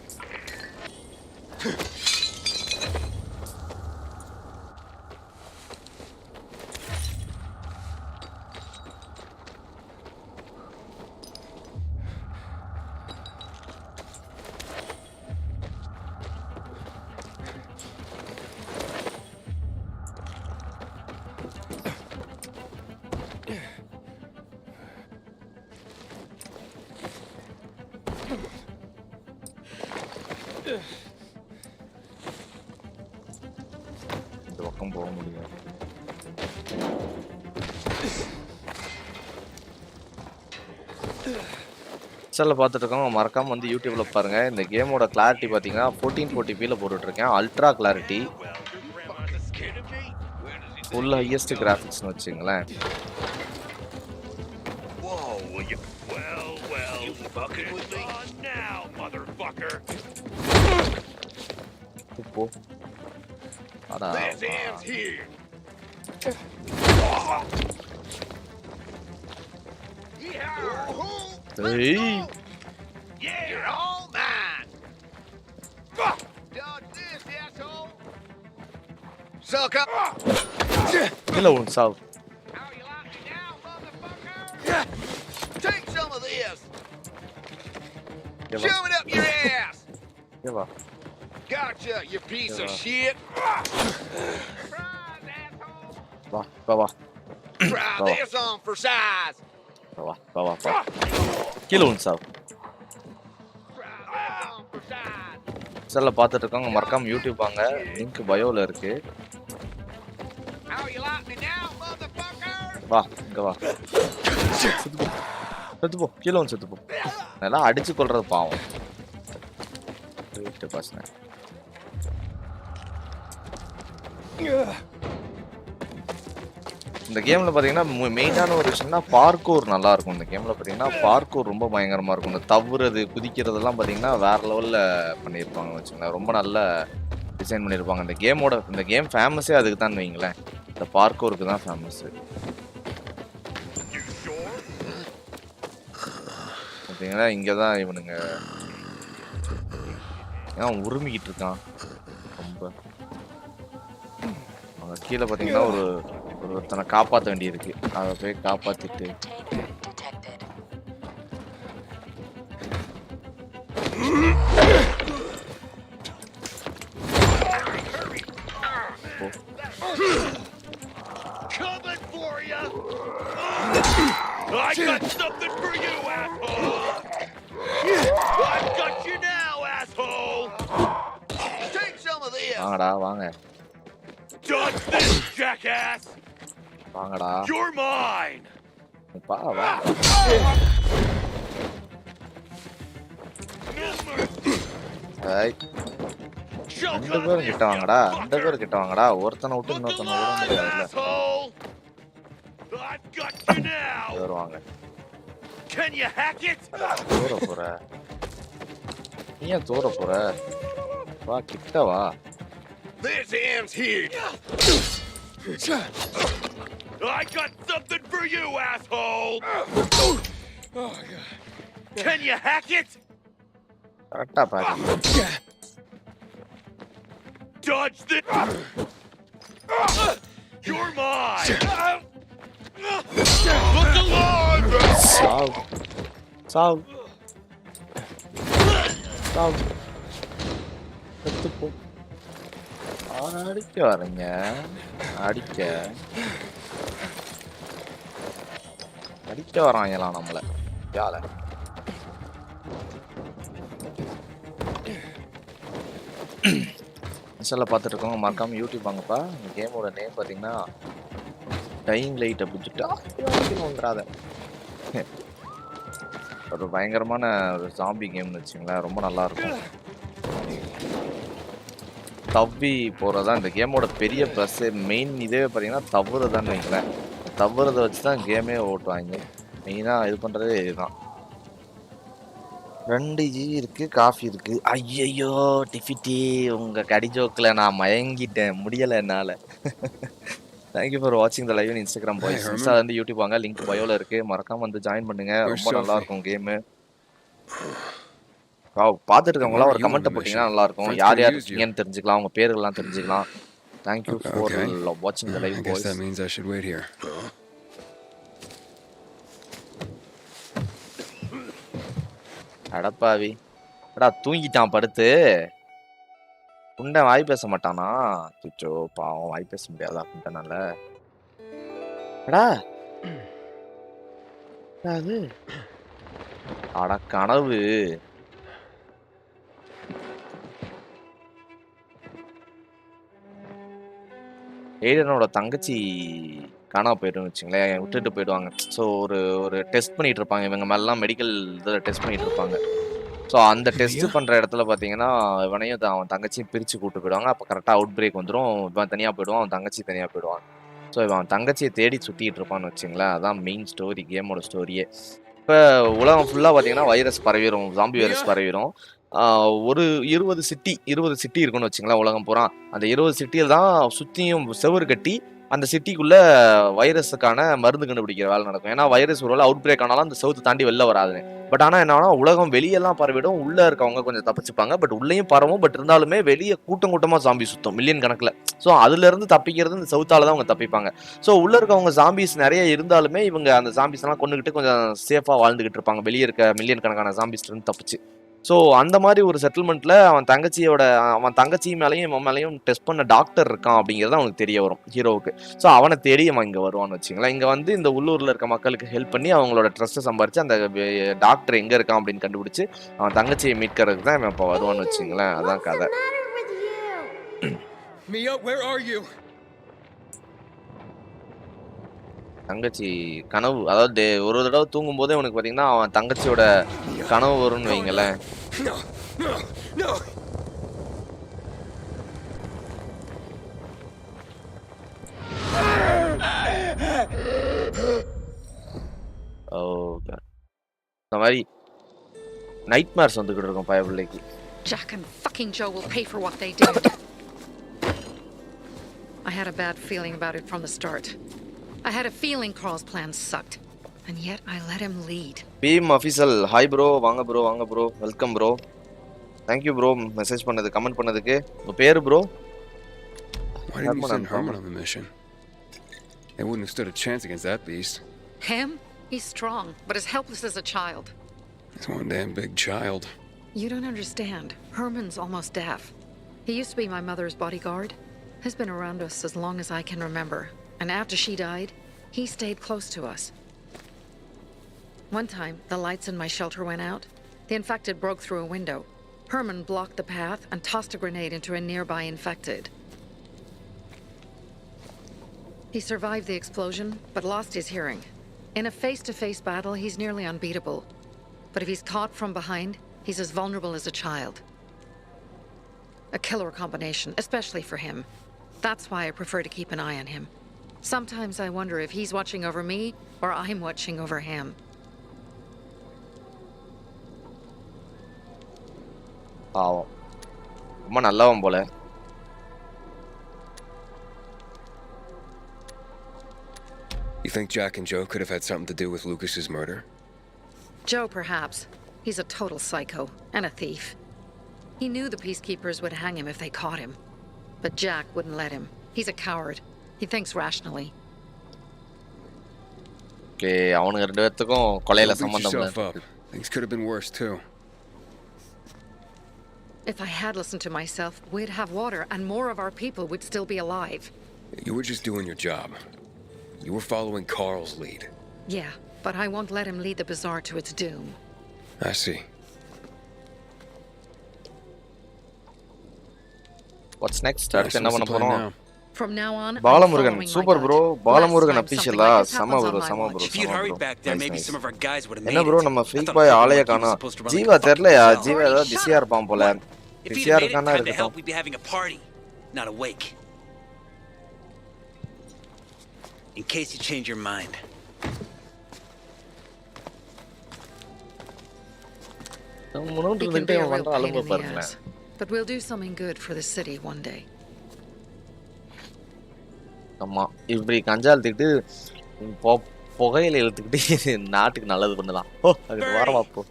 இந்த பக்கம் போக முடியாது. சேனலை பார்த்துட்டு இருக்கோம், மறக்காம வந்து யூடியூப்ல பாருங்க. இந்த கேமோட கிளாரிட்டி பார்த்தீங்கன்னா 1440p போட்டுட்டு இருக்கேன். அல்ட்ரா கிளாரிட்டி, ஃபுல் ஹையஸ்ட் கிராஃபிக்ஸ்னு வச்சுங்களேன். இப்போ அடா ஏய் You're all mine. Dodge this, asshole. Suck up. இல்ல ஒன் சாவ். Take some of this. Shove it up your ass. Eva Gotcha, you piece of shit. வா வா வா Try this on for size. வா வா வா வா. கீழ ஒன் சாவ். சேனலை பார்த்துட்டு இருக்கவங்க மறக்காம யூடியூப் வாங்க, லிங்க் பயோல இருக்கு. How you like me now, வா இங்க வா. செத்து போ கீழே வந்து செத்து போ. அதெல்லாம் அடிச்சு கொள்றது பாவம். வீட்டு பசங்க. இந்த கேம்ல பாத்தீங்கன்னா மெயினான ஒரு விஷயம்னா பார்கூர் நல்லா இருக்கும். இந்த கேம்ல பாத்தீங்கன்னா பார்கூர் ரொம்ப பயங்கரமா இருக்கும். இந்த தவுறது குதிக்கிறதெல்லாம் பாத்தீங்கன்னா வேற லெவல்ல பண்ணியிருப்பாங்க வச்சுங்களேன். ரொம்ப நல்ல டிசைன் பண்ணியிருப்பாங்க. இந்த கேம் ஃபேமஸே அதுக்கு தான் வைங்களேன். இந்த பார்கூருக்கு தான் ஃபேமஸ். பார்த்தீங்கன்னா இங்கே தான் இவனுங்க ஏன் உருமிக்கிட்டு இருக்கான் ரொம்ப. அவங்க கீழே பார்த்தீங்கன்னா ஒருத்தனை காப்பாற்ற வேண்டியிருக்கு. அதை போய் காப்பாற்றிட்டு I got something for you, asshole! I've got you now, asshole! Take some of this! வாங்கடா வாங்க. Dodge this, jackass! வாங்கடா. You're mine! பா வா. ஏய். ரெண்டு பேரும் கிட்ட வாங்கடா. ரெண்டு பேரும் கிட்ட வாங்கடா. ஒருத்தனை விட்டு இன்னொருத்தனை விட முடியாதுல்ல. I've got you now! வருவாங்க. Can you hack it? தூர போற. நீ ஏன் தூர போற? வா கிட்ட வா. This ends here. I got something for you, asshole. Can you hack it? கரெக்டா பாரு. Dodge the. You're mine. Look alive! சாவ். சாவ். சாவ். செத்து போ. அடிக்க வரீங்க. அடிக்க வராங்களா நம்மள யால. இன்ஸ்டால பார்த்துட்டு இருக்கவங்க மறக்காம யூடியூப் வாங்கப்பா. இந்த கேமோட நேம் பார்த்தீங்கன்னா டையிங் லைட் அப்படிச்சுட்டா வந்துடாத. ஒரு பயங்கரமான ஒரு ஜாம்பி கேம்னு வச்சுங்களேன். ரொம்ப நல்லா இருக்கும். தவ்வி போகிறதான் இந்த கேமோட பெரிய ப்ளஸ். மெயின் இதே பார்த்தீங்கன்னா தவறுதான்னு வைங்களேன். தவறுதை வச்சு தான் கேமே ஓட்டுவாங்க. மெயினாக இது பண்ணுறதே இதுதான். 2 ஜி இருக்கு, காஃபி இருக்கு. ஐயையோ டிஃபிட்டி, உங்கள் கடி ஜோக்கில் நான் மயங்கிட்டேன், முடியலை என்னால். தேங்க்யூ ஃபார் வாட்சிங் the live in Instagram boys. Insta வந்து யூடியூப் வாங்க, லிங்க் பயோவில் இருக்கு. மறக்காம வந்து ஜாயின் பண்ணுங்க. ரொம்ப நல்லா இருக்கும் கேமு. பார்த்துட்டு இருக்கவங்களாம் ஒரு கமெண்ட் போட்டிங்கன்னா நல்லா இருக்கும். யார் யார் இருக்கீங்கன்னு தெரிஞ்சுக்கலாம், உங்க பேர்கள்லாம் தெரிஞ்சுக்கலாம். தேங்க்யூ ஃபார் வாட்சிங் த லைவ் பாய்ஸ். அடப்பாவி அடா தூங்கிட்டான் படுத்து. குண்டை வாய் பேச மாட்டானா? சுச்சோ பாவம், வாய் பேச முடியாதா குண்டனால? அடா அது அட கனவு. ஏடனோட தங்கச்சி காணாம போயிடுன்னு வச்சுங்களேன், விட்டுட்டு போயிடுவாங்க. ஸோ ஒரு டெஸ்ட் பண்ணிட்டு இருப்பாங்க இவங்க மேலாம், மெடிக்கல் இதில் டெஸ்ட் பண்ணிட்டு இருப்பாங்க. ஸோ அந்த டெஸ்ட் பண்ணுற இடத்துல பார்த்தீங்கன்னா இவனையும் அவன் தங்கச்சியும் பிரித்து கூட்டு போயிடுவாங்க. அப்போ கரெக்டாக அவுட் பிரேக் வந்துடும். இவன் தனியாக போயிடுவான், அவன் தங்கச்சி தனியாக போயிடுவான். ஸோ இவன் தங்கச்சியை தேடி சுற்றிட்டு இருப்பான்னு வச்சுங்களேன். அதான் மெயின் ஸ்டோரி, கேமோட ஸ்டோரியே. இப்போ உலகம் ஃபுல்லாக பார்த்தீங்கன்னா வைரஸ் பரவிடும், ஜாம்பி வைரஸ் பரவிடும். ஒரு 20 சிட்டி இருக்குன்னு வச்சுங்களேன் உலகம் பூரா. அந்த 20 சிட்டியில் தான் சுற்றியும் செவுறு கட்டி அந்த சிட்டிக்குள்ள வைரஸுக்கான மருந்து கண்டுபிடிக்கிற வேலை நடக்கும். ஏன்னா வைரஸ் ஒரு வேளை அவுட் பிரேக் ஆனாலும் அந்த செவுத்து தாண்டி வெளில வராதுன்னு. பட் ஆனால் என்னன்னா உலகம் வெளியெல்லாம் பரவிடும், உள்ள இருக்கவங்க கொஞ்சம் தப்பிச்சுப்பாங்க. பட் உள்ளேயும் பரவும். பட் இருந்தாலுமே வெளியே கூட்டமாக ஜாம்பி சுத்தம் மில்லியன் கணக்கில். ஸோ அதுல இருந்து தப்பிக்கிறது இந்த செவுத்தால தான் அவங்க தப்பிப்பாங்க. ஸோ உள்ள இருக்கவங்க ஜாம்பிஸ் நிறைய இருந்தாலுமே இவங்க அந்த ஜாம்பிஸ் எல்லாம் கொண்டுகிட்டு கொஞ்சம் சேஃபா வாழ்ந்துகிட்டு இருப்பாங்க, வெளியே இருக்க மில்லியன் கணக்கான ஜாம்பிஸ்ல இருந்து தப்பிச்சு. ஸோ அந்த மாதிரி ஒரு செட்டில்மெண்ட்ல அவன் தங்கச்சி மேலேயும் இவன் மேலேயும் டெஸ்ட் பண்ண டாக்டர் இருக்கான் அப்படிங்கிறது அவனுக்கு தெரிய வரும் ஹீரோவுக்கு. ஸோ அவனை தேடி அவன் இங்கே வருவான்னு வச்சுங்களேன். இங்கே வந்து இந்த உள்ளூரில் இருக்க மக்களுக்கு ஹெல்ப் பண்ணி அவங்களோட ட்ரஸ்ட்டை சம்பாரிச்சு அந்த டாக்டர் எங்கே இருக்கான் அப்படின்னு கண்டுபிடிச்சு அவன் தங்கச்சியை மீட்கிறதுக்கு தான் இவன் இப்போ வருவான்னு வச்சுங்களேன். அதான் கதை. Mia, where are you? தங்கச்சி கனவு, அதாவது ஒரு தடவை தூங்கும் போதே உனக்கு பாத்தீங்கன்னா அவன் தங்கச்சியோட கனவு வரும்னு வைங்களேன். இந்த மாதிரி நைட்மேர்ஸ் வந்துகிட்டு இருக்கும் பயபிள்ளைக்கு. Jack and fucking Joe will pay for what they did. I had a bad feeling about it from the start. I had a feeling Carl's plan sucked, and yet I let him lead. Beam official, hi bro, வாங்க bro, welcome bro. Thank you bro, message பண்ணது, comment பண்ணதுக்கு. உங்க பேரு bro? Why didn't you send Herman on the mission? They wouldn't have stood a chance against that beast. Him? He's strong, but as helpless as a child. He's one damn big child. You don't understand. Herman's almost deaf. He used to be my mother's bodyguard. He's been around us as long as I can remember. And after she died, he stayed close to us. One time, the lights in my shelter went out. The infected broke through a window. Herman blocked the path and tossed a grenade into a nearby infected. He survived the explosion, but lost his hearing. In a face-to-face battle, he's nearly unbeatable. But if he's caught from behind, he's as vulnerable as a child. A killer combination, especially for him. That's why I prefer to keep an eye on him. Sometimes I wonder if he's watching over me or I'm watching over him. பாவம், ரொம்ப நல்லவன் போல. You think Jack and Joe could have had something to do with Lucas's murder? Joe, perhaps. He's a total psycho and a thief. He knew the peacekeepers would hang him if they caught him. But Jack wouldn't let him. He's a coward. He thinks rationally. Okay, அவனுங்க ரெண்டு பேத்துக்கும் கொலையில சம்பந்தம் இல்ல. Things could have been worse too. If I had listened to myself, we'd have water and more of our people would still be alive. You were just doing your job. You were following Carl's lead. Yeah, but I won't let him lead the bazaar to its doom. I see. What's next? அடுத்து என்ன பண்ண போறோம்? From now on, Balamurugan super bro. Balamurugan அபிஷியலா சம bro. If you'd hurried back there, maybe some of our guys would have made it. என்ன bro நம்ம freak பாய் ஆளைய காணோம். ஜீவா தெரியலையா? ஜீவா ஏதோ பிஸியா இருப்பான் போல. பிஸியா இருக்கானா இருக்கட்டும். We'd be having a party, not a wake. In case you change your mind. He can be a real pain in the ass, but we'll do something good for the city one day. ஆமா, இப்படி கஞ்சா இழுத்துக்கிட்டு புகையில இழுத்துக்கிட்டு நாட்டுக்கு நல்லது பண்ணலாம். ஓ, அதுக்கு வரவா போ.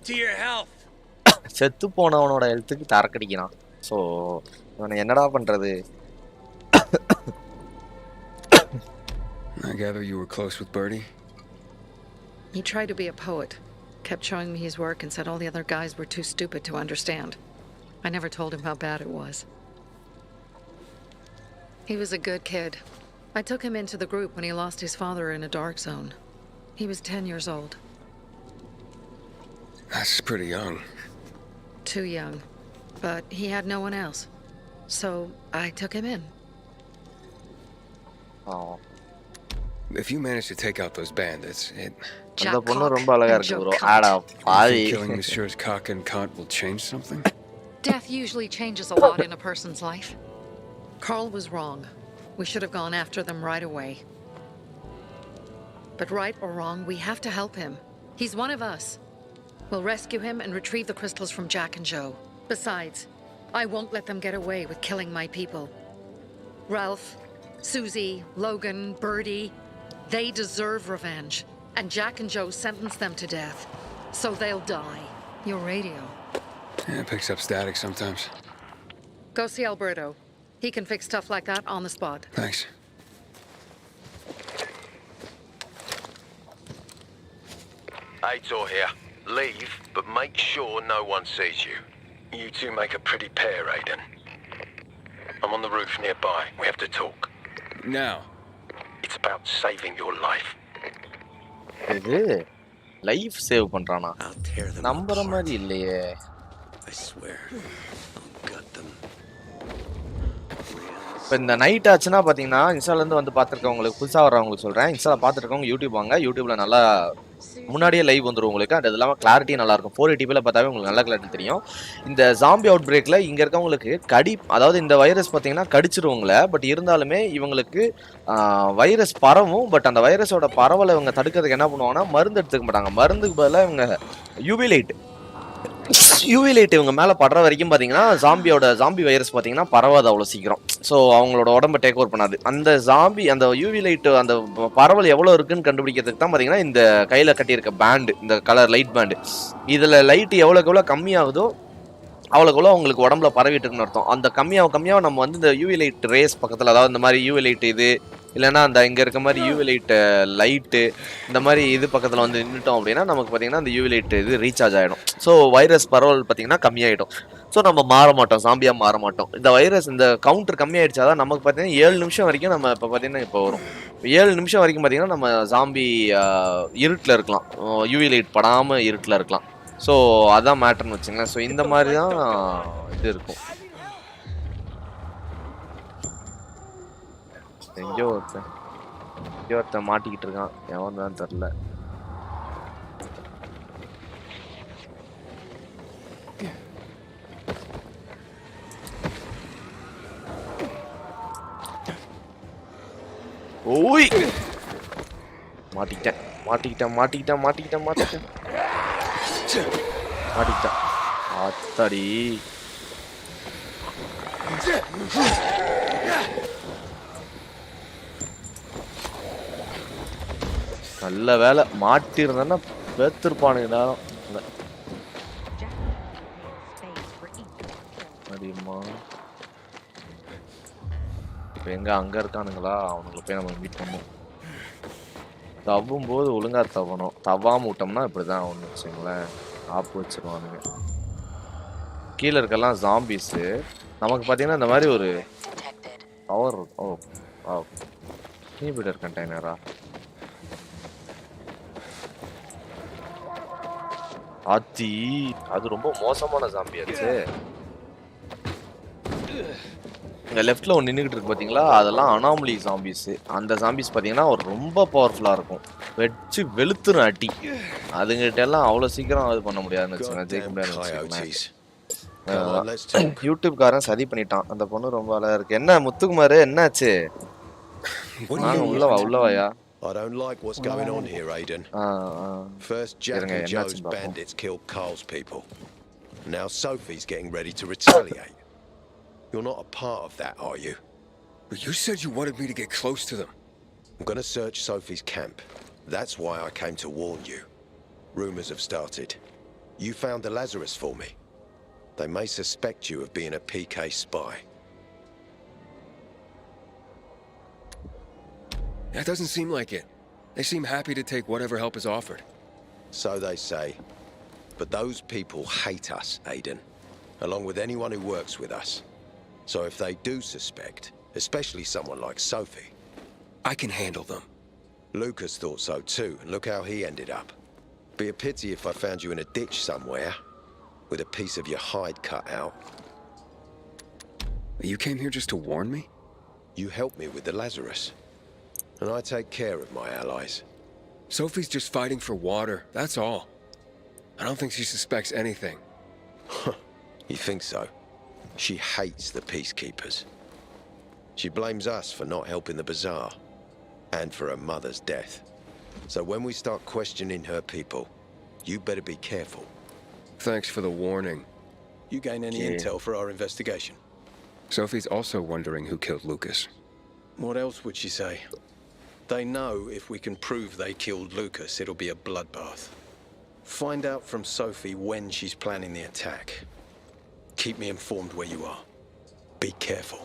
செத்து போனவனோட ஹெல்த்துக்கு தரக்கடிக்கிறான். ஸோ இவனை என்னடா பண்றது? I gather you were close with Birdie? He tried to be a poet. Kept showing me his work and said all the other guys were too stupid to understand. I never told him how bad it was. He was a good kid. I took him into the group when he lost his father in a dark zone. He was 10 years old. That's pretty young. Too young. But he had no one else. So I took him in. Oh. If you manage to take out those bandits, அந்த பொண்ணு ரொம்ப அழகா இருக்கு bro. ஆடா பாவி. Killing Messrs. Cock and Cunt will change something? Death usually changes a lot in a person's life. Carl was wrong. We should have gone after them right away. But right or wrong, we have to help him. He's one of us. We'll rescue him and retrieve the crystals from Jack and Joe. Besides, I won't let them get away with killing my people. Ralph, Susie, Logan, Birdie, they deserve revenge. And Jack and Joe sentenced them to death. So they'll die. Your radio. Yeah, it picks up static sometimes. Go see Alberto. He can fix stuff like that on the spot. Thanks. Aitor here. Leave, but make sure no one sees you. You two make a pretty pair, Aidan. I'm on the roof nearby. We have to talk. Now. It's about saving your life. இது life save பண்றானா? நம்பற மாதிரி இல்லையே. I swear. I'll gut them. இப்போ இந்த night ஆச்சுன்னா பார்த்தீங்கன்னா இன்ஸ்டாலேருந்து வந்து பார்த்துருக்கவங்களுக்கு புதுசாக வரவங்களுக்கு சொல்கிறேன். இன்ஸ்டாவில் பார்த்துருக்கவங்க யூடியூப் வாங்க. யூடியூப்ல நல்லா முன்னாடியே லைவ் வந்துடும் உங்களுக்கு. அது இல்லாமல் கிளாரிட்டி நல்லாயிருக்கும். 480p பார்த்தாவே உங்களுக்கு நல்ல கிளாரிட்டி தெரியும். இந்த ஜாம்பி அவுட் பிரேக்கில் இங்கே இருக்கவங்களுக்கு அதாவது இந்த வைரஸ் பார்த்தீங்கன்னா கடிச்சிருவங்கள. பட் இருந்தாலுமே இவங்களுக்கு வைரஸ் பரவும். பட் அந்த வைரஸோட பரவலை இவங்க தடுக்கிறதுக்கு என்ன பண்ணுவாங்கன்னா மருந்து எடுத்துக்க மாட்டாங்க. மருந்துக்கு பதிலாக இவங்க யூவி லைட் இவங்க மேலே படுற வரைக்கும் பார்த்தீங்கன்னா ஜாம்பி வைரஸ் பார்த்தீங்கன்னா பரவாது அவ்வளோ சீக்கிரம். ஸோ அவங்களோட உடம்பை டேக் ஓவர் பண்ணாது. அந்த யூவி லைட் அந்த பரவல் எவ்வளோ இருக்குன்னு கண்டுபிடிக்கிறதுக்கு தான் பார்த்தீங்கன்னா இந்த கையில் கட்டியிருக்க பேண்டு, இந்த கலர் லைட் பேண்டு. இதில் லைட்டு எவ்வளோக்கு எவ்வளோ கம்மியாகுதோ அவ்வளோக்குள்ள உங்களுக்கு உடம்புல பரவிட்டு இருக்குன்னு அர்த்தம். அந்த கம்மியாக நம்ம வந்து இந்த யூவி லைட் ரேஸ் பக்கத்தில், அதாவது இந்த மாதிரி யூவி லைட் இது இல்லைன்னா அந்த இங்கே இருக்க மாதிரி யூவி லைட்டு இந்த மாதிரி இது பக்கத்தில் வந்து நின்றுட்டோம் அப்படின்னா நமக்கு பார்த்தீங்கன்னா அந்த யூவி லைட் இது ரீசார்ஜ் ஆகிடும். ஸோ வைரஸ் பரவல் பார்த்தீங்கன்னா கம்மியாகிடும். ஸோ நம்ம மாற மாட்டோம், ஜாம்பியாக மாற மாட்டோம். இந்த வைரஸ் இந்த கவுண்டர் கம்மியாயிடுச்சாதான் நமக்கு பார்த்தீங்கன்னா 7 நிமிஷம் வரைக்கும் நம்ம இப்போ பார்த்தீங்கன்னா இப்போ வரும் 7 நிமிஷம் வரைக்கும் பார்த்தீங்கன்னா நம்ம ஜாம்பி இருட்டில் இருக்கலாம், யூவி லைட் படாமல் இருட்டில் இருக்கலாம். ஸோ அதான் மேட்டர்னு வச்சுங்களேன். ஸோ இந்த மாதிரி தான் இது இருக்கும். எங்கேயோ ஒருத்தன் மாட்டிக்கிட்டு இருக்கான், எவன் தான் தெரில. ஓய் மாட்டிக்கிட்டேன் ஆத்தாடி. நல்ல வேலை மாட்டிருந்தா பேத்திருப்பானுங்க. அப்படிமா இப்போ எங்க அங்க இருக்கானுங்களா? அவனுங்களை போய் நம்ம மீட் பண்ணுவோம். தவ்வும் போது ஒழுங்கா தவணும். தவாம விட்டோம்னா இப்படிதான் ஒன்று வச்சுங்களேன், ஆப்பு வச்சிருவானுங்க. கீழே இருக்கலாம் ஜாம்பிஸு. நமக்கு பார்த்தீங்கன்னா இந்த மாதிரி ஒரு பவர். ஓ இன்ஹிபிட்டர் கண்டெய்னரா? ஆத்தி, அது ரொம்ப மோசமான ஜாம்பி ஆச்சு. இங்க லெஃப்ட்ல ஒன்று நின்றுக்கிட்டு இருக்கு பார்த்தீங்களா, அதெல்லாம் அனாமலி ஜாம்பிஸ். அந்த ஜாம்பிஸ் பார்த்தீங்கன்னா ரொம்ப பவர்ஃபுல்லாக இருக்கும், வச்சு வெளுத்துரும் அடி. அதுங்கிட்ட எல்லாம் அவ்வளோ சீக்கிரம் இது பண்ண முடியாதுன்னு வச்சுக்கோங்க, ஜெயிக்க முடியாதுன்னு. யூடியூப்காரன் சதி பண்ணிட்டான். அந்த பொண்ணு ரொம்ப அழகா இருக்கு. என்ன முத்துக்குமாரு, என்னாச்சு? உள்ளவாயா? I don't like what's going on here, Aidan. First, Jack and Joe's bandits killed Carl's people. Now Sophie's getting ready to retaliate. You're not a part of that, are you? But you said you wanted me to get close to them. I'm gonna search Sophie's camp. That's why I came to warn you. Rumors have started. You found the Lazarus for me. They may suspect you of being a PK spy. That doesn't seem like it. They seem happy to take whatever help is offered. So they say. But those people hate us, Aidan, along with anyone who works with us. So if they do suspect, especially someone like Sophie... I can handle them. Lucas thought so too, and look how he ended up. Be a pity if I found you in a ditch somewhere, with a piece of your hide cut out. You came here just to warn me? You helped me with the Lazarus. And I take care of my allies. Sophie's just fighting for water, that's all. I don't think she suspects anything. You think so? She hates the peacekeepers. She blames us for not helping the bazaar, and for her mother's death. So when we start questioning her people, you better be careful. Thanks for the warning. You gain any intel for our investigation? Sophie's also wondering who killed Lucas. What else would she say? They know if we can prove they killed Lucas, it'll be a bloodbath. Find out from Sophie when she's planning the attack. Keep me informed where you are. Be careful.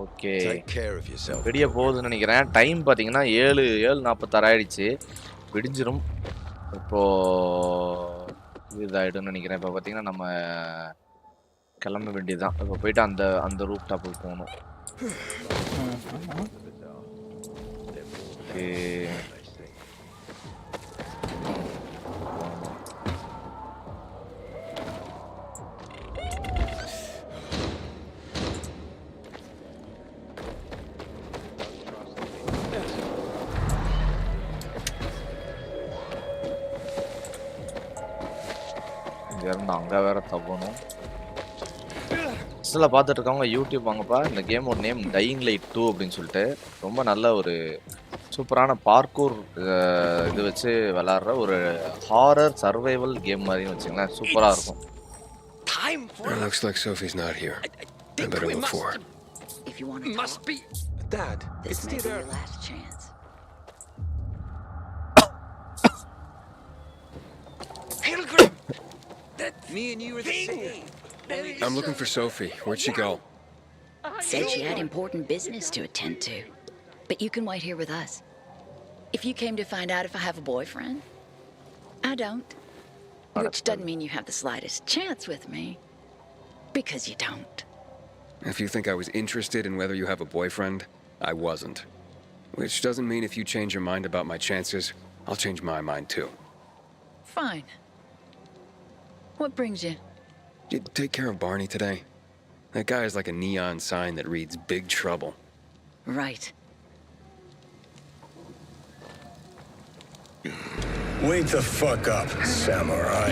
Okay. Take care of yourself. விடிய போகுதுன்னு நினைக்கிறேன். Time பார்த்தீங்கன்னா 7:46 ஆயிடுச்சு. விடிஞ்சிரும். இப்போ இதாயிடும்னு நினைக்கிறேன். இப்போ பார்த்தீங்கன்னா நம்ம கிளம்ப வேண்டியதுதான். இப்போ போயிட்டு அந்த ரூப் டாப்புக்கு போகணும். இருந்து அங்க வேற தப்பணும். இதில் பார்த்துட்டு இருக்கவங்க யூடியூப் வாங்கப்பா. இந்த கேமோட நேம் டையிங் லைட் 2 அப்படின்னு சொல்லிட்டு ரொம்ப நல்ல ஒரு சூப்பரான பார்க்கூர் இது வச்சு விளாட்ற ஒரு ஹாரர் சர்வைவல் கேம் மாதிரின்னு வச்சுங்களேன். சூப்பராக இருக்கும். It looks like Sophie's not here. I better look for her. If you want to must be Dad, this it's may be still your last chance. Pilgrim! That me and you are the same. I'm looking for Sophie. Where'd she go? Said she had important business to attend to. But you can wait here with us. If you came to find out if I have a boyfriend, I don't. Which doesn't mean you have the slightest chance with me. Because you don't. If you think I was interested in whether you have a boyfriend, I wasn't. Which doesn't mean if you change your mind about my chances, I'll change my mind too. Fine. What brings you? You take care of Barney today? That guy is like a neon sign that reads Big Trouble. Right. Wake the fuck up, samurai.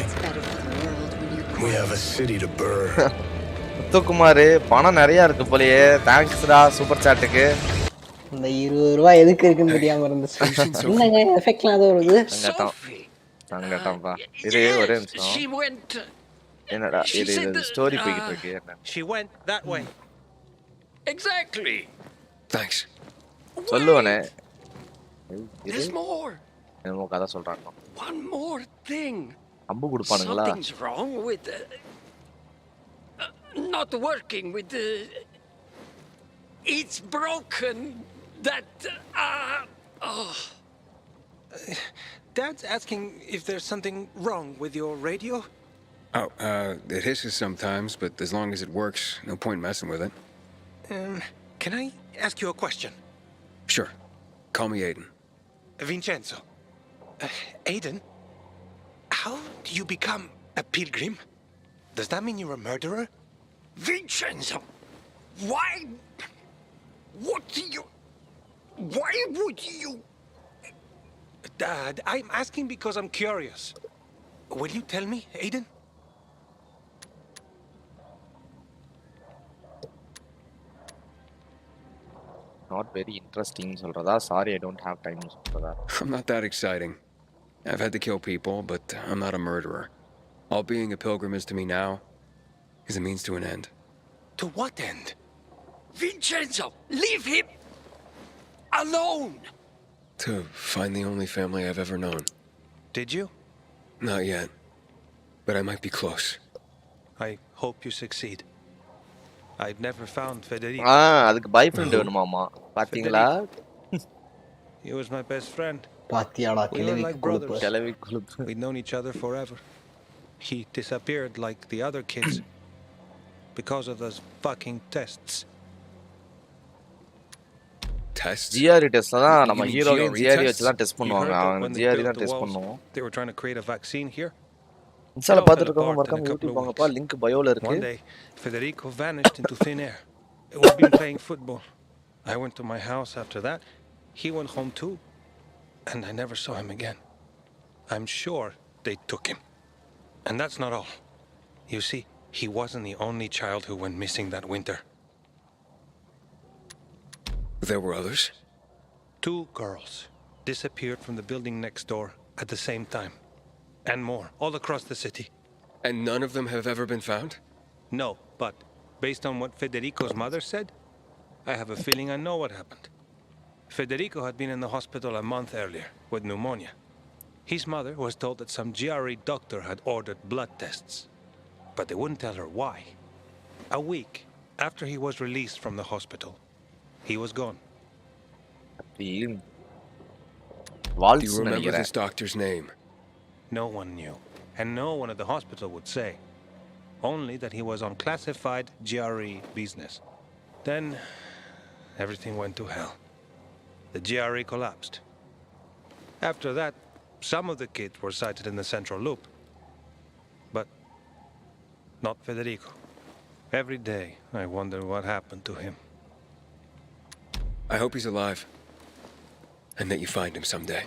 We have a city to burn. Muthukumar பணம் நிறைய இருக்கு போலயே. தேங்க்ஸ்டா super சாட்டுக்கு. இந்த 20 ரூபாய் எதுக்கு இருக்குன்னு தெரியாம இருந்துச்சு. என்னங்க எஃபெக்ட்லாம் ஏதோ வருது. தங்கட்டம்பா. இது ஒரே நிமிஷம். என்னடா இது ஸ்டோரி போயிட்டு இருக்கு. She went that way. Exactly. Thanks. சொல்லுவனே. There's more. என்னமோ கதை சொல்றாங்க. One more thing. அம்பு கொடுப்பானுங்களா? Something's wrong with not working with the it's broken that oh. Dad's asking if there's something wrong with your radio? Oh, it hisses sometimes, but as long as it works, no point messing with it. Can I ask you a question? Sure. Call me Aiden. Vincenzo. Aiden, how do you become a pilgrim? Does that mean you're a murderer? Vincenzo, why? What do you? Why would you? Dad, I'm asking because I'm curious. Will you tell me, Aiden? Not very interesting சொல்றதா? Sorry, I don't have time சொல்றதா? I'm not that exciting. I've had to kill people, but I'm not a murderer. All being a pilgrim is to me now is a means to an end. To what end? Vincenzo, leave him alone. To find the only family I've ever known. Did you? Not yet, but I might be close. I hope you succeed. I've never found Federico. அதுக்கு boyfriend வேணுமாமா. பாத்தீங்களா? He was my best friend. பாத்தியாடா கிளவி குளுப்பு. கிளவி குளுப்பு. We'd known each other forever. He disappeared like the other kids because of those fucking tests. Tests? GRE test தான் நம்ம heroine GRE வச்சு தான் test பண்ணுவாங்க. அவங்க GRE தான் டெஸ்ட் பண்ணுவோம். They were trying to create a vaccine here. இன்ஸ்டால பார்த்துட்டு இருக்கவங்க மறக்காம யூடியூப் வாங்கப்பா. லிங்க் பயோல இருக்கு. One day Federico vanished into thin air. We've been playing football. I went to my house after that. He went home too. And I never saw him again. I'm sure they took him. And that's not all. You see, he wasn't the only child who went missing that winter. There were others? 2 girls disappeared from the building next door at the same time. And more, all across the city. And none of them have ever been found? No, but based on what Federico's mother said, I have a feeling I know what happened. Federico had been in the hospital a month earlier with pneumonia. His mother was told that some GRE doctor had ordered blood tests, but they wouldn't tell her why. A week after he was released from the hospital, he was gone. Do you remember this doctor's name? No one knew, and no one at the hospital would say. Only that he was on classified GRE business. Then, everything went to hell. The GRE collapsed. After that, some of the kids were sighted in the central loop. But not Federico. Every day, I wonder what happened to him. I hope he's alive. And that you find him someday.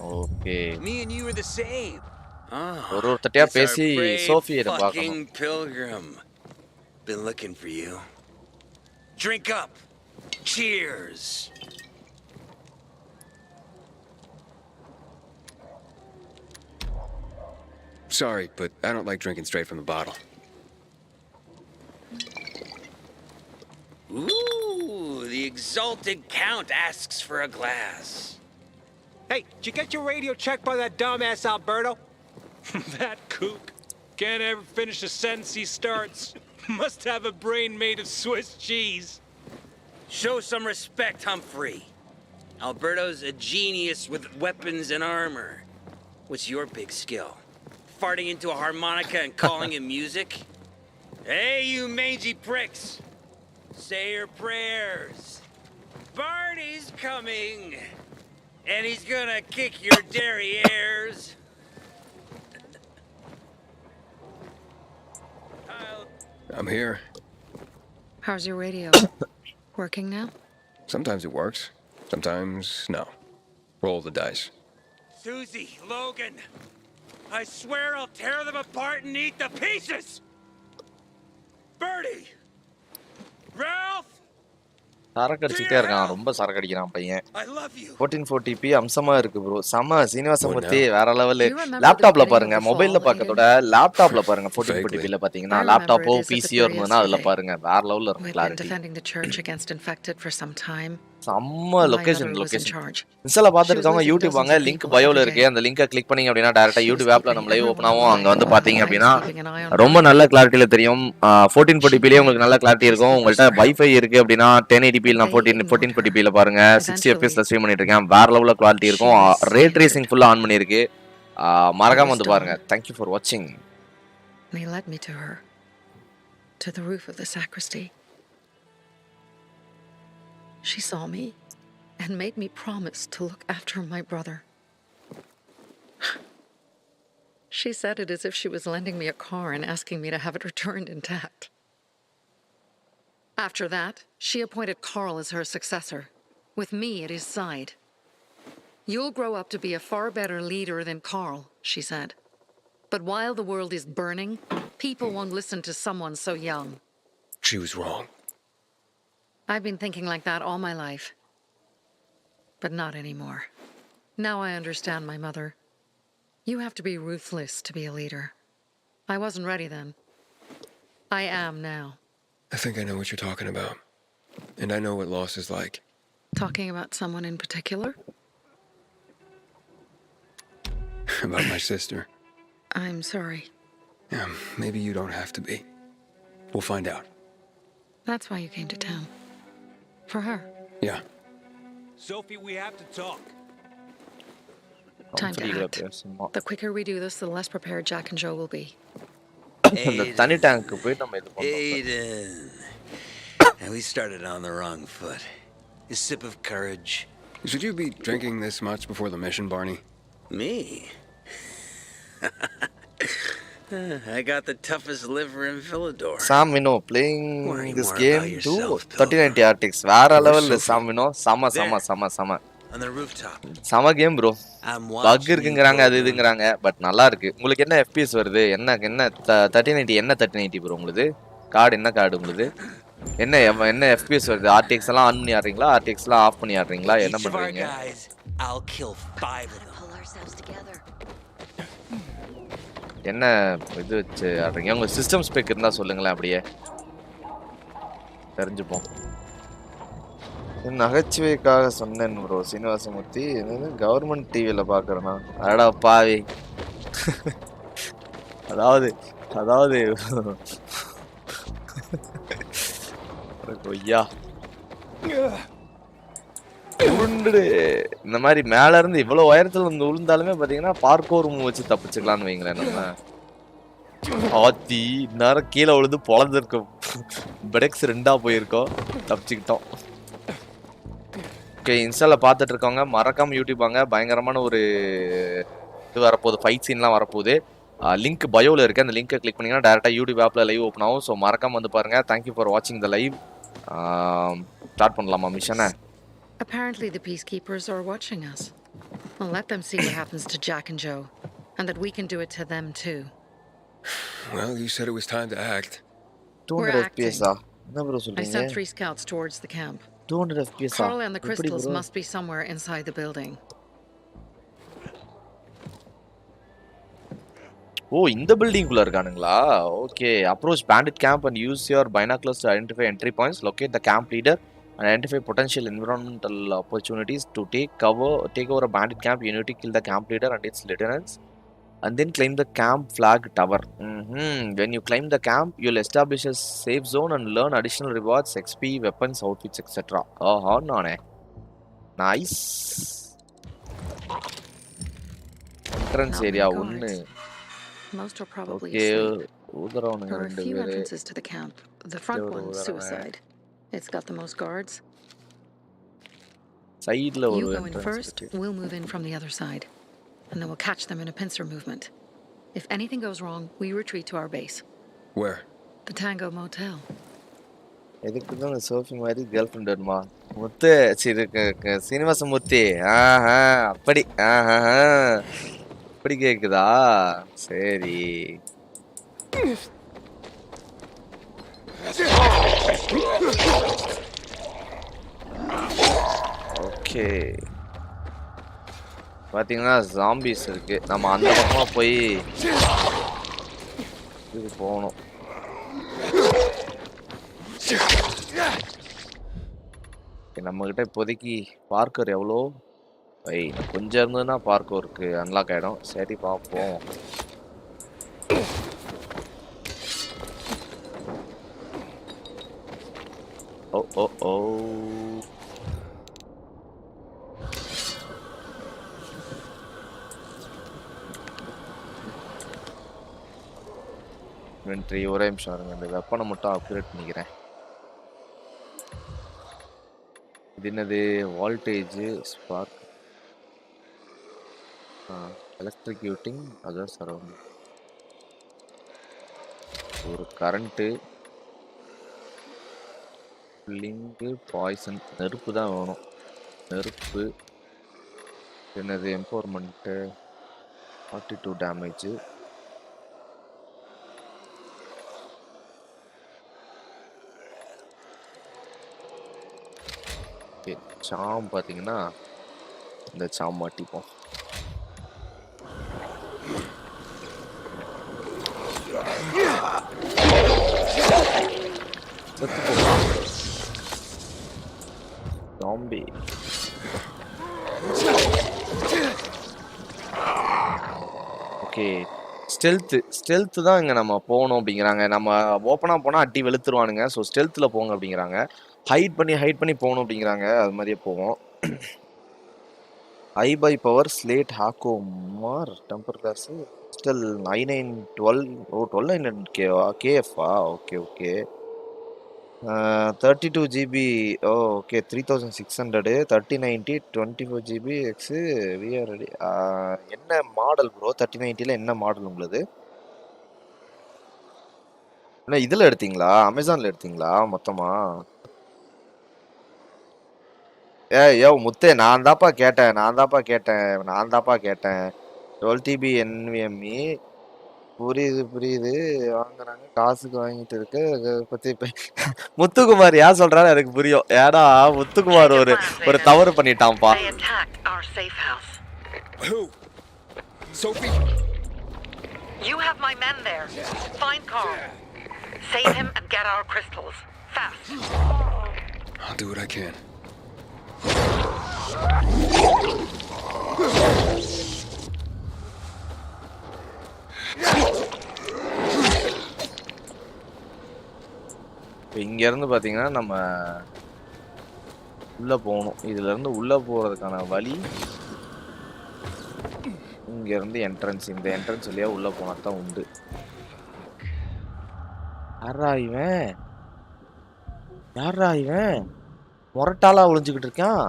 Okay. Me and you are the same. ஒருத்தட்டியா It's our பேசி brave சோஃபியை பார்க்கணும். fucking pilgrim. Been looking for you. Drink up. Cheers. Sorry, but I don't like drinking straight from the bottle. Ooh, the exalted count asks for a glass. Hey, did you get your radio checked by that dumbass Alberto? That kook can't ever finish a sentence he starts. Must have a brain made of Swiss cheese. Show some respect, Humphrey. Alberto's a genius with weapons and armor. What's your big skill? Farting into a harmonica and calling it music? Hey, you mangy pricks! Say your prayers. Barney's coming, and he's gonna kick your derrieres. I'm here. How's your radio? Working now? Sometimes it works. Sometimes no. Roll the dice. Susie, Logan, I swear I'll tear them apart and eat the pieces! Bertie! Ralph! சரக்கு அடிச்சுக்கிட்டே இருக்கான், ரொம்ப சரக்கு அடிக்கிறான் பையன். 1440p அம்சமா இருக்கு bro. செம சீனிவாசமூர்த்தி வேற லெவல். லேப்டாப்ல பாருங்க, மொபைல்ல பார்க்கறதோட லேப்டாப்ல பாருங்க. 1440pல பாத்தீங்கன்னா லேப்டாப்போ பிசியோ இருந்ததுன்னா அதுல பாருங்க வேற லெவல்ல இருக்கும் கிளாரிட்டி. செம்ம லொகேஷன். இன்ஸ்டால பார்த்துருக்கவங்க யூடியூப் வாங்க, லிங்க் பயோல இருக்கு. அந்த லிங்கை கிளிக் பண்ணீங்க அப்படின்னா டைரக்டா யூடியூப் ஆப்ல நம்ம லைவ் ஓப்பன் ஆகும். அங்க வந்து பாத்தீங்க அப்படின்னா ரொம்ப நல்ல கிளாரிட்டியில தெரியும். 1440pலயே உங்களுக்கு நல்ல கிளாரிட்டி இருக்கும். உங்கள்ட்ட வைஃபை இருக்கு அப்படின்னா 1080p இல்ல 1440pல பாருங்க. 60 fps ஸ்ட்ரீம் பண்ணிட்டு இருக்கேன். வேற லெவல்ல குவாலிட்டி இருக்கும். ரே ட்ரேசிங் ஃபுல்லா ஆன் பண்ணிருக்கு. மறக்காம வந்து பாருங்க. Thank you for watching. They led me to her, to the roof of the sacristy. She saw me and made me promise to look after my brother. She said it as if she was lending me a car and asking me to have it returned intact. After that, she appointed Carl as her successor, with me at his side. You'll grow up to be a far better leader than Carl, she said. But while the world is burning, people won't listen to someone so young. She was wrong. I've been thinking like that all my life. But not anymore. Now I understand my mother. You have to be ruthless to be a leader. I wasn't ready then. I am now. I think I know what you're talking about. And I know what loss is like. Talking about someone in particular? About my sister. I'm sorry. Yeah, maybe you don't have to be. We'll find out. That's why you came to town. For her. Yeah. Sophie, we have to talk. Time to act. The quicker we do this, the less prepared Jack and Joe will be. Aiden. And we started on the wrong foot. A sip of courage. Should you be drinking this much before the mission, Barney? Me? I got the toughest liver in Philidor. Sam Mino playing this game to 3090 RTX. வேற லெவல்ல Sam Mino. சம. On the rooftop. சம game bro. Buck இருக்குங்கறாங்க, அது இதுங்கறாங்க, but நல்லா இருக்கு. உங்களுக்கு என்ன FPS வருது? என்ன 3090 என்ன 3090 ப்ரோ உங்களுக்கு? கார்டு என்ன கார்டு உங்களுக்கு? என்ன FPS வருது? RTX எல்லாம் ஆன் பண்ணி ஆடுறீங்களா? RTX எல்லாம் ஆஃப் பண்ணி ஆடுறீங்களா? என்ன பண்றீங்க? I'll kill 5 of them. என்ன இது வச்சு ஆடுறீங்க? உங்க சிஸ்டம் ஸ்பெக் இருந்தா சொல்லுங்களேன், அப்படியே தெரிஞ்சுப்போம். நகைச்சுவைக்காக சொன்னேன் ப்ரோ. சீனிவாசமூர்த்தி கவர்மெண்ட் டிவியில பாக்குறேன்னா அடடா பாவி. அதாவது ஐயா இந்த மாதிரி மேல இருந்து இவ்வளவு உயரத்துல இருந்து விழுந்தாலுமே பாத்தீங்கன்னா பார்க்கோர் வச்சு தப்பிச்சுக்கலாம்னு வைங்களேன். நம்ம ஆத்தி நேரம் கீழே விழுந்து பொழந்திருக்கோம். பெடெக்ஸ் 2ஆ போயிருக்கோம், தப்பிச்சுக்கிட்டோம். ஓகே, இன்ஸ்டால பார்த்துட்டு இருக்கவங்க மறக்காம யூடியூப் வாங்க. பயங்கரமான ஒரு இது வரப்போகுது, ஃபைட் சீன்லாம் வரப்போகுது. லிங்க் பயோவில் இருக்குது, அந்த லிங்கை கிளிக் பண்ணிங்கன்னா டேரெக்டாக யூடியூப் ஆப்பில் லைவ் ஓப்பன் ஆகும். ஸோ மறக்காம வந்து பாருங்கள். தேங்க்யூ ஃபார் வாட்சிங் த லைவ். ஸ்டார்ட் பண்ணலாமா மிஷனை? Apparently the peacekeepers are watching us. Well, let them see what happens to Jack and Joe, and that we can do it to them too. Well, you said it was time to act. 200 FPS என்ன bro I சொல்றீங்க? sent 3 scouts towards the camp. 200 FPS Carl and the எப்படி crystals bro? must be somewhere inside the building. ஓ இந்த building குள்ள இருக்கானுங்களா? Okay. Approach bandit camp and use your binoculars to identify entry points, locate the camp leader and identify potential environmental opportunities to take over a bandit camp. You need to kill the camp leader and its lieutenants and then claim the camp flag tower. When you claim the camp, you'll establish a safe zone and learn additional rewards, XP, weapons, outfits, etc. Oh, no. Nice. Entrance area 1. Most are probably Okay, asleep. there are a few entrances to the camp. The front one's suicide. It's got the most guards. Side You go in first, we'll move in from the other side. And then we'll catch them in a pincer movement. If anything goes wrong, we retreat to our base. Where? The Tango Motel. எதுக்கு தான் Sophie மாதிரி girl friend வருமா? முத்து சரி சீனிவாச மூர்த்தி அப்படி அப்படி கேக்குதா? சரி okay. பாத்தீங்கன்னா ஜாம்பிஸ் இருக்கு. நம்ம அந்த பக்கமா போய் இது போகணும். நம்ம கிட்ட இப்போதைக்கு பார்க்கர் எவ்வளோ? கொஞ்சம் இருந்ததுன்னா பார்க்கருக்கு அன்லாக் ஆகிடும். சரி பார்ப்போம். ஓ இன்வென்ட்ரி ஒரே நிமிஷம் இருங்க. இந்த வெப்பனை மட்டும் அப்கிரேட் பண்ணிக்கிறேன். இது என்னது? வால்டேஜ் ஸ்பார்க் எலக்ட்ரிக்யூட்டிங் அதான் சரௌண்டிங் ஒரு கரண்ட்டு லிங்கு பாய்சன் நெருப்பு தான் வேணும். நெருப்பு என்னது? Empowerment 42 damage. சாம் பார்த்தீங்கன்னா இந்த சாம் மாட்டிப்போம். Zombie okay. ஸ்டெல்த்து தான் இங்கே நம்ம போகணும் அப்படிங்கிறாங்க. நம்ம ஓப்பனாக போனால் அட்டி வெளுத்துருவானுங்க. ஸோ ஸ்டெல்த்தில் போங்க அப்படிங்கிறாங்க. ஹைட் பண்ணி போகணும் அப்படிங்கிறாங்க. அது மாதிரியே போவோம். ஐ பை பவர் ஸ்லேட் ஹாக்கோமார் டெம்பர் கிளாஸு ஸ்டில் i912 12 கேஎஃப்ஆ ஓகே 32 GB ஓகே 3600 3090 24 GB எக்ஸு விஆர் ரெடி. என்ன மாடல் ப்ரோ? 3090ல என்ன மாடல் உங்களுக்கு? என்ன இதில் எடுத்தீங்களா? அமேசானில் எடுத்தீங்களா மொத்தமா? யோ முத்தே நான் தாப்பா கேட்டேன் 12 TB NVMe. புரியுது வாங்குறாங்க, காசுக்கு வாங்கிட்டு இருக்கு. பத்தி முத்துக்குமார் யார் சொல்றாரு எனக்கு புரியும். ஏடா முத்துக்குமார் ஒரு தவறு பண்ணிட்டான்ப்பா. Who? Sophie? You have my men there. Find Carl. Save him and get our crystals. Fast. I'll do what I can. இங்க இருந்து பாத்தீங்கன்னா நம்ம உள்ள போகணும். இதுல இருந்து உள்ள போறதுக்கான வழி இங்க இருந்து என்ட்ரன்ஸ். இந்த என்ட்ரன்ஸ் வழியா உள்ள போனா தான் உண்டு. யாரா இவன் முரட்டாளா ஒளிஞ்சுக்கிட்டு இருக்கான்.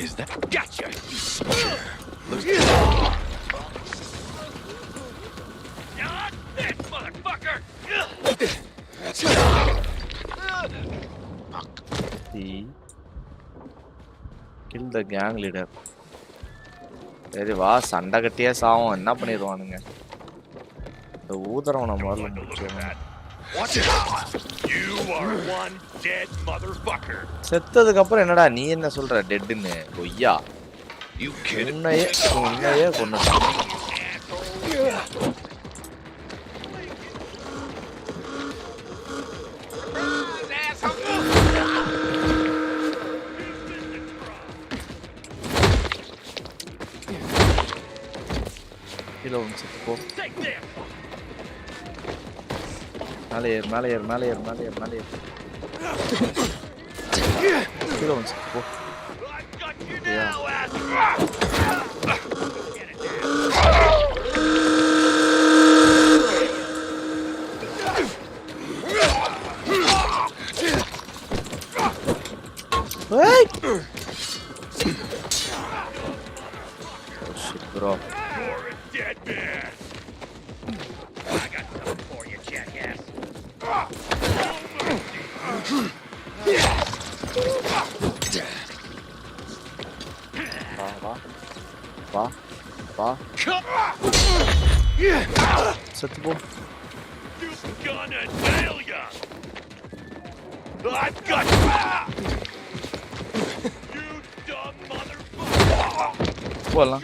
Is that? Gotcha! Not this, motherfucker! The gang leader. சரி வா சண்டை கட்டியே சாவும். என்ன பண்ணிடுவானுங்க? இந்த ஊதரவனை முதல்ல முடிச்சிடணும். செத்ததுக்கு அப்புறம் என்னடா நீ என்ன சொல்ற டெட்னு? கொய்யா உன்னையே கொன்னுட்டான். கீழே வந்து செத்து போ. மேலே ஏறு மேலே ஏறு மேலே ஏறு மேலே ஏறு மேலே ஏறு. கீழே வந்து செத்து போ. Bro. You're a dead man. I got something for you, jackass. Va. Set bu. You're gonna nail ya. I've got you dumb motherfucker. Voilà.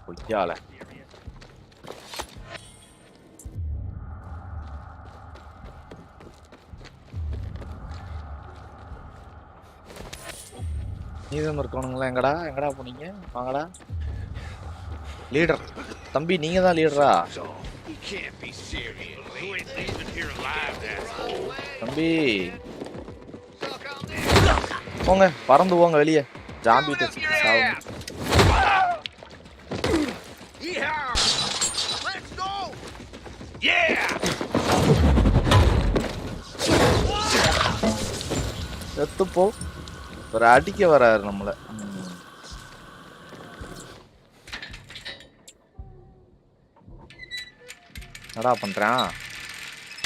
பொய்யால நீதம் இருக்கணுங்களா? எங்கடா போனீங்க? வாங்கடா லீடர். தம்பி நீங்க தான் லீடரா? தம்பி போங்க பறந்து போங்க வெளியே. ஜாம்பி சாவுங்க. செத்து போ. ஒரு அடிக்க வராரு நம்மள. என்னடா பண்றான்?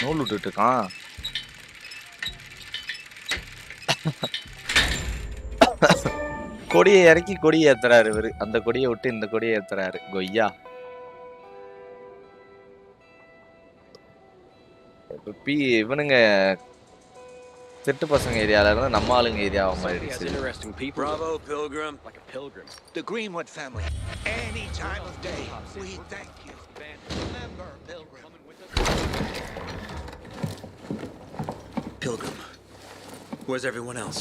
நூல் விட்டுட்டு இருக்கான். கொடியை இறக்கி கொடியை ஏத்துறாரு இவரு. அந்த கொடியை விட்டு இந்த கொடியை ஏத்துறாரு. கொய்யா இவனுங்க திட்டு பசங்க ஏரியால இருந்து நம்ம ஆளுங்க ஏரியாவா மாறிடுச்சு. Bravo, Pilgrim. Like a pilgrim. The Greenwood family. Any time of day. We thank you. Remember, Pilgrim. Pilgrim. Where's everyone else?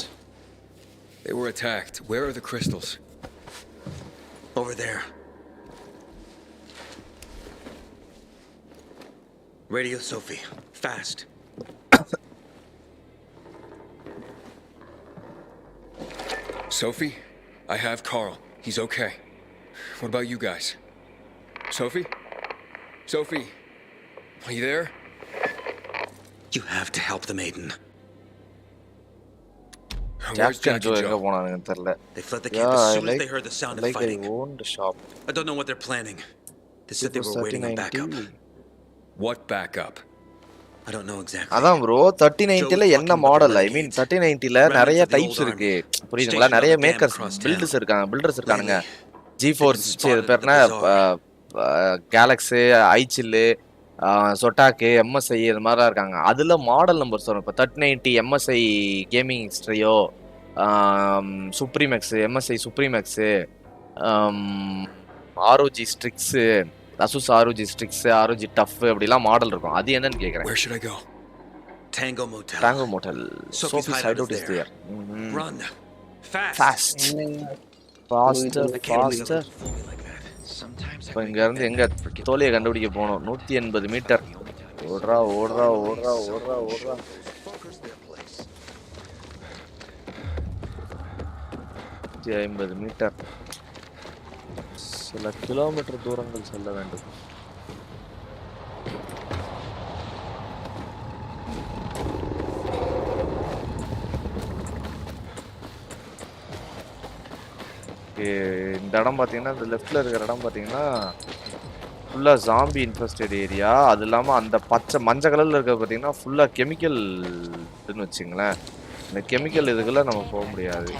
They were attacked. Where are the crystals? Over there. Radio Sophie. Fast. Sophie? I have Carl. He's okay. What about you guys? Sophie? Sophie? Are you there? You have to help them, Aiden. Where's Jackie Joe? They fled the camp as soon as they heard the sound of fighting. I owned the shop. I don't know what they're planning. They said they were waiting on backup. What backup? I don't know exactly. அதான் bro 3090ல என்ன model? ஐ மீன் 3090ல நிறைய types இருக்கு. புரியுதுங்களா? நிறைய makers filters இருக்கானுங்க. GeForce இது பேர்னா Galaxy, isle, சொட்டாக்கு, MSI இது மாதிரிலாம் இருக்காங்க. அதுல மாடல் நம்பர்ஸ் வரும். இப்போ 3090 MSI gaming trio, Suprim X, MSI Suprim X, ROG Strix, Asus ROG Strix, ROG Tough அப்படிலாம் மாடல் இருக்கும். அது என்னன்னு கேக்குறேன். Where should I go? Tango Motel. Tango Motel. Sophie's hideout is there. Run. Fast. Faster. இப்போ இங்க இருந்து எங்க தோலியை கண்டுபிடிக்க போகணும். 180 மீட்டர். ஓடுறா. 150 மீட்டர். சில கிலோமீட்டர் தூரங்கள் செல்ல வேண்டும். இந்த இடம் பார்த்தீங்கன்னா இந்த லெஃப்ட்ல இருக்கிற இடம் பார்த்தீங்கன்னா ஃபுல்லா ஜாம்பி இன்ஃபெஸ்டட் ஏரியா. அது இல்லாம அந்த மஞ்சள் கலர்ல இருக்கிறது பார்த்தீங்கன்னா ஃபுல்லா கெமிக்கல்னு வச்சுங்களேன். இந்த கெமிக்கல் இதுக்குள்ள நம்ம போக முடியாது.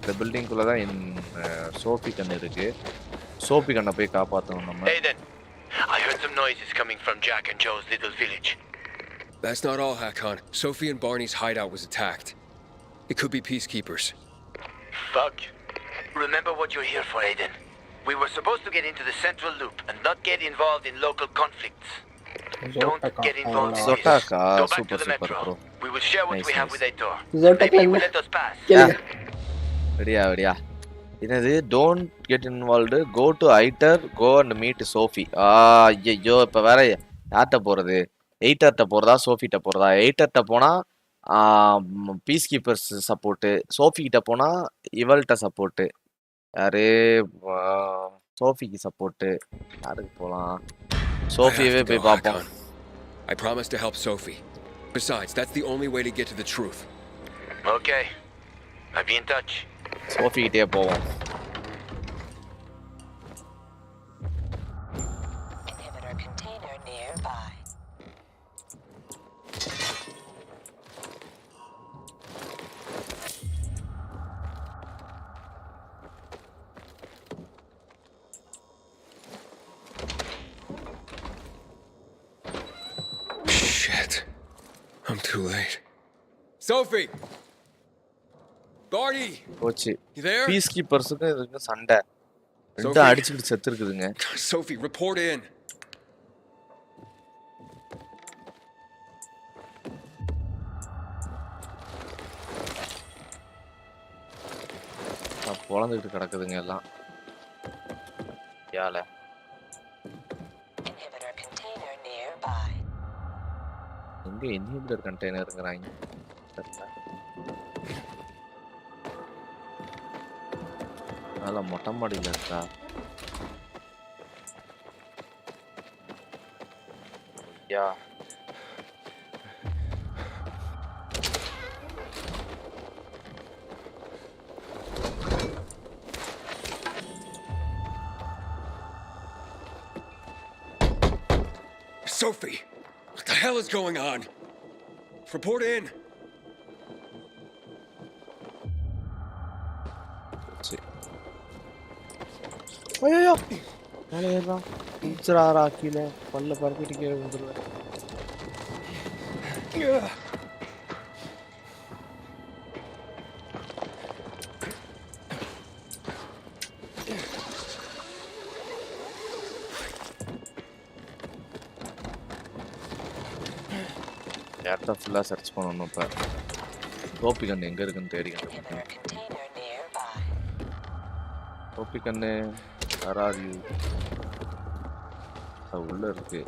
இந்த பில்டிங்குள்ள தான் சோஃபி கன் இருக்கு. சோஃபி கண்ணை போய் காப்பாற்றணும் நம்ம. Aiden, I heard some noises coming from Jack and Joe's little village. That's not all, Hakon. Sophie and Barney's hideout was attacked. It could be peacekeepers. Fuck. Remember what you're here for, Aiden. We were supposed to get into the central loop and not get involved in local conflicts. Don't get involved in this. Go back to the metro. We will share what we have with Aitor. Maybe he will let us pass. ரெடியா என்னது don't get involved, go to Aitor, go and meet Sophie. ஐயோ இப்போ வேற யார்கிட்ட போகிறது? எயிட்டர்கிட்ட போகிறதா சோஃபிகிட்ட போகிறதா? எயிட்டர்கிட்ட போனால் பீஸ் கீப்பர்ஸ் சப்போர்ட்டு, சோஃபிகிட்ட போனால் இவள்கிட்ட சப்போர்ட்டு. யாரு சோஃபிக்கு சப்போர்ட்டு. யாருக்கு போகலாம்? சோஃபியவே போய் பார்ப்போம். I promise to help Sophie. Besides, that's the only way to get to the truth. Okay. I'll be in touch. சோஃபிகிட்டே போவோம். Inhibitor container nearby. Shit. I'm too late. Sophie! Barney! போச்சு. You there? Piece கீப்பர்ஸுக்கு இதுக்கு சண்டை. ரெண்டு அடிச்சுக்கிட்டு செத்து இருக்குதுங்க. Sophie, report in. பொழந்துக்கிட்டு கிடக்குதுங்க எல்லாம். Yala Inhibitor container nearby. எங்க இன்ஹிபிட்டர் கண்டெய்னருங்கறாங்க. அதல மொட்டை மாடியில இருக்கா? யா Sophie! What the hell is going on? Report in. ஐயோ மேலே ஏறா இச்சராரா கீழே பல்ல பறக்கிட்டு கீழே வந்துருவேன். இடத்த ஃபுல்லாக சர்ச் பண்ணணும். இப்போ கோப்பி கண்ணு எங்கே இருக்குன்னு தேடி கண்டுபிடிக்கணும். கோப்பி கண்ணு வராது, அது உள்ள இருக்கு.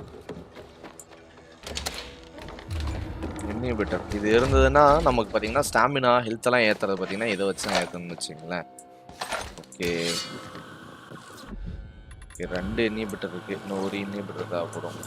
பெட்டர் இது இருந்ததுன்னா நமக்கு பார்த்தீங்கன்னா ஸ்டாமினா ஹெல்த்தெல்லாம் ஏற்றுறது பார்த்தீங்கன்னா இதை வச்சு தான் ஏற்றணும்னு வச்சுங்களேன். ஓகே ஓகே 2 இன்ஹிபிட்டர் இருக்கு, இன்னும் ஒரு இன்ஹிபிட்டர் தேவைப்படும்.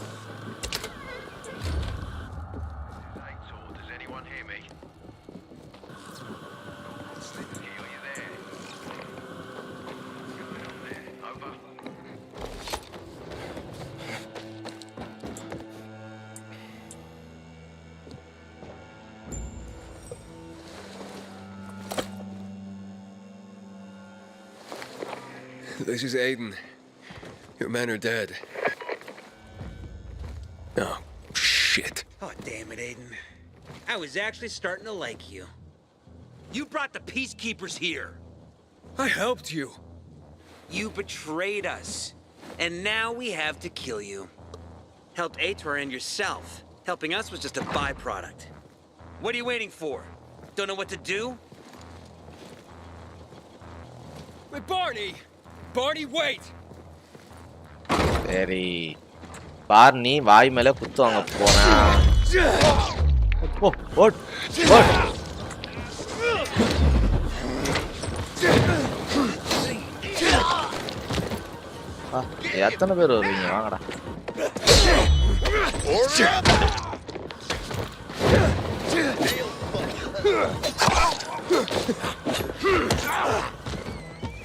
This is Aidan. Your men are dead. Oh, shit. Oh, damn it, Aidan. I was actually starting to like you. You brought the peacekeepers here. I helped you. You betrayed us. And now we have to kill you. Helped Aitor and yourself. Helping us was just a byproduct. What are you waiting for? Don't know what to do? Wait, Barney! Barney, wait! சரி Barney வாய் மேல குத்துவாங்க போறேன். ஓ vote vote எத்தனை பேர் வருவீங்க? வாங்கடா.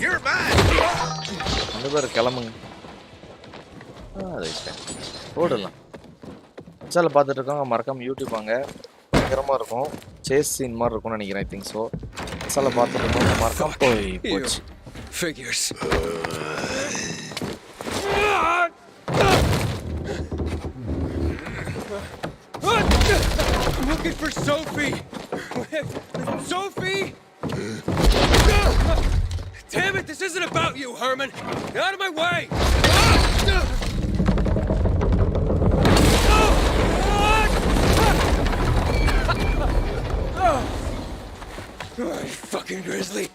You're mine. ரெண்டு பேரும் கிளம்புங்க. ஓடலாம். சேனலை பார்த்துட்டு இருக்கவங்க மறக்காம யூடியூப் வாங்க. பயங்கரமா இருக்கும். சேஸ் சீன் மாதிரி இருக்கும்னு நினைக்கிறேன். I think so. சேனலை பார்த்துட்டு இருக்கவங்க மறக்காம போச்சு. Figures. I'm looking for Sophie. Sophie! Damn it, this isn't about you, Herman. Get out of my way. Oh, you fucking grizzly.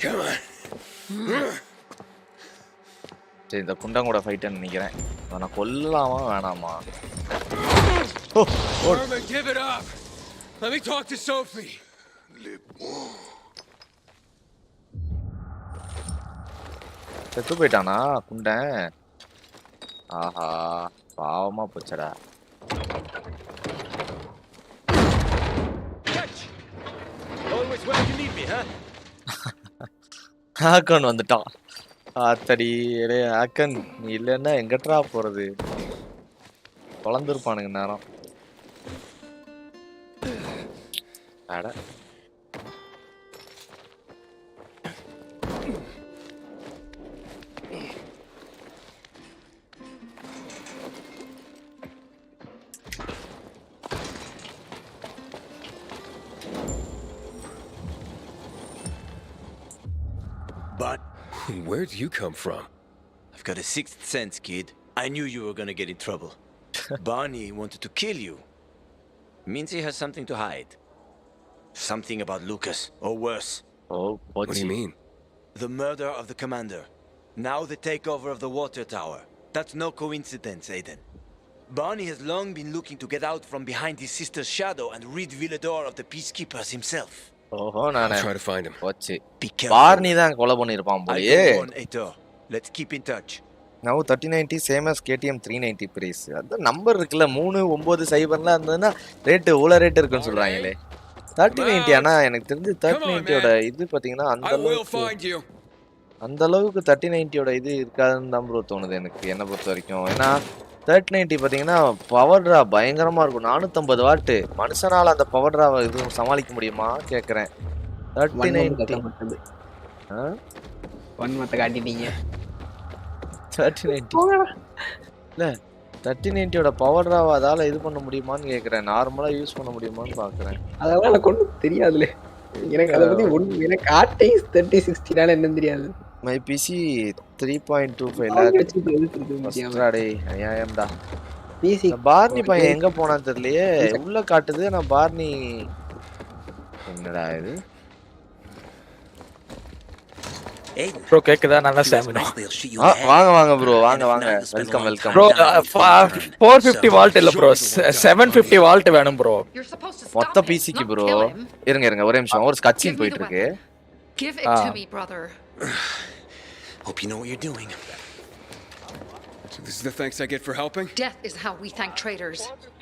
Come on. சரி இந்த குண்டங்கூட ஃபைட்னு நினைக்கிறேன். நான் கொல்லலாமா வேணாமா? Herman, give it up. Let me talk to Sophie. செத்து போயிட்டானா குண்டன்? ஆஹா பாவமா போச்சடா. Always where you need me, huh? ஆக்கன் வந்துட்டான். ஆத்தடி ரே ஆக்கன் நீ இல்லைன்னா எங்கட்ரா போறது? வளர்ந்துருப்பானுங்க நேரம். அட But where'd you come from? I've got a sixth sense, kid. I knew you were gonna get in trouble. Barney wanted to kill you. Means he has something to hide. Something about Lucas, or worse. Oh, what do you mean? The murder of the commander. Now the takeover of the water tower. That's no coincidence, Aidan. Barney has long been looking to get out from behind his sister's shadow and rid Villador of the peacekeepers himself. ஓஹோ நானே I'll try to find him. போச்சு. Barney தான் கொலை பண்ணிருப்பான் போலயே. Let's keep in touch. Now 3090 same as KTM 390 price. அந்த number இருக்குல 3990ல இருந்ததுன்னா rate ஊல rate இருக்குன்னு சொல்றாங்களே. 3090 ஆனா எனக்கு தெரிஞ்சு 3090 ஓட இது பாத்தீங்கன்னா அந்த அளவுக்கு 3090 ஓட இது இருக்காதுன்னு தான் ப்ரோ தோணுது எனக்கு என்ன பொறுத்த வரைக்கும். ஏன்னா 3090 பாத்தீங்கன்னா பவர் டிரா பயங்கரமா இருக்கும். 450 வாட் மனுஷனால அந்த பவர் டிராவை இது சமாளிக்க முடியுமா கேக்குறேன். 3090 மத்த காட்டிட்டீங்க. 3090 இல்ல 3090 ஓட பவர் டிராவை அதால இது பண்ண முடியுமான்னு கேக்குறேன். நார்மலா யூஸ் பண்ண முடியுமான்னு பாக்குறேன். அதெல்லாம் எனக்கு ஒன்றும் தெரியாதுல. எனக்கு அதை பத்தி ஒன்று எனக்கு ஆட்டை 3060 என்னன்னு தெரியாது. My PC 3.25 lakh. ஐயாயம்டா. PC Barney பையன் எங்க போனான்னு தெரியலையே. உள்ள காட்டுது நான் பார்னி என்னடா இது? ப்ரோ கேக்குதா? நல்லா ஸ்டாமினா. வாங்க வாங்க ப்ரோ வாங்க வாங்க. Welcome welcome. ப்ரோ 450 வால்ட் இல்ல ப்ரோ 750 வால்ட் வேணும் ப்ரோ. மொத்த PCக்கு ப்ரோ. இருங்க ஒரே நிமிஷம் ஒரு கட்சின் போயிட்டு இருக்கு. Give it to me, brother. Hope you know what you're doing. So this is the thanks I get for helping? Death is how we thank traitors.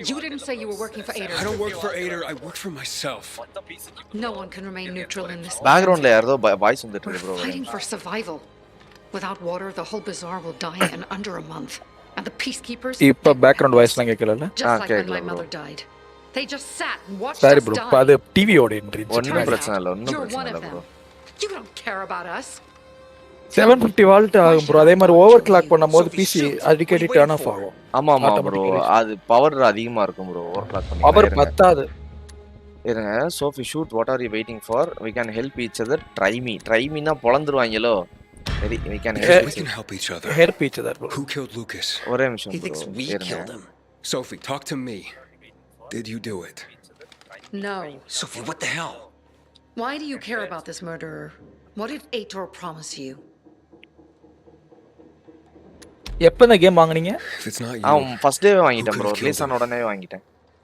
You didn't say you were working for Aidan. I don't work for Aidan, I work for myself. No one can remain neutral in this. Backgroundல யாரோ voice வந்துட்டு இருக்கு bro. Fighting for survival. Without water, the whole bazaar will die in under a month. And the peacekeepers. இப்ப background வாய்ஸ்லாம் கேக்கலல? Just like when my mother died. They just sat and watched us die. Sorry bro. அது TV ஓட இன்ட்ரிஜ். ஒண்ணும் பிரச்சனை இல்ல bro. You don't care about us. 750 volt ஆகும் bro. அதே மாதிரி ஓவர் கிளாக் பண்ணும்போது பிசி அடிக்கடி டர்ன் ஆஃப் ஆகும். ஆமா ப்ரோ. அது பவர் அதிகமா இருக்கும் ப்ரோ ஓவர் கிளாக் பண்ணி. பவர் பத்தாது. இருங்க Sophie shoot what are you waiting for? we can help each other. try me னா பொளந்துருவாங்களோ. சரி we can help each other. Help each other bro. Who killed Lucas? ஒரே நிமிஷம் bro. He thinks we killed him. Sophie, talk to me. Did you do it? No. Sophie, what the hell? Why do you care about this murderer? What did Aitor promise you? எப்ப இந்த game வாங்குனீங்க? First day வாங்கிட்டேன் bro. Release ஆன உடனே வாங்கிட்டேன்.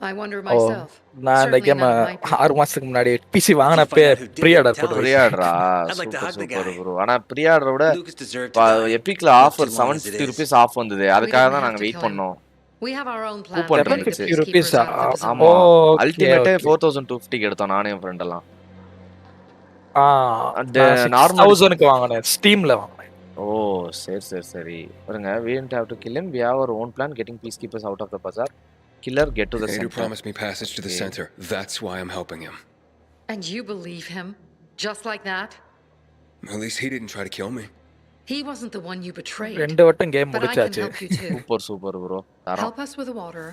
I wonder myself. நான் இந்த game 6 மாசத்துக்கு முன்னாடி பிசி வாங்குனப்ப ப்ரீ ஆர்டர் போட்டு ப்ரீ-ஆர்டரா சூப்பர் ப்ரோ. ஆனா ப்ரீ-ஆர்டரை விட எபிக்ல ஆஃபர் 750 ரூபீஸ் ஆஃப் வந்தது. அதுக்காக தான் நாங்க வெயிட் பண்ணோம். We have our own plan. Coupon இருந்துச்சு. 50 ரூபீஸ். ஆமா அல்டிமேட் 4250 க்கு எடுத்தோம் நானே என் ஃப்ரெண்ட் எல்லாம். அந்த நான் நார்மல் 6000க்கு வாங்குனேன். ஸ்டீம்ல வாங்குனேன். ஓ சரி. பாருங்க we didn't have to kill him. We have our own plan getting peacekeepers out of the bazaar. Killer get to the Aidan center. promised me passage to the center. That's why I'm helping him. And you believe him? Just like that? At least he didn't try to kill me. He wasn't the one you betrayed. 2 வட்டம் game But I can முடிச்சாச்சு. help you too. Super bro. Help us with the water.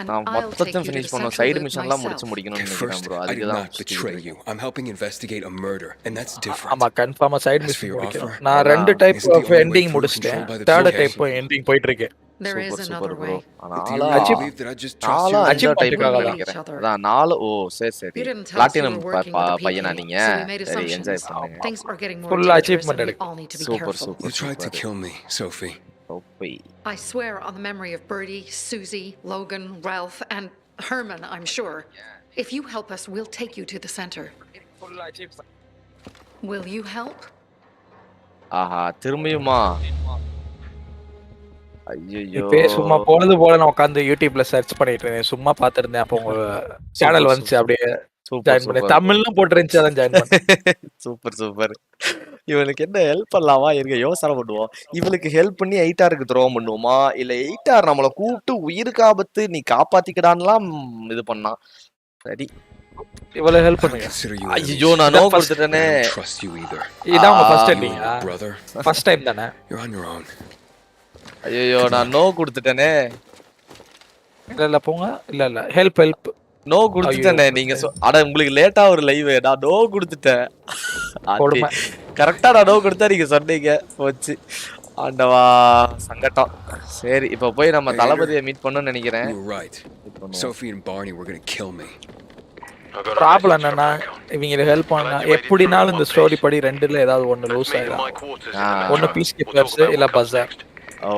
And நான் I'll take மொத்தத்தையும் you to finish the பண்ணனும். central side loop மிஷன்லாம் myself. முடிச்சு முடிக்கணும்னு நினைக்கிறேன் First, bro. I அதுக்கு did தான் not betray you. I'm helping investigate a murder, and that's different. ஆமா கன்ஃபார்மா side As for mission your முடிக்கணும். offer, நான் 2 type isn't the of only way ending through முடிச்சிட்டேன். controlled by the 3rd PK. Type ending போயிட்டு இருக்கேன். There is another way. Do you really believe that I just trust you? Achieve type பண்ணிருக்காங்க நினைக்கிறேன். அதான் 4 ஓ சரி. You didn't tell us you platinum were working with the பையனா PK, நீங்க? so we made சரி enjoy assumptions. பண்ணுங்க. Things are getting more Full dangerous achievement and we எடுக்கு. all need to be super careful. You tried to kill me, Sophie. I swear on the memory of Bertie, Susie, Logan, Ralph, and Herman, I'm sure. If you help us, we'll take you to the center. Will you help? ஆஹா திரும்பியுமா? ஐயோ இப்பே சும்மா பொழுது போல நான் உட்கார்ந்து YouTubeல search பண்ணிட்டு இருந்தேன். சும்மா பார்த்துட்டு இருந்தேன். அப்போ உங்க சேனல் வந்துச்சு அப்படியே ஜாயின் பண்ணேன். தமிழ்லும் போட்டுருந்துச்சு அதான் ஜாயின் பண்ணேன். சூப்பர். இவனுக்கு என்ன ஹெல்ப் பண்ணலாமா? இருங்க யோசனை பண்ணுவோம். இவனுக்கு ஹெல்ப் பண்ணி 8ஆருக்கு துரோகம் பண்ணுவோமா? இல்ல 8ஆர் நம்மள கூப்பிட்டு உயிருக்கு ஆபத்து நீ காப்பாத்திக்கடான்லாம் இது பண்ணா. சரி. இவ்வளவு ஹெல்ப் பண்ணுங்க. ஐயோ நான் நோ கொடுத்துட்டேனே. இதான் உங்க ஃபர்ஸ்ட் டைமிங்கா? ஃபர்ஸ்ட் டைம் தானே? You're on your own. ஐயோ நான் நோ கொடுத்துட்டேனே. இல்ல போங்க. இல்ல ஹெல்ப் நோ கொடுத்துட்டேனே. நீங்க அட உங்களுக்கு லேட்டா ஒரு லைவ் நான் நோ கொடுத்துட்டேன். கரெக்டா நான் நோ கொடுத்தா நீங்க சொன்னீங்க போச்சு. ஆண்டவா சங்கடம். சரி இப்போ போய் நம்ம தளபதியை மீட் பண்ணனும்னு நினைக்கிறேன். You're right. Sophie and Barney were going to kill me. Problem என்னன்னா இவங்களுக்கு ஹெல்ப் பண்ணா எப்படினாலும் இந்த ஸ்டோரி படி ரெண்டுல ஏதாவது ஒன்னு லூஸ் ஆயிடும். ஒன்னு பீஸ் கீப்பர்ஸ் இல்ல பஸார். ஓ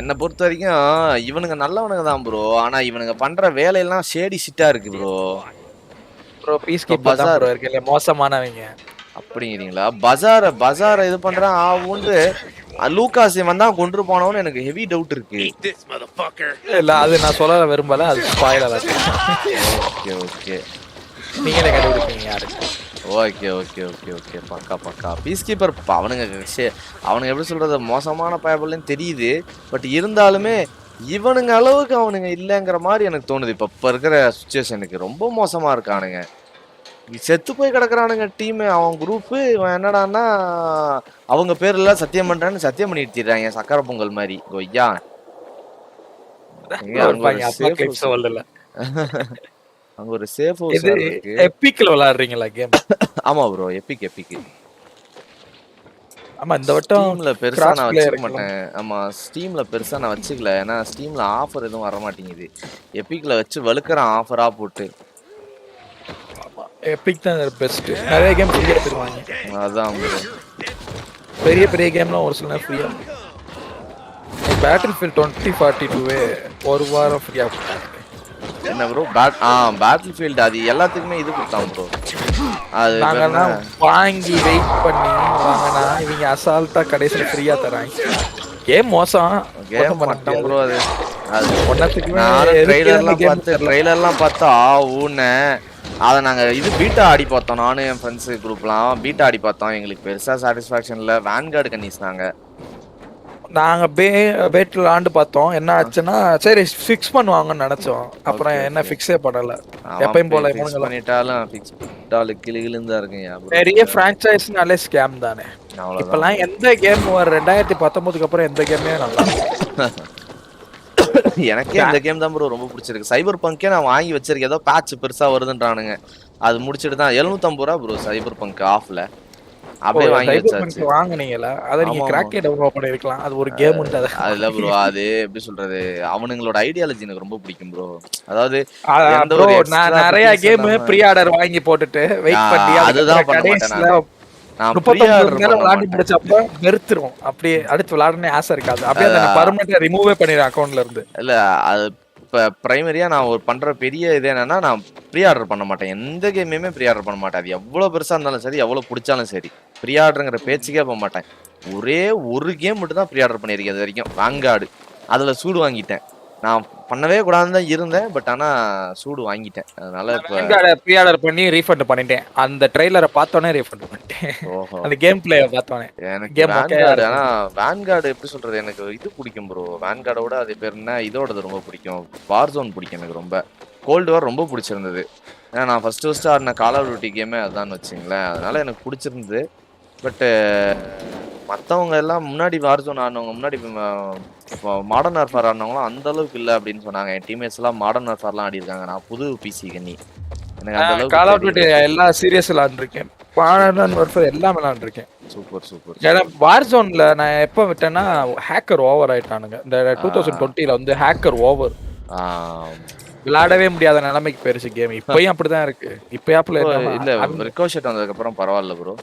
என்ன பொறுத்த வரைக்கும் இவனுங்க நல்லவனுங்க தான் ப்ரோ. ஆனா இவனுங்க பண்ற வேலையெல்லாம் ஷேடி ஷிட்டா இருக்கு ப்ரோ. பீஸ் கீப்பர் தான் ப்ரோ இருக்கல மோசமானவங்க. அப்படிங்கிறீங்களா? பஸார இது பண்றான் ஆவுண்டு லூகாஸ் இவன் தான் கொண்டு போனவன்னு எனக்கு ஹெவி டவுட் இருக்கு. இல்ல அது நான் சொல்ல விரும்பல. அது ஸ்பாயிலர் ஆச்சு. ஓகே நீங்களே கண்டுபிடிப்பீங்க யாரு. ஓகே பக்கா பீஸ் கீப்பர் அவனுங்க எப்படி சொல்றது மோசமான பயபல்னு தெரியுது. பட் இருந்தாலுமே இவனுங்க அளவுக்கு அவனுங்க இல்லைங்கிற மாதிரி எனக்கு தோணுது. இப்ப இருக்கிற சுச்சுவேஷனுக்கு ரொம்ப மோசமா இருக்கானுங்க. செத்து போய் கிடக்குறானுங்க டீம். அவன் குரூப்பு என்னடான்னா அவங்க பேர்ல சத்தியம் பண்றான்னு சத்தியம் பண்ணிட்டு தீர்றாங்க சக்கரை பொங்கல் மாதிரி. கொய்யா அங்க ஒரு சேஃப் ஹவுஸ் இருக்கு. எபிக்ல விளையாடுறீங்களா கேம்? ஆமா ப்ரோ எபிக். ஆமா இந்த வட்டம் ஸ்டீம்ல பெருசா நான் வச்சுக்க மாட்டேன். ஆமா ஸ்டீம்ல பெருசா நான் வச்சுக்கல. ஏன்னா ஸ்டீம்ல ஆஃபர் எதுவும் வர மாட்டேங்குது. எபிக்ல வச்சு வழுக்குறான் ஆஃபரா போட்டு. எபிக் தான் பெஸ்ட். நிறைய கேம் ஃப்ரீயா தருவாங்க. அதான் ப்ரோ பெரிய கேம்லாம் ஒரு சில ஃப்ரீயா. பேட்டில்ஃபீல்ட் 2042 ஒரு வாரம் ஃப்ரீயா கொடுத்தாங்க. என்ன ப்ரோ பேட்டில்ஃபீல்ட் அது எல்லாத்துக்குமே இது கொடுத்தாங்க ப்ரோ. அது நாங்கலாம் வாங்கி வெயிட் பண்ணி வாங்கினா இவங்க அசால்ட்டா கடைசியில் ஃப்ரீயா தராங்க. கேம் மோசம். கேம் பண்ண ப்ரோ அது ஒன்னத்துக்குமே ட்ரெய்லர்லாம் பார்த்தா ஊனே. அதை நாங்கள் இது பீட்டா ஆடி பார்த்தோம். நானும் என் ஃப்ரெண்ட்ஸு குரூப்லாம் பீட்டா ஆடி பார்த்தோம். எங்களுக்கு பெருசாக சாட்டிஸ்ஃபேக்ஷன் இல்லை. வேன்கார்டு கன்னிஸ்னாங்க. நாங்கள் பேட்டில் ஆண்டு பார்த்தோம். என்ன ஆச்சுன்னா சரி ஃபிக்ஸ் பண்ணுவாங்கன்னு நினச்சோம். அப்புறம் என்ன ஃபிக்ஸே பண்ணலை. எப்பயும் போல பண்ணிட்டாலும் ஃபிக்ஸ் பண்ணிட்டாலும் கிளிகிழுந்தா இருக்குங்க. பெரிய ஃப்ரான்ச்சைஸ்னாலே ஸ்கேம் தானே. இப்போலாம் எந்த கேம் ஒரு 2019 அப்புறம் எந்த கேமே நல்லா எனக்கே இந்த கேம் தான் ப்ரோ ரொம்ப பிடிச்சிருக்கு. சைபர் பங்கே நான் வாங்கி வச்சிருக்கேன். ஏதோ பேட்ச் பெருசா வருதுன்றானுங்க. அது முடிச்சிட்டு தான் 750 ரூபா ப்ரோ சைபர் பங்க் ஆஃப்ல அப்படியே வாங்கி வச்சாச்சு. வாங்குனீங்களா? அத நீங்க கிராக்கே டவுன்லோட் பண்ணிருக்கலாம். அது ஒரு கேம்ன்றது. அதுல ப்ரோ அது எப்படி சொல்றது அவனுங்களோட ஐடியாலஜி எனக்கு ரொம்ப பிடிக்கும் ப்ரோ. அதாவது எந்த ஒரு நிறைய கேம் ப்ரீ ஆர்டர் வாங்கி போட்டுட்டு வெயிட் பண்ணி அதுதான் பண்ண மாட்டேன். நான் விளையாடி முடிச்சப்ப வெறுத்துரும். அப்படியே அடுத்து விளையாடனே ஆசை இருக்காது. அப்படியே அதை பர்மனெண்டா ரிமூவே பண்ணிடுறேன் அக்கௌண்ட்ல இருந்து. இல்ல அது இப்ப பிரைமரியா நான் ஒரு பண்ற பெரிய இது என்னன்னா நான் ப்ரீ ஆர்டர் பண்ண மாட்டேன். எந்த கேமையுமே ப்ரீ ஆர்டர் பண்ண மாட்டேன். அது எவ்வளவு பெருசா இருந்தாலும் சரி எவ்வளவு பிடிச்சாலும் சரி ப்ரீ ஆர்டருங்கிற பேச்சுக்கே போக மாட்டேன். ஒரே ஒரு கேம் மட்டும் தான் ப்ரீ ஆர்டர் பண்ணியிருக்கேன் இது வரைக்கும். வேன்கார்டு அதுல சூடு வாங்கிட்டேன். நான் பண்ணவே கூடாதுன்னு தான் இருந்தேன். பட் ஆனா சூடு வாங்கிட்டேன். அதனால இப்ப வேன்கார்ட ப்ரீ ஆர்டர் பண்ணி ரீஃபண்ட் பண்ணிட்டேன். அந்த ட்ரெய்லரை பார்த்தோனே ரீஃபண்ட் பண்ணிட்டேன். ஓஹோ! அந்த கேம் பிளேய பார்த்தோனே. எனக்கு கேம் மொக்கையா வேன்கார்டு இருக்கு. ஆனா வேன்கார்டு எப்படி சொல்றது? எனக்கு இது பிடிக்கும் ப்ரோ. வேன்கார்ட விட அது பேர் என்ன? இதோடது ரொம்ப பிடிக்கும். வார்சோன் பிடிக்கும் எனக்கு ரொம்ப. கோல்டு வார் ரொம்ப பிடிச்சிருந்தது. ஏன்னா நான் ஃபர்ஸ்ட் ஆடின கால் ஆஃப் டியூட்டி கேமே அதான்னு வச்சுங்களேன். அதனால எனக்கு பிடிச்சிருந்தது. பட்டு மற்றவங்க எல்லாம் முன்னாடி வார்சோன் ஆடினவங்க முன்னாடி மாடர்ன் வார்ஃபேர் ஆடினவங்களாம் அந்த அளவுக்கு இல்லை அப்படின்னு சொன்னாங்க. என் டீம்மேட்ஸ் எல்லாம் மாடர்ன் வார்ஃபேர்லாம் ஆடி இருக்காங்க. நான் புது பிசி கண்ணி. எனக்கு அந்த அளவுக்கு கால் ஆஃப் டியூட்டி எல்லா சீரியஸ் விளையாண்டுருக்கேன். மாடர்ன் வார்ஃபேர் எல்லாமே விளையாண்டுருக்கேன். சூப்பர். ஏன்னா வார்சோன்ல நான் எப்போ விட்டேன்னா ஹேக்கர் ஓவர் ஆயிட்டானுங்க. இந்த 2020ல வந்து ஹேக்கர் ஓவர். விளையாடவே முடியாத நிலைமைக்கு போயிருச்சு கேம். இப்பயும் அப்படிதான் இருக்கு. இப்பயாப்புல இல்ல ரிகோஷெட் வந்ததுக்கு அப்புறம் பரவாயில்ல ப்ரோ.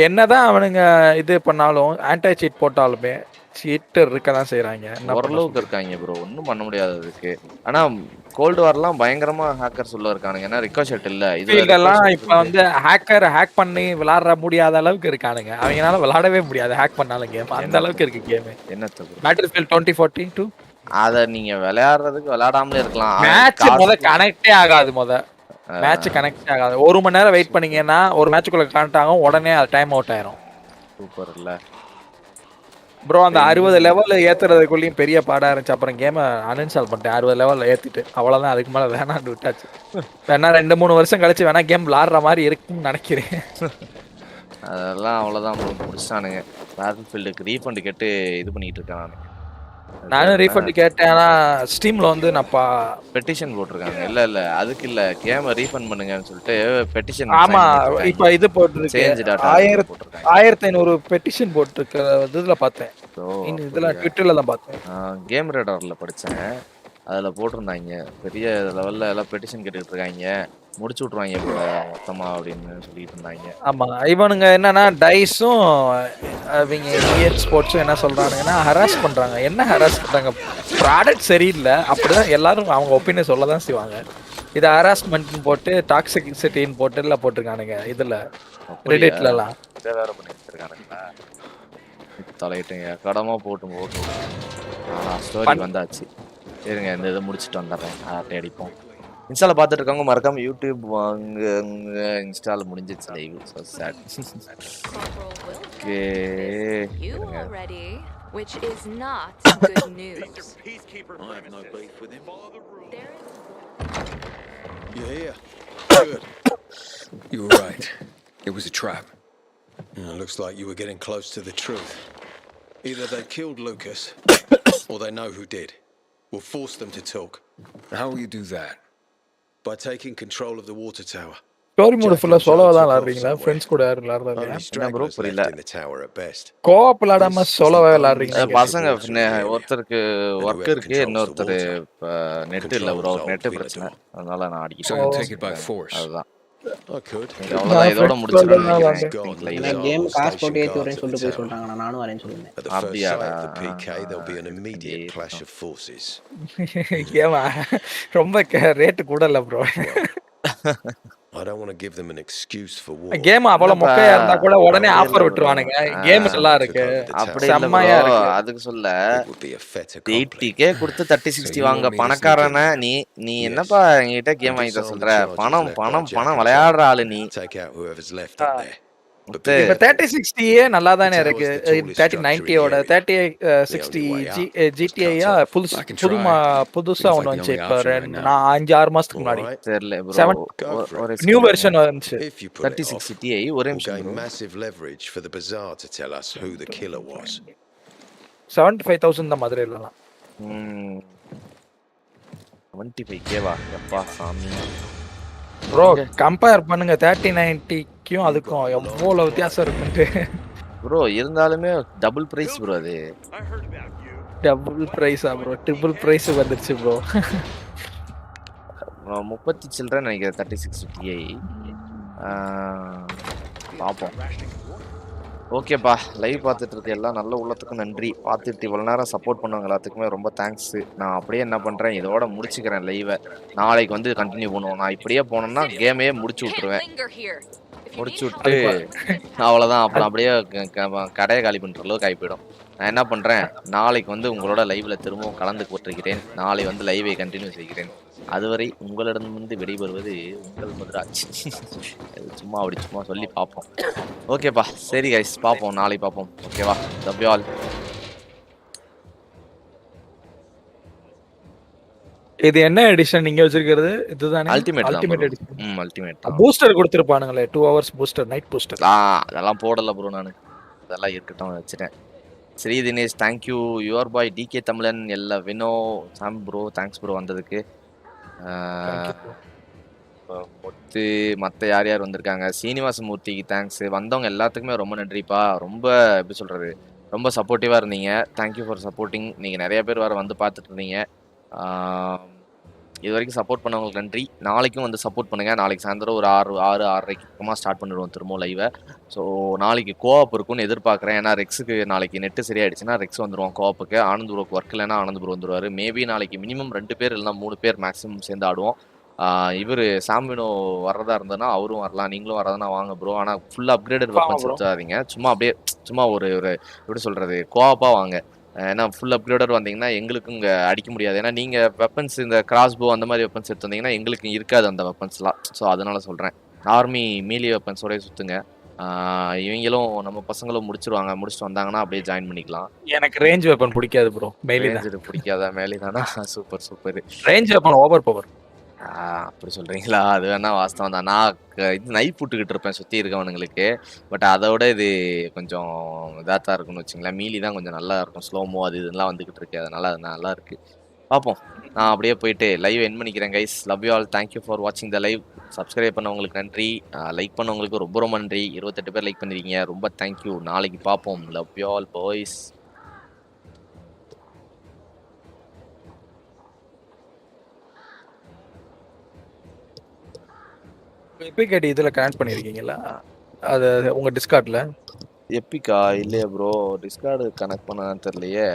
என்னதான் அவனுங்க இது பண்ணாலும் ஆன்டி சீட் போட்டாலுமே சீட்டர் இருக்கதான் செய்யறாங்க. ஓரளவுக்கு இருக்காங்க ப்ரோ. ஒன்றும் பண்ண முடியாது அதுக்கு. ஆனா கோல்டு வார்லாம் பயங்கரமா ஹேக்கர்ஸ் உள்ள இருக்கானுங்க. ஏன்னா ரிகோஷெட் இல்ல. இதெல்லாம் இப்ப வந்து ஹேக்கர் ஹேக் பண்ணி விளையாட முடியாத அளவுக்கு இருக்கானுங்க. அவங்களால விளையாடவே முடியாது ஹேக் பண்ணாலும் கேம். அந்த அளவுக்கு இருக்கு கேம். என்னத்த ப்ரோ? பேட்டில்ஃபீல்ட் 2042 அத நீங்க விளையாடுறதுக்கு விளையாடாமலே இருக்கலாம். மேட்ச் முத கனெக்டே ஆகாது. மேட்ச் கனெக்ட் ஆகாது. 1 மணி நேரம் வெயிட் பண்ணீங்கன்னா ஒரு மேட்சுக்குள்ள கனெக்ட் ஆகும். உடனே அது டைம் அவுட் ஆயிரும். சூப்பர் இல்ல ப்ரோ? அந்த 60 லெவல்ல ஏத்துறதுக்குள்ளேயும் பெரிய பாடா இருந்துச்சு. அப்புறம் கேமை அன்இன்ஸ்டால் பண்ணிட்டேன். 60 லெவல்ல ஏத்திட்டு அவ்வளவுதான். அதுக்கு மேல வேணான்னு விட்டாச்சு. வேணா 2-3 வருஷம் கழிச்சு வேணா கேம் விளாடுற மாதிரி இருக்குன்னு நினைக்கிறேன். அதெல்லாம் அவ்வளவுதான் முடிச்சானுங்க. பேட்டில்ஃபீல்டுக்கு ரீஃபண்ட் கேட்டு இது பண்ணிட்டு இருக்கேன் நானும் ரீஃபண்ட் கேட்டேன். ஆனா ஸ்டீம்ல வந்து நான் பெட்டிஷன் போட்டிருக்காங்க. இல்ல அதுக்கு இல்ல, கேம ரீஃபண்ட் பண்ணுங்கன்னு சொல்லிட்டு பெட்டிஷன். ஆமா இப்ப இது போட்டுருக்கு. 1500 பெட்டிஷன் போட்டுருக்க இதுல பார்த்தேன். இதுல ட்விட்டர்ல தான் பார்த்தேன். கேம் ரேடார்ல படிச்சேன். அதுல போட்டிருந்தாங்க பெரிய லெவல்ல எல்லாம் பெட்டிஷன் கேட்டுட்டு இருக்காங்க. முடிச்சு விட்டுருவாங்க போல மொத்தமா அப்படின்னு சொல்லிட்டு இருந்தாங்க. ஆமா இவனுங்க என்னன்னா டைஸும் அவங்க ஸ்போர்ட்ஸும் என்ன சொல்றானுங்கன்னா ஹராஸ் பண்றாங்க. என்ன ஹராஸ் பண்றாங்க? ப்ராடக்ட் சரியில்லை அப்படிதான் எல்லாரும் அவங்க ஒப்பீனியன் சொல்லதான் செய்வாங்க. இது ஹராஸ்மெண்ட் போட்டு டாக்ஸிசிட்டின்னு போட்டு எல்லாம் போட்டிருக்கானுங்க. இதுல ரெடிட்ல எல்லாம் வேற பண்ணிட்டு இருக்கானுங்களா? தலையிட்டுங்க கடமா போட்டு ஸ்டோரி வந்தாச்சு. இருங்க இந்த இதை முடிச்சுட்டு வந்துடுறேன். அரட்டை அடிப்போம். இன்ஸ்டால பார்த்துட்டு இருக்கவங்க மறக்காம யூடியூப் வாங்க. இன்ஸ்டால முடிஞ்சிச்சு live. So sad. You already, which is not good news. I have no beef with him. You're here. Good. You were right. It was a trap. Looks like you were getting close to the truth. Either they killed Lucas, or they know who did. We'll force them to talk. How will you do that? By taking control of the water tower. Story mode ஃபுல்லா சோலோவா தான் விளையாடுறீங்களா? Friends கூட யாரும் விளையாடுறாங்க? என்ன bro புரியல. Co-op விளையாடாம சோலோவா விளையாடுறீங்க? பசங்க ஒருத்தருக்கு ஒர்க் இருக்கு, இன்னொருத்தர் நெட் இல்ல ப்ரோ. நெட் பிரச்சனை. அதனால நான் அடிக்கிறேன். அதுதான். அவ்வளவுதான். இதோட முடிச்சிடலாம் நினைக்கிறேன். கேம் காசு போட்டு ஏத்தி வரேன்னு சொல்லிட்டு போய் சொல்றாங்க. நானும் வரேன்னு சொல்லிருந்தேன். அப்படியா? கேமா ரொம்ப ரேட் கூட இல்ல bro. I don't want to give them an excuse for war. Game அவ்வளவு மொக்கையா இருந்தா கூட உடனே ஆஃபர் விட்டுருவானுங்க. கேம் நல்லா இருக்கு. அப்படி செம்மையா இருக்கு. அதுக்கு சொல்ல 80k கொடுத்து 3060 வாங்க பணக்காரனா நீ என்னப்பா என்கிட்ட கேம் வாங்கி தர சொல்ற? பணம் விளையாடுற ஆளு நீ. இப்ப 3060 நல்லா தானே இருக்கு. 3090 ஓட 3060 GTA புதுசா ஒன்னு வந்துச்சு. இப்ப நான் 5-6 மாசத்துக்கு முன்னாடி தெரியல ப்ரோ. நியூ வெர்ஷன் வந்துச்சு 3060 Ti. ஒரே நிமிஷம். Massive leverage for the bazaar to tell us who the killer was. 75,000 தான் மதுரையிலலாம். 25k வா? அப்பா சாமி. ப்ரோ கம்பேர் பண்ணுங்க 3090க்கும் அதுக்கும் எவ்வளவு வித்தியாசம் இருக்குன்னு. ப்ரோ இருந்தாலுமே டபுள் பிரைஸ் ப்ரோ. அது டபுள் பிரைஸா ப்ரோ? ட்ரிபிள் பிரைஸ் வந்துருச்சு ப்ரோ. 30 சில்ட்ரன் நினைக்கிறேன் 3060 Ti. பார்ப்போம். ஓகேப்பா, லைவ் பார்த்துட்டு இருக்க எல்லாம் நல்ல உள்ளத்துக்கும் நன்றி. பார்த்துட்டு இவ்வளோ நேரம் சப்போர்ட் பண்ணவங்க எல்லாத்துக்குமே ரொம்ப தேங்க்ஸ். நான் அப்படியே என்ன பண்ணுறேன், இதோட முடிச்சுக்கிறேன் லைவை. நாளைக்கு வந்து கண்டினியூ பண்ணுவோம். நான் இப்படியே போனோம்னா கேமையே முடிச்சு விட்டுருவேன். முடிச்சு விட்டு அவ்வளோதான். அப்புறம் அப்படியே கடையை காலி பண்ணுற அளவுக்கு ஆகி போயிடும். நான் என்ன பண்ணுறேன், நாளைக்கு வந்து உங்களோட லைவ்ல திரும்பவும் கலந்து கொண்டிருக்கிறேன். நாளை வந்து லைவை கண்டினியூ செய்கிறேன். அதுவரை உங்களிடமிருந்து விடைபெறுவது உங்கள் மதுராஜ். சும்மா அப்படி சும்மா சொல்லி பார்ப்போம். ஓகேப்பா, சரி கைஸ், பார்ப்போம், நாளைக்கு பார்ப்போம். ஓகேவா, லவ் யூ ஆல். இது என்ன எடிஷன் நீங்க வச்சிருக்கிறது? இதுதானே அல்டிமேட் எடிஷன். அல்டிமேட் பூஸ்டர் கொடுத்திருப்பானுங்களே, 2 hours பூஸ்டர், நைட் பூஸ்டர். அதெல்லாம் போடல ப்ரோ, நான் அதெல்லாம் இருக்கட்டும் வச்சுட்டேன். Sri Dinesh thank you. Your boy DK Tamizhan, எல்லா Vino Sam bro thanks bro வந்ததுக்கு. மொத்து மற்ற யார் யார் வந்திருக்காங்க, சீனிவாசமூர்த்திக்கு தேங்க்ஸ். வந்தவங்க எல்லாத்துக்குமே ரொம்ப நன்றிப்பா. ரொம்ப எப்படி சொல்கிறது, ரொம்ப சப்போர்ட்டிவாக இருந்தீங்க. Thank you for supporting. நீங்கள் நிறைய பேர் வேறு வந்து பார்த்துட்டு இருந்தீங்க. இது வரைக்கும் சப்போர்ட் பண்ணவங்களுக்கு நன்றி. நாளைக்கும் வந்து சப்போர்ட் பண்ணுங்கள். நாளைக்கு சாயந்தரம் ஒரு 6:30க்கு பக்கமாக ஸ்டார்ட் பண்ணிடுவோம் திரும்ப லைவை. ஸோ நாளைக்கு கோஆப் இருக்கும்னு எதிர்பார்க்குறேன். ஏன்னா ரெக்ஸுக்கு நாளைக்கு நெட்டு சரியாயிடுச்சுன்னா ரெக்ஸ் வந்துடுவோம் கோஆப்புக்கு. ஆனந்த் ப்ரோக்கு ஒர்க் இல்லைன்னா ஆனந்த் ப்ரோ வந்துடுவார். மேபி நாளைக்கு மினிமம் 2 பேர் இல்லைனா 3 பேர் மேக்ஸிமம் சேர்ந்து ஆடுவோம். இவர் சாம்பினோ வர்றதா இருந்ததுன்னா அவரும் வரலாம், நீங்களும் வரதுன்னா வாங்க ப்ரோ. ஆனால் ஃபுல்லாக அப்கிரேடட் வெப்பன்ஸ் எடுத்துறாதீங்க. சும்மா அப்படியே சும்மா ஒரு எப்படி சொல்கிறது, கோஆப்பாக வாங்க. ஏன்னா ஃபுல் அப்கிரேடர் வந்தீங்கன்னா எங்களுக்கும் இங்கே அடிக்க முடியாது. ஏன்னா நீங்கள் வெப்பன்ஸ் இந்த கிராஸ்போ அந்த மாதிரி வெப்பன்ஸ் எடுத்து வந்தீங்கன்னா எங்களுக்கு இருக்காது அந்த வெப்பன்ஸ்லாம். ஸோ அதனால சொல்கிறேன், ஆர்மி மீலி வெப்பன்ஸோடய சுற்றுங்க. இவங்களும் நம்ம பசங்களும் முடிச்சுட்டு வந்தாங்கன்னா அப்படியே ஜாயின் பண்ணிக்கலாம். எனக்கு ரேஞ்ச் வெப்பன் பிடிக்காது ப்ரோ. ரேஞ்ச் பிடிக்காதா? மேலே தானா? Super super. Range weapon over power. அப்படி சொல்கிறீங்களா? அது வேணா வாஸ்தவம் தான். நான் இது நைஃப் விட்டுக்கிட்டு இருப்பேன் சுற்றி இருக்கவனுங்களுக்கு. பட் அதோட இது கொஞ்சம் இதாக தான் இருக்குன்னு வச்சுங்களேன். மீலி தான் கொஞ்சம் நல்லா இருக்கும். ஸ்லோமோ அது இதெல்லாம் வந்துக்கிட்டு இருக்கு, அதனால அது நல்லா இருக்கு. பார்ப்போம். நான் அப்படியே போயிட்டு லைவ் என் பண்ணிக்கிறேன் guys. Love you all. Thank you for வாட்சிங் த லைவ். சப்ஸ்கிரைப் பண்ணவங்களுக்கு நன்றி, லைக் பண்ணவங்களுக்கு ரொம்ப ரொம்ப நன்றி. 28 பேர் லைக் பண்ணிருக்கீங்க, ரொம்ப தேங்க்யூ. நாளைக்கு பார்ப்போம். Love you all boys. Epic ID இதில் கனெக்ட் பண்ணியிருக்கீங்களா? அது உங்கள் டிஸ்கார்டில்? எப்பிக்கா இல்லையா ப்ரோ? டிஸ்கார்டு கனெக்ட் பண்ணான்னு தெரியலையே.